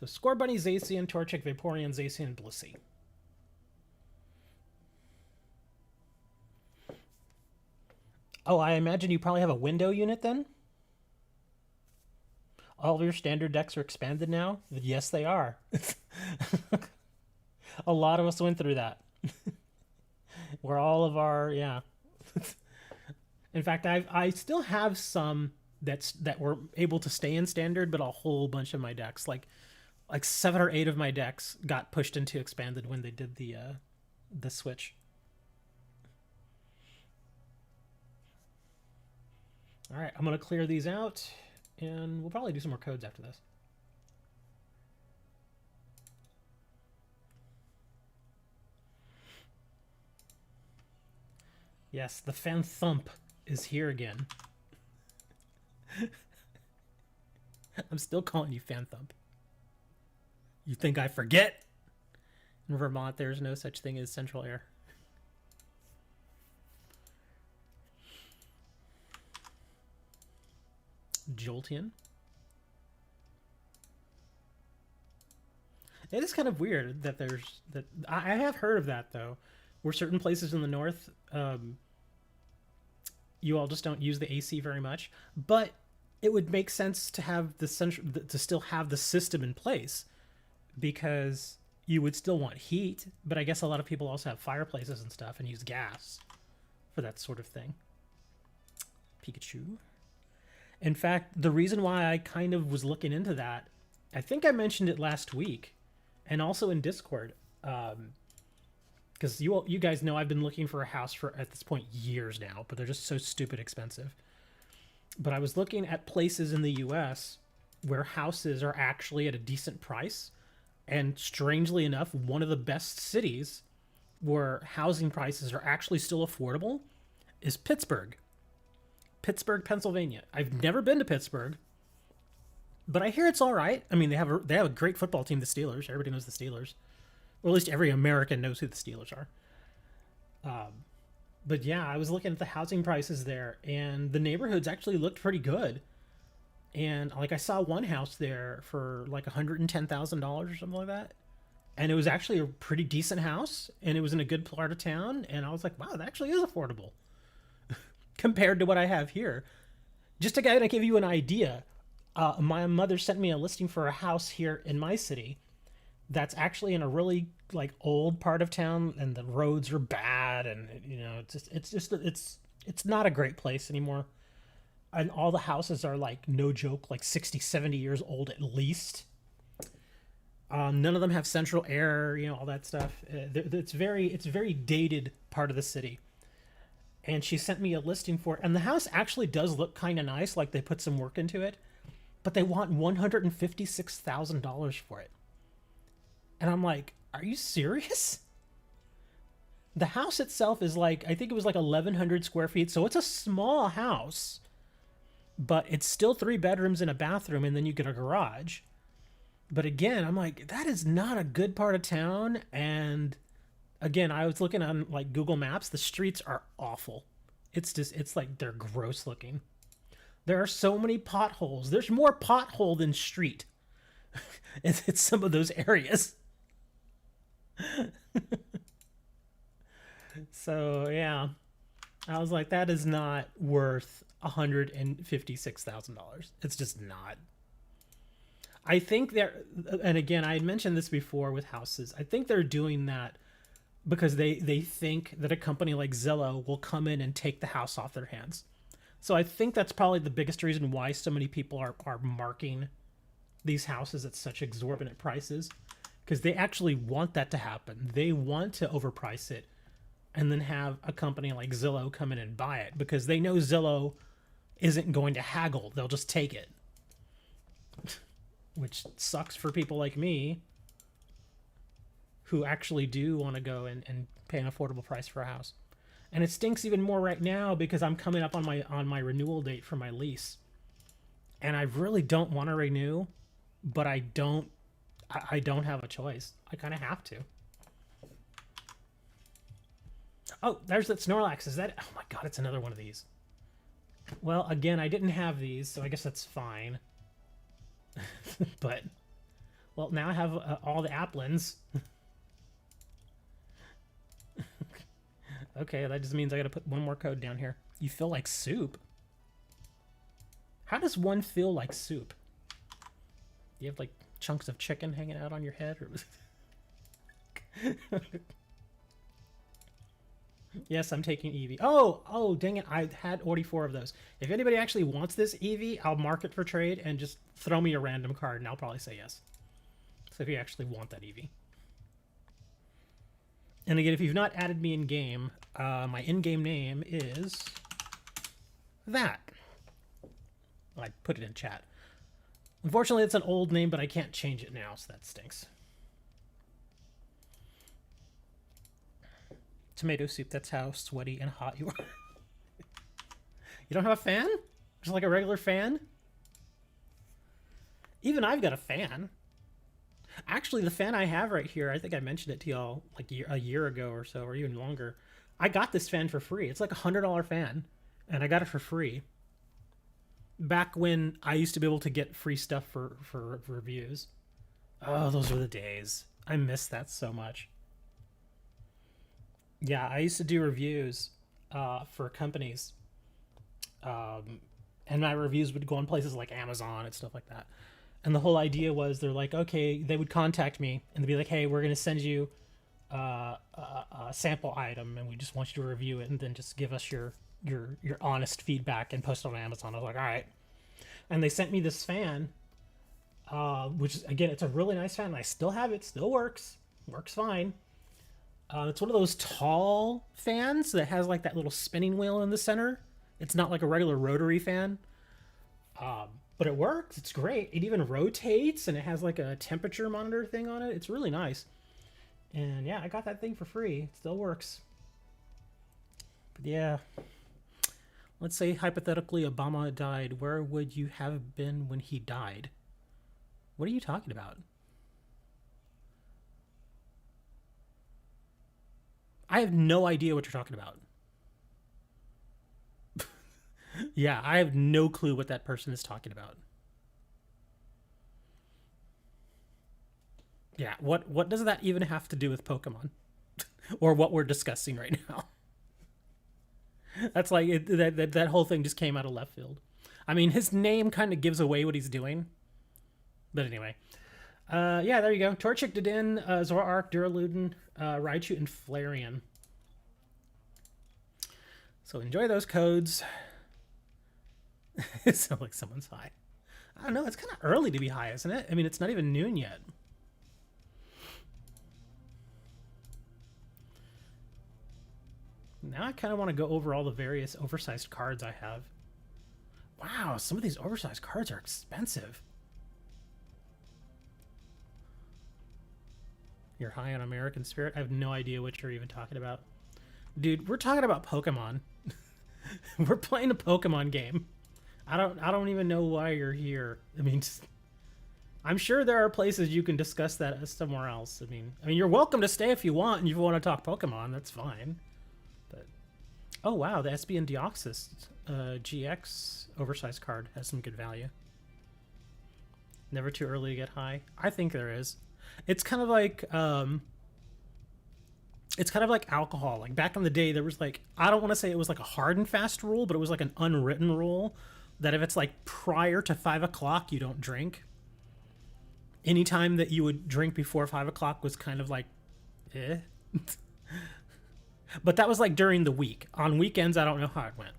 A: So Scorbunny, Zacian, Torchic, Vaporeon, Zacian, Blissey. Oh, I imagine you probably have a window unit then? All of your standard decks are expanded now? Yes, they are. A lot of us went through that. Where all of our, yeah. In fact, I still have some that were able to stay in standard, but a whole bunch of my decks, like 7 or 8 of my decks got pushed into expanded when they did the switch. All right, I'm gonna clear these out, and we'll probably do some more codes after this. Yes, the fan thump is here again. I'm still calling you fan thump. You think I forget? In Vermont, there's no such thing as central air. Jolteon. It is kind of weird that there's that. I have heard of that though, where certain places in the north, you all just don't use the AC very much. But it would make sense to have the to still have the system in place, because you would still want heat. But I guess a lot of people also have fireplaces and stuff and use gas for that sort of thing. Pikachu. In fact, the reason why I kind of was looking into that, I think I mentioned it last week, and also in Discord, because you guys know I've been looking for a house for, at this point, years now, but they're just so stupid expensive. But I was looking at places in the US where houses are actually at a decent price, and strangely enough, one of the best cities where housing prices are actually still affordable is Pittsburgh. Pittsburgh, Pennsylvania. I've never been to Pittsburgh, but I hear it's all right. I mean, they have a great football team, the Steelers. Everybody knows the Steelers, or at least every American knows who the Steelers are. But yeah, I was looking at the housing prices there, and the neighborhoods actually looked pretty good. And like I saw one house there for like $110,000 or something like that, and it was actually a pretty decent house, and it was in a good part of town. And I was like, wow, that actually is affordable compared to what I have here. Just to kind of give you an idea, my mother sent me a listing for a house here in my city that's actually in a really like old part of town, and the roads are bad, and you know, it's not a great place anymore. And all the houses are like, no joke, like 60, 70 years old at least. None of them have central air, you know, all that stuff. It's very dated part of the city. And she sent me a listing for it. And the house actually does look kind of nice, like they put some work into it. But they want $156,000 for it. And I'm like, are you serious? The house itself is like, I think it was like 1,100 square feet. So it's a small house. But it's still 3 bedrooms and a bathroom, and then you get a garage. But again, I'm like, that is not a good part of town. And again, I was looking on like Google Maps. The streets are awful. It's like they're gross looking. There are so many potholes. There's more pothole than street. It's some of those areas. So yeah, I was like, that is not worth $156,000. It's just not. I think they're, and again, I had mentioned this before with houses. I think they're doing that because they think that a company like Zillow will come in and take the house off their hands. So I think that's probably the biggest reason why so many people are marking these houses at such exorbitant prices, because they actually want that to happen. They want to overprice it and then have a company like Zillow come in and buy it, because they know Zillow isn't going to haggle. They'll just take it. Which sucks for people like me who actually do want to go and pay an affordable price for a house. And it stinks even more right now because I'm coming up on my renewal date for my lease. And I really don't want to renew, but I don't have a choice. I kind of have to. Oh, there's that Snorlax. Is that... Oh my god, it's another one of these. Well, again, I didn't have these, so I guess that's fine. But Well, now I have all the applins. Okay, that just means I gotta put one more code down here. You feel like soup? How does one feel like soup? Do you have like chunks of chicken hanging out on your head? Or... Yes, I'm taking Eevee. Oh, dang it. I had already 4 of those. If anybody actually wants this Eevee, I'll mark it for trade and just throw me a random card and I'll probably say yes. So if you actually want that Eevee. And again, if you've not added me in game, my in-game name is that. I put it in chat. Unfortunately, it's an old name, but I can't change it now, so that stinks. Tomato soup, that's how sweaty and hot you are. You don't have a fan? Just like a regular fan? Even I've got a fan. Actually, the fan I have right here, I think I mentioned it to y'all like a year ago or so, or even longer. I got this fan for free. It's like a $100 fan, and I got it for free. Back when I used to be able to get free stuff for reviews. Oh, those were the days. I miss that so much. Yeah, I used to do reviews for companies. And my reviews would go on places like Amazon and stuff like that. And the whole idea was they're like, okay, they would contact me and they'd be like, hey, we're going to send you a sample item and we just want you to review it and then just give us your honest feedback and post it on Amazon. I was like, all right. And they sent me this fan, which is, again, it's a really nice fan. And I still have it. Still works fine. It's one of those tall fans that has like that little spinning wheel in the center. It's not like a regular rotary fan, but it works. It's great. It even rotates and it has like a temperature monitor thing on it. It's really nice. And yeah, I got that thing for free. It still works. But yeah, let's say hypothetically Obama died. Where would you have been when he died? What are you talking about? I have no idea what you're talking about. Yeah, I have no clue what that person is talking about. Yeah, what does that even have to do with Pokemon? Or what we're discussing right now? That's like, that whole thing just came out of left field. I mean, his name kind of gives away what he's doing. But anyway. Yeah, there you go. Torchic, Dedenne, Zoroark, Duraludin, Raichu, and Flareon. So enjoy those codes. It sounds like someone's high. I don't know. It's kind of early to be high, isn't it? I mean, it's not even noon yet. Now I kind of want to go over all the various oversized cards I have. Wow, some of these oversized cards are expensive. You're high on American Spirit? I have no idea what you're even talking about. Dude, we're talking about Pokemon. We're playing a Pokemon game. I don't even know why you're here. I mean, I'm sure there are places you can discuss that somewhere else. I mean, you're welcome to stay if you want, and if you want to talk Pokemon, that's fine. But oh wow, the SB and Deoxys GX oversized card has some good value. Never too early to get high. I think there is. It's kind of like alcohol. Like back in the day, there was like, I don't want to say it was like a hard and fast rule, but it was like an unwritten rule that if it's like prior to 5 o'clock, you don't drink. Anytime that you would drink before 5 o'clock was kind of like, eh. But that was like during the week. On weekends, I don't know how it went.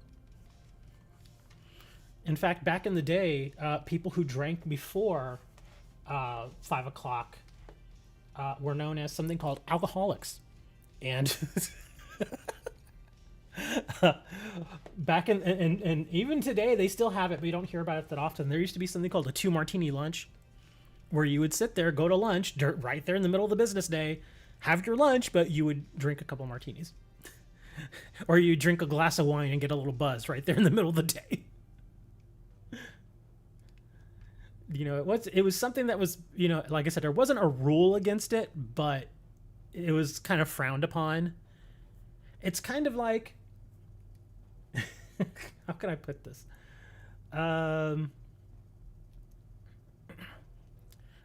A: In fact, back in the day, people who drank before 5 o'clock were known as something called alcoholics. And back in and even today they still have it, but you don't hear about it that often. There used to be something called a 2-martini lunch, where you would sit there, go to lunch right there in the middle of the business day, have your lunch, but you would drink a couple martinis. Or you drink a glass of wine and get a little buzz right there in the middle of the day. You know, it was something that was, you know, like I said, there wasn't a rule against it, but it was kind of frowned upon. It's kind of like, how can I put this?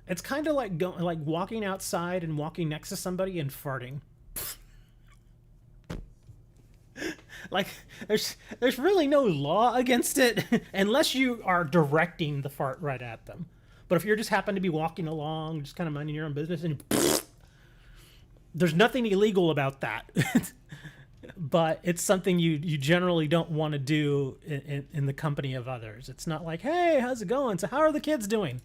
A: It's kind of like like walking outside and walking next to somebody and farting. Like there's really no law against it unless you are directing the fart right at them. But if you're just happen to be walking along, just kind of minding your own business, and there's nothing illegal about that. But it's something you generally don't want to do in the company of others. It's not like, hey, how's it going? So how are the kids doing?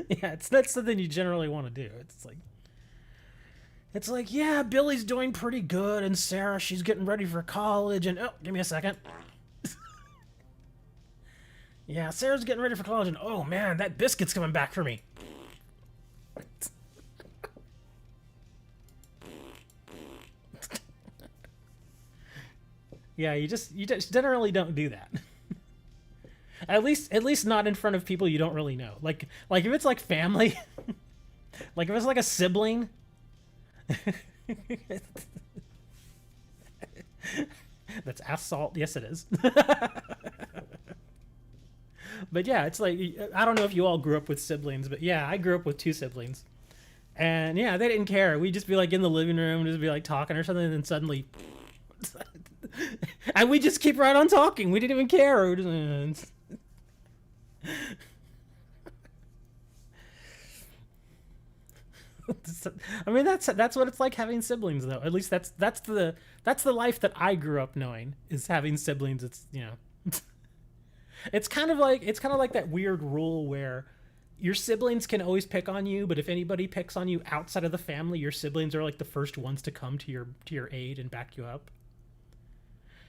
A: Yeah, it's not something you generally want to do. It's like, yeah, Billy's doing pretty good, and Sarah, she's getting ready for college, and oh, give me a second. Yeah, Sarah's getting ready for college, and oh man, that biscuit's coming back for me. Yeah, you just generally don't do that. At least not in front of people you don't really know. Like if it's like family, like if it's like a sibling. That's assault. Yes, it is. But yeah, it's like, I don't know if you all grew up with siblings, but yeah, I grew up with 2 siblings. And yeah, they didn't care. We'd just be like in the living room, just be like talking or something, and then suddenly and we just keep right on talking. We didn't even care. I mean, that's what it's like having siblings, though. At least that's the life that I grew up knowing, is having siblings. It's, you know, it's kind of like that weird rule where your siblings can always pick on you, but if anybody picks on you outside of the family, your siblings are like the first ones to come to your aid and back you up.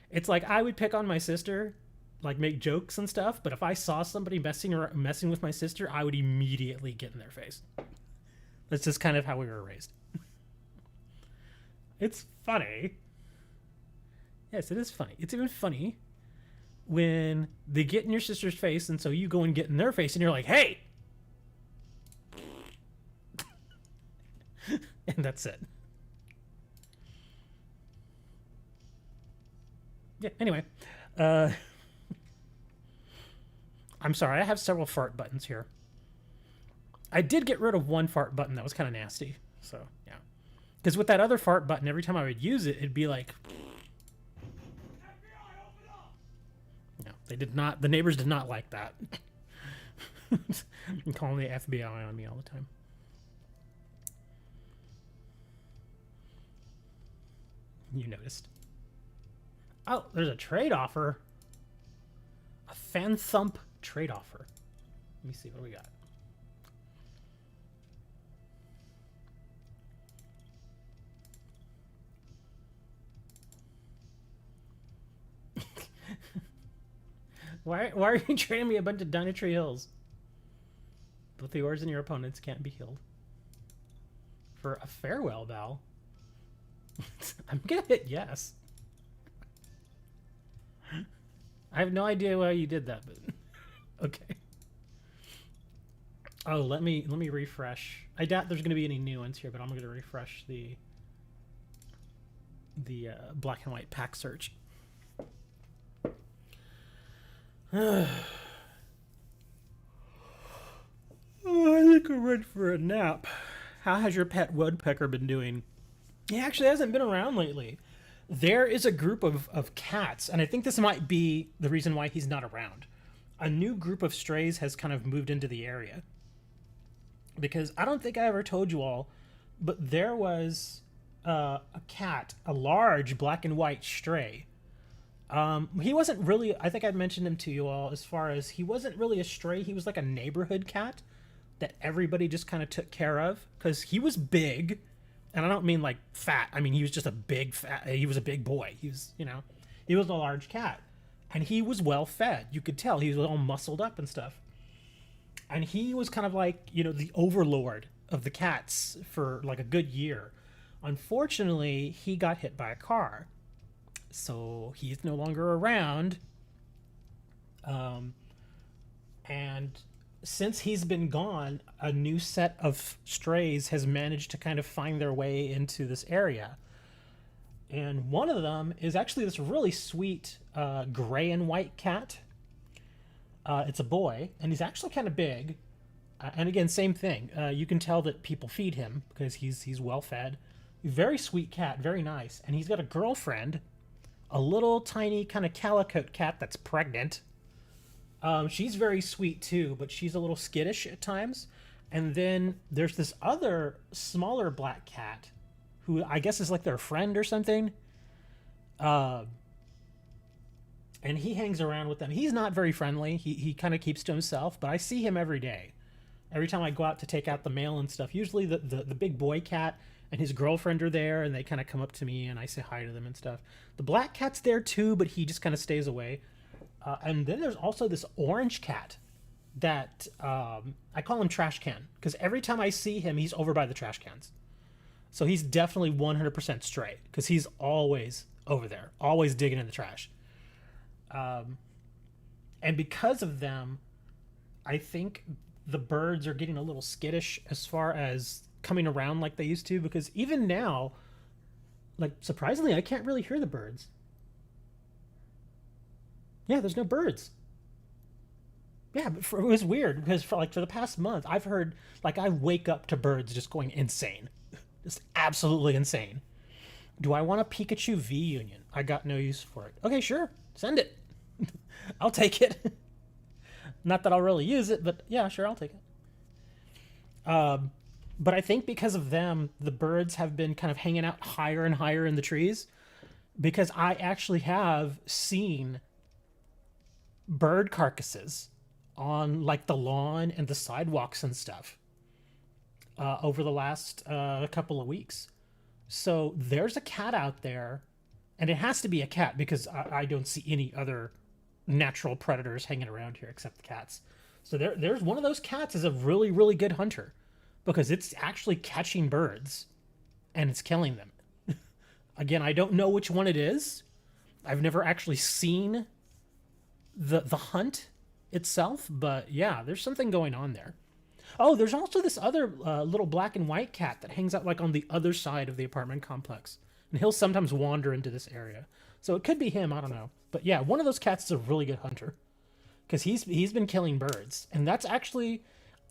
A: It's like I would pick on my sister, like make jokes and stuff, but if I saw somebody messing with my sister, I would immediately get in their face. That's just kind of how we were raised. It's funny. Yes, it is funny. It's even funny when they get in your sister's face, and so you go and get in their face, and you're like, hey! And that's it. Yeah, anyway. I'm sorry, I have several fart buttons here. I did get rid of one fart button that was kind of nasty. So, yeah. Because with that other fart button, every time I would use it, it'd be like... No, they did not. The neighbors did not like that. I'm calling the FBI on me all the time. You noticed. Oh, there's a trade offer. A fan thump trade offer. Let me see what we got. Why are you trading me a bunch of Dynatree Hills? Both yours and your opponents can't be healed. For a farewell bow? I'm gonna hit yes. I have no idea why you did that, but okay. Oh, let me refresh. I doubt there's gonna be any new ones here, but I'm gonna refresh the black and white pack search. Oh, I think I'm ready for a nap. How has your pet woodpecker been doing? He actually hasn't been around lately. There is a group of cats, and I think this might be the reason why he's not around. A new group of strays has kind of moved into the area. Because I don't think I ever told you all, but there was a cat, a large black and white stray. He wasn't really, I think I mentioned him to you all, as far as he wasn't really a stray. He was like a neighborhood cat that everybody just kind of took care of, because he was big. And I don't mean like fat. I mean, he was just a big he was a big boy. He was, you know, he was a large cat. And he was well fed. You could tell he was all muscled up and stuff. And he was kind of like, you know, the overlord of the cats for like a good year. Unfortunately, he got hit by a car. So he's no longer around. And since he's been gone, a new set of strays has managed to kind of find their way into this area. And one of them is actually this really sweet gray and white cat. It's a boy, and he's actually kind of big. And again, same thing. You can tell that people feed him because he's well fed. Very sweet cat, very nice. And he's got a girlfriend, a little tiny kind of calico cat that's pregnant. She's very sweet too, but she's a little skittish at times. And then there's this other smaller black cat who I guess is like their friend or something. And he hangs around with them. He's not very friendly. He kind of keeps to himself, but I see him every day. Every time I go out to take out the mail and stuff, usually the big boy cat and his girlfriend are there, and they kind of come up to me and I say hi to them and stuff. The black cat's there too, but he just kind of stays away. And then there's also this orange cat that I call him Trash Can, because every time I see him, he's over by the trash cans. So he's definitely 100% stray, because he's always over there, always digging in the trash. And because of them, I think the birds are getting a little skittish as far as coming around like they used to, because even now, like, surprisingly, I can't really hear the birds. Yeah, there's no birds. Yeah, but it was weird because for the past month, I've heard, like, I wake up to birds just going insane. Just absolutely insane. Do I want a Pikachu V Union? I got no use for it. Okay, sure. Send it. I'll take it. Not that I'll really use it, but yeah, sure, I'll take it. But I think because of them, the birds have been kind of hanging out higher and higher in the trees, because I actually have seen bird carcasses on like the lawn and the sidewalks and stuff over the last couple of weeks. So there's a cat out there, and it has to be a cat because I don't see any other natural predators hanging around here except the cats. So there's one of those cats is a really, really good hunter, because it's actually catching birds and it's killing them. Again, I don't know which one it is. I've never actually seen the hunt itself, but yeah, there's something going on there. Oh, there's also this other little black and white cat that hangs out like on the other side of the apartment complex, and he'll sometimes wander into this area. So it could be him, I don't know. But yeah, one of those cats is a really good hunter, because he's been killing birds, and that's actually,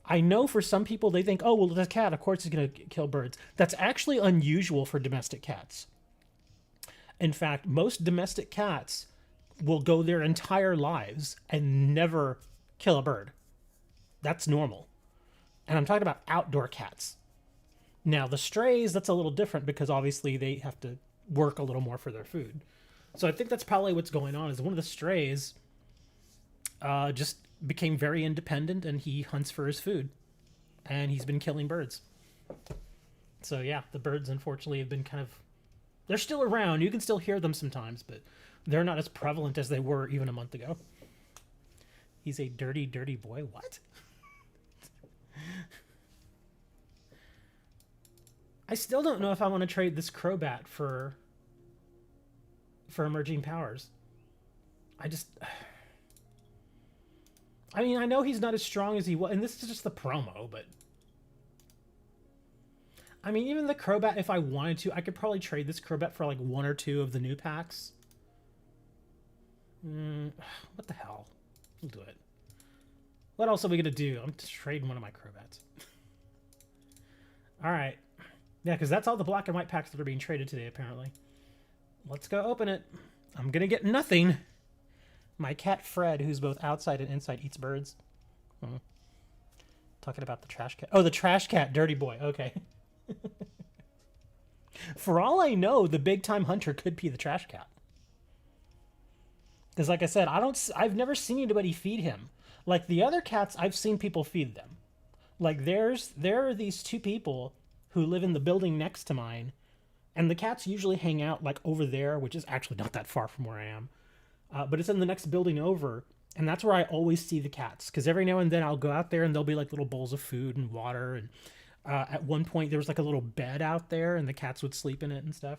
A: I know for some people they think, oh well, the cat, of course, is going to kill birds. That's actually unusual for domestic cats. In fact, most domestic cats will go their entire lives and never kill a bird. That's normal. And I'm talking about outdoor cats. Now, the strays, that's a little different because obviously they have to work a little more for their food. So I think that's probably what's going on, is one of the strays just became very independent and he hunts for his food. And he's been killing birds. So yeah, the birds unfortunately have been kind of, they're still around. You can still hear them sometimes, but they're not as prevalent as they were even a month ago. He's a dirty, dirty boy. What? I still don't know if I want to trade this Crobat for emerging powers. I mean, I know he's not as strong as he was, and this is just the promo, but I mean, even the Crobat, if I wanted to, I could probably trade this Crobat for like one or two of the new packs. What the hell? We'll do it. What else are we gonna do? I'm just trading one of my Crobats. All right. Yeah, because that's all the black and white packs that are being traded today, apparently. Let's go open it. I'm gonna get nothing. My cat Fred, who's both outside and inside, eats birds. Talking about the trash cat. Oh, the trash cat, dirty boy. Okay. For all I know, the big time hunter could be the trash cat. Because like I said, I've never seen anybody feed him. Like the other cats, I've seen people feed them. Like there are these two people who live in the building next to mine, and the cats usually hang out like over there, which is actually not that far from where I am. But it's in the next building over, and that's where I always see the cats. Because every now and then I'll go out there and there'll be like little bowls of food and water. And at one point there was like a little bed out there and the cats would sleep in it and stuff.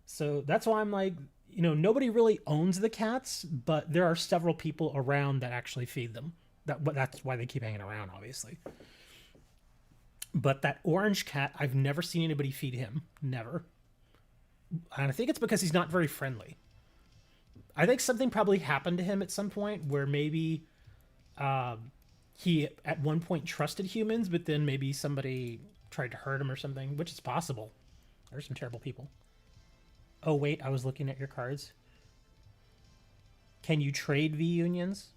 A: So that's why I'm like, you know, nobody really owns the cats, but there are several people around that actually feed them. That's why they keep hanging around, obviously. But that orange cat, I've never seen anybody feed him. Never. And I think it's because he's not very friendly. I think something probably happened to him at some point where maybe he at one point trusted humans, but then maybe somebody tried to hurt him or something, which is possible. There's some terrible people. Oh wait, I was looking at your cards. Can you trade V unions?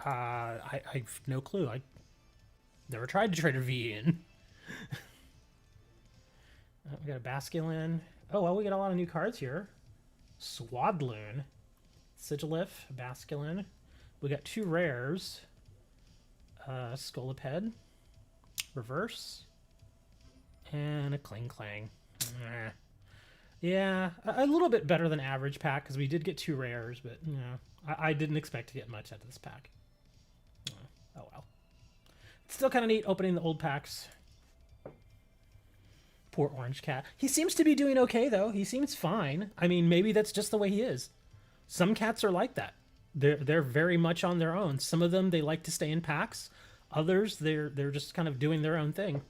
A: I've no clue. I never tried to trade a V union. We got a Basculin. Oh well, we got a lot of new cards here. Swadloon, Sigilif, Basculin. We got 2 rares. Scoliped, Reverse, and a Kling Clang. Yeah, a little bit better than average pack because we did get 2 rares, but you know, I didn't expect to get much out of this pack. Oh well. It's still kind of neat opening the old packs. Poor Orange Cat. He seems to be doing okay though. He seems fine. I mean, maybe that's just the way he is. Some cats are like that. They're very much on their own. Some of them they like to stay in packs. Others they're just kind of doing their own thing.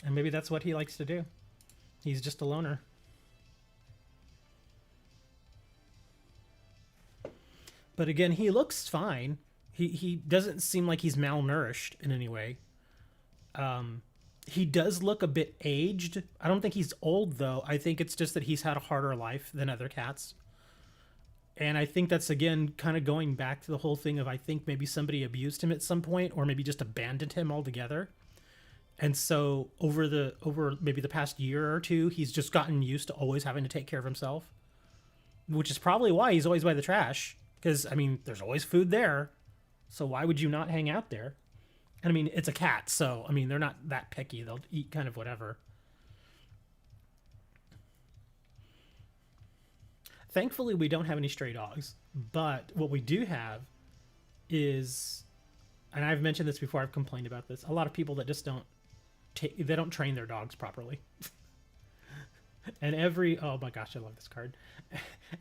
A: And maybe that's what he likes to do. He's just a loner. But again, he looks fine. He doesn't seem like he's malnourished in any way. He does look a bit aged. I don't think he's old, though. I think it's just that he's had a harder life than other cats. And I think that's, again, kind of going back to the whole thing of I think maybe somebody abused him at some point or maybe just abandoned him altogether. And so over maybe the past year or two, he's just gotten used to always having to take care of himself, which is probably why he's always by the trash. Because, I mean, there's always food there. So why would you not hang out there? And I mean, it's a cat, so, I mean, they're not that picky. They'll eat kind of whatever. Thankfully, we don't have any stray dogs. But what we do have is, and I've mentioned this before, I've complained about this, a lot of people that just don't train their dogs properly. And oh my gosh, I love this card.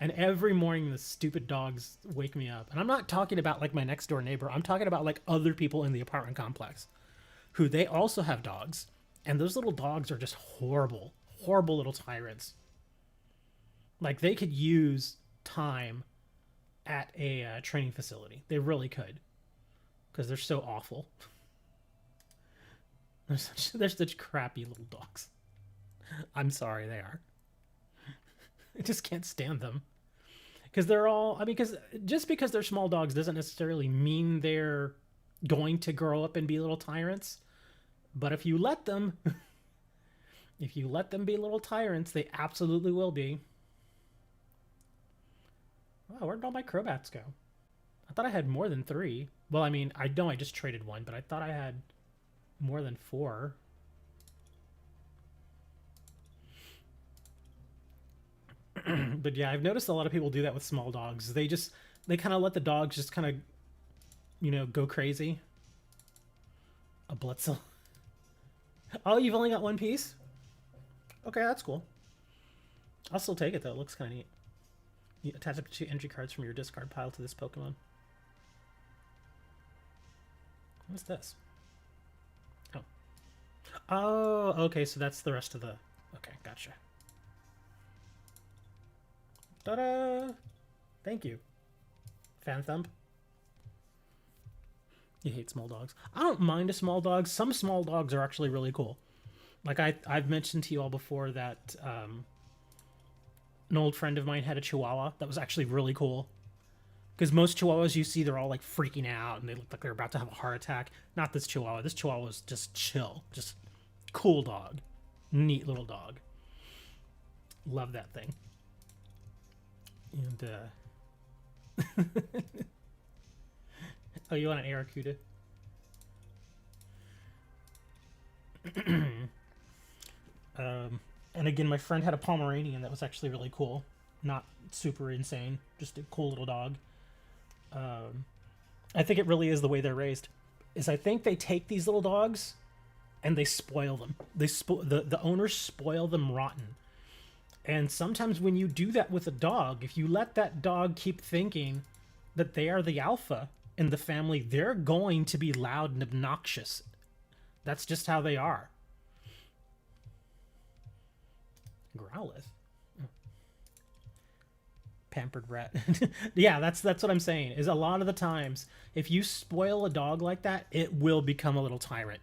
A: And every morning the stupid dogs wake me up. And I'm not talking about like my next door neighbor. I'm talking about like other people in the apartment complex who they also have dogs. And those little dogs are just horrible, horrible little tyrants. Like they could use time at a training facility. They really could. Because they're so awful. They're such crappy little dogs. I'm sorry, they are. I just can't stand them. Because they're all, I mean, just because they're small dogs doesn't necessarily mean they're going to grow up and be little tyrants. But if you let them, be little tyrants, they absolutely will be. Wow, where did all my Crobats go? I thought I had more than 3. Well, I mean, I know I just traded 1, but I thought I had more than 4. But yeah, I've noticed a lot of people do that with small dogs. They kind of let the dogs just kind of, you know, go crazy. A Blitzel. Oh, you've only got 1 piece? Okay, that's cool. I'll still take it, though. It looks kind of neat. You attach up to 2 entry cards from your discard pile to this Pokemon. What's this? Oh. Oh, okay, so that's the rest of the... Okay, gotcha. Ta-da! Thank you. Fan thump. You hate small dogs. I don't mind a small dog. Some small dogs are actually really cool. Like I've mentioned to you all before that an old friend of mine had a Chihuahua that was actually really cool. Because most Chihuahuas you see, they're all like freaking out and they look like they're about to have a heart attack. Not this Chihuahua. This Chihuahua was just chill. Just cool dog. Neat little dog. Love that thing. And, oh, you want an Aracuda? And again, my friend had a Pomeranian that was actually really cool. Not super insane. Just a cool little dog. I think it really is the way they're raised. Is I think they take these little dogs and they spoil them. The owners spoil them rotten. And sometimes when you do that with a dog, if you let that dog keep thinking that they are the alpha in the family, they're going to be loud and obnoxious. That's just how they are. Growlithe. Pampered rat. Yeah, that's what I'm saying. Is a lot of the times, if you spoil a dog like that, it will become a little tyrant,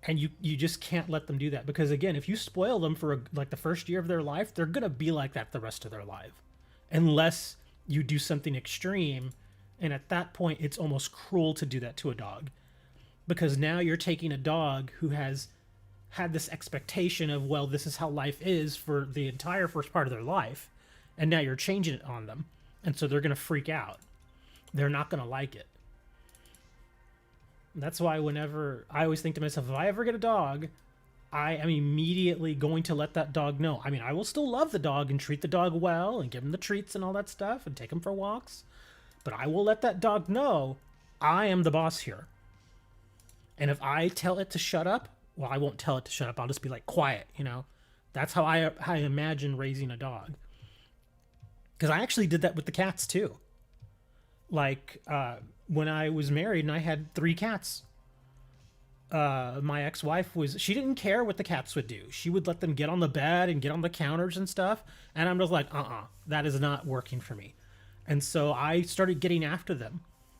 A: and you just can't let them do that, because again, if you spoil them for like the first year of their life, they're gonna be like that the rest of their life, unless you do something extreme, and at that point, it's almost cruel to do that to a dog, because now you're taking a dog who has had this expectation of, well, this is how life is for the entire first part of their life, and now you're changing it on them, and so they're going to freak out. They're not going to like it. That's why whenever I always think to myself, if I ever get a dog, I am immediately going to let that dog know. I mean, I will still love the dog and treat the dog well and give him the treats and all that stuff and take him for walks, but I will let that dog know I am the boss here. And if I tell it to shut up, well, I won't tell it to shut up. I'll just be like, quiet, you know? That's how I imagine raising a dog. Because I actually did that with the cats too. Like, when I was married and I had 3 cats, my ex-wife she didn't care what the cats would do. She would let them get on the bed and get on the counters and stuff. And I'm just like, that is not working for me. And so I started getting after them.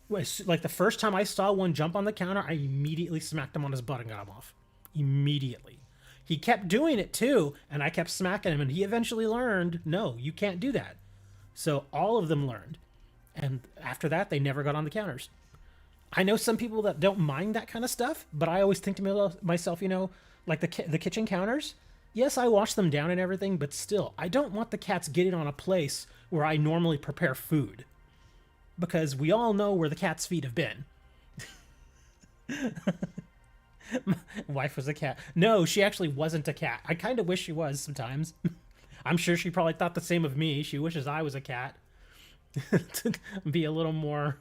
A: Like the first time I saw one jump on the counter, I immediately smacked him on his butt and got him off. Immediately. He kept doing it too, and I kept smacking him, and he eventually learned, no, you can't do that. So all of them learned. And after that, they never got on the counters. I know some people that don't mind that kind of stuff, but I always think to myself, you know, like the kitchen counters. Yes, I wash them down and everything, but still, I don't want the cats getting on a place where I normally prepare food. Because we all know where the cat's feet have been. My wife was a cat. No, she actually wasn't a cat. I kind of wish she was sometimes. I'm sure she probably thought the same of me. She wishes I was a cat. To be a little more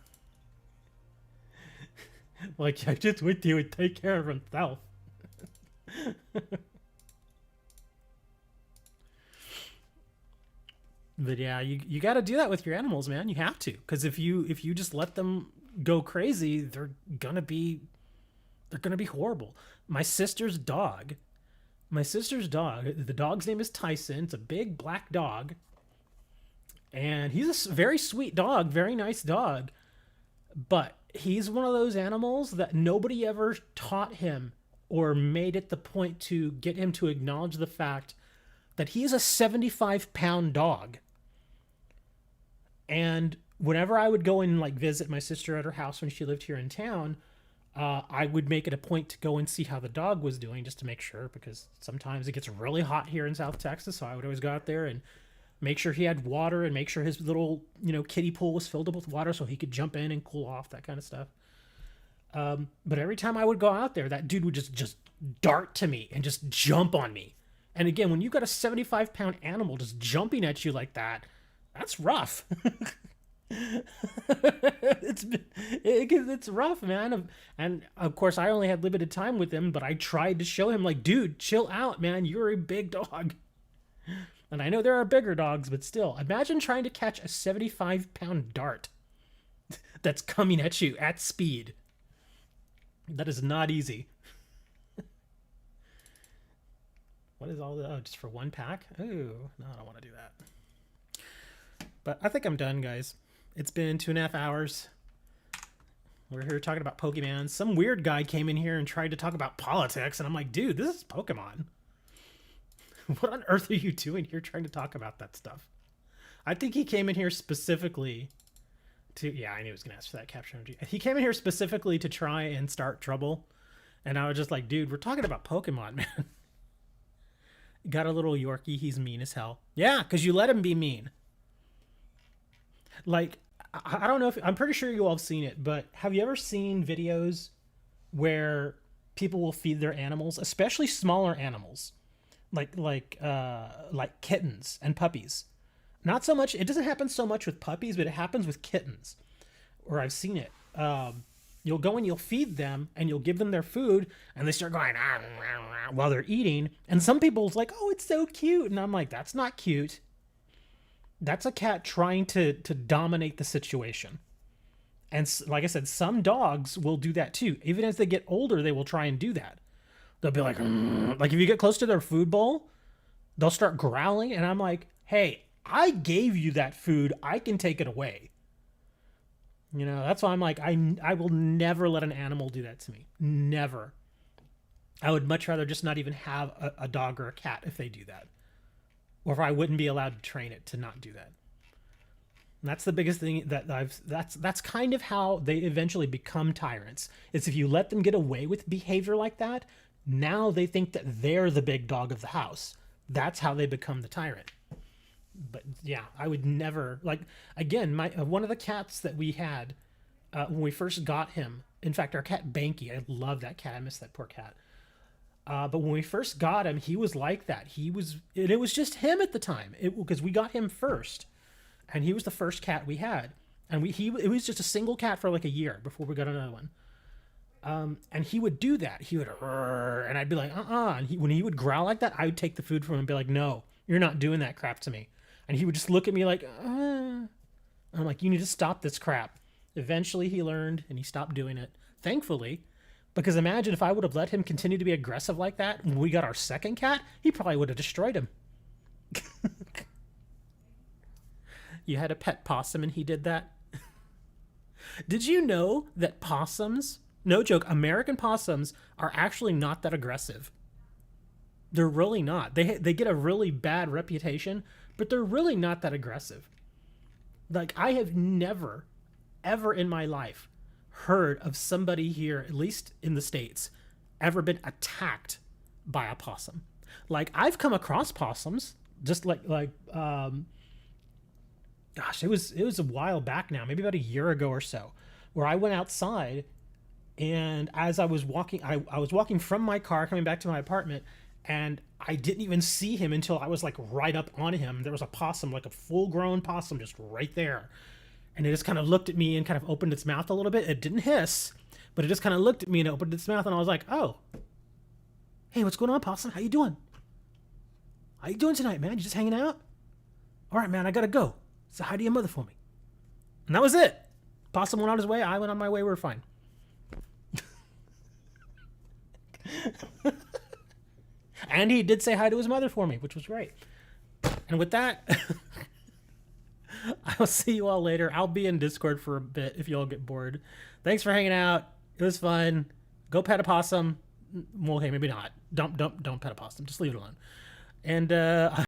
A: like, I just wish he would take care of himself. But yeah, you got to do that with your animals, man. You have to, because if you just let them go crazy, they're gonna be horrible. My sister's dog, the dog's name is Tyson. It's a big black dog, and he's a very sweet dog, very nice dog. But he's one of those animals that nobody ever taught him or made it the point to get him to acknowledge the fact that he's a 75-pound dog. And whenever I would go and like visit my sister at her house when she lived here in town, I would make it a point to go and see how the dog was doing, just to make sure, because sometimes it gets really hot here in South Texas. So I would always go out there and make sure he had water and make sure his little, kiddie pool was filled up with water so he could jump in and cool off, that kind of stuff. But every time I would go out there, that dude would just dart to me and just jump on me. And again, when you've got a 75-pound animal just jumping at you like that, that's rough. It's rough, man. And of course, I only had limited time with him, but I tried to show him, like, dude, chill out, man. You're a big dog. And I know there are bigger dogs, but still, imagine trying to catch a 75-pound dart that's coming at you at speed. That is not easy. What is all the... Oh, just for one pack? Ooh, no, I don't want to do that. But I think I'm done, guys. It's been 2.5 hours. We're here talking about Pokemon. Some weird guy came in here and tried to talk about politics, and I'm like, dude, this is Pokemon. What on earth are you doing here trying to talk about that stuff? I think he came in here specifically to... Yeah, I knew he was going to ask for that capture energy. He came in here specifically to try and start trouble. And I was just like, dude, we're talking about Pokemon, man. Got a little Yorkie. He's mean as hell. Yeah, because you let him be mean. Like, I don't know if... I'm pretty sure you all have seen it, but have you ever seen videos where people will feed their animals, especially smaller animals, like kittens and puppies? Not so much... It doesn't happen so much with puppies, but it happens with kittens, or I've seen it. You'll go and you'll feed them, and you'll give them their food, and they start going while they're eating. And some people's like, oh, it's so cute. And I'm like, that's not cute. That's a cat trying to dominate the situation. And like I said, some dogs will do that too. Even as they get older, they will try and do that. They'll be like if you get close to their food bowl, they'll start growling. And I'm like, hey, I gave you that food. I can take it away. That's why I'm like, I will never let an animal do that to me. Never. I would much rather just not even have a dog or a cat if they do that. Or if I wouldn't be allowed to train it to not do that. And that's the biggest thing that's kind of how they eventually become tyrants. It's if you let them get away with behavior like that, now they think that they're the big dog of the house. That's how they become the tyrant. But yeah, I would never, like, again, one of the cats that we had when we first got him, in fact, our cat Banky, I love that cat. I miss that poor cat. But when we first got him, he was like that. It was just him at the time, because we got him first, and he was the first cat we had, and it was just a single cat for like a year before we got another one. And he would do that. He would, and I'd be like, and when he would growl like that, I would take the food from him and be like, no, you're not doing that crap to me. And he would just look at me like, I'm like, you need to stop this crap. Eventually he learned and he stopped doing it. Thankfully, because imagine if I would have let him continue to be aggressive like that when we got our second cat, he probably would have destroyed him. You had a pet possum and he did that? Did you know that possums, no joke, American possums are actually not that aggressive? They're really not. They get a really bad reputation, but they're really not that aggressive. Like, I have never, ever in my life heard of somebody here, at least in the States, ever been attacked by a possum. Like, I've come across possums, just gosh, it was a while back now, maybe about a year ago or so, where I went outside, and as I was walking, I was walking from my car coming back to my apartment, and I didn't even see him until I was like right up on him. There was a possum, like a full-grown possum, just right there. And it just kind of looked at me and kind of opened its mouth a little bit. It didn't hiss, but it just kind of looked at me and opened its mouth, and I was like, oh, hey, what's going on, possum? How you doing? How you doing tonight, man? You just hanging out? All right, man, I gotta go. So hi to your mother for me. And that was it. Possum went on his way. I went on my way. We were fine. And he did say hi to his mother for me, which was great. And with that, I'll see you all later. I'll be in Discord for a bit if you all get bored. Thanks for hanging out. It was fun. Go pet a possum. Well, hey, maybe not. Don't pet a possum. Just leave it alone. And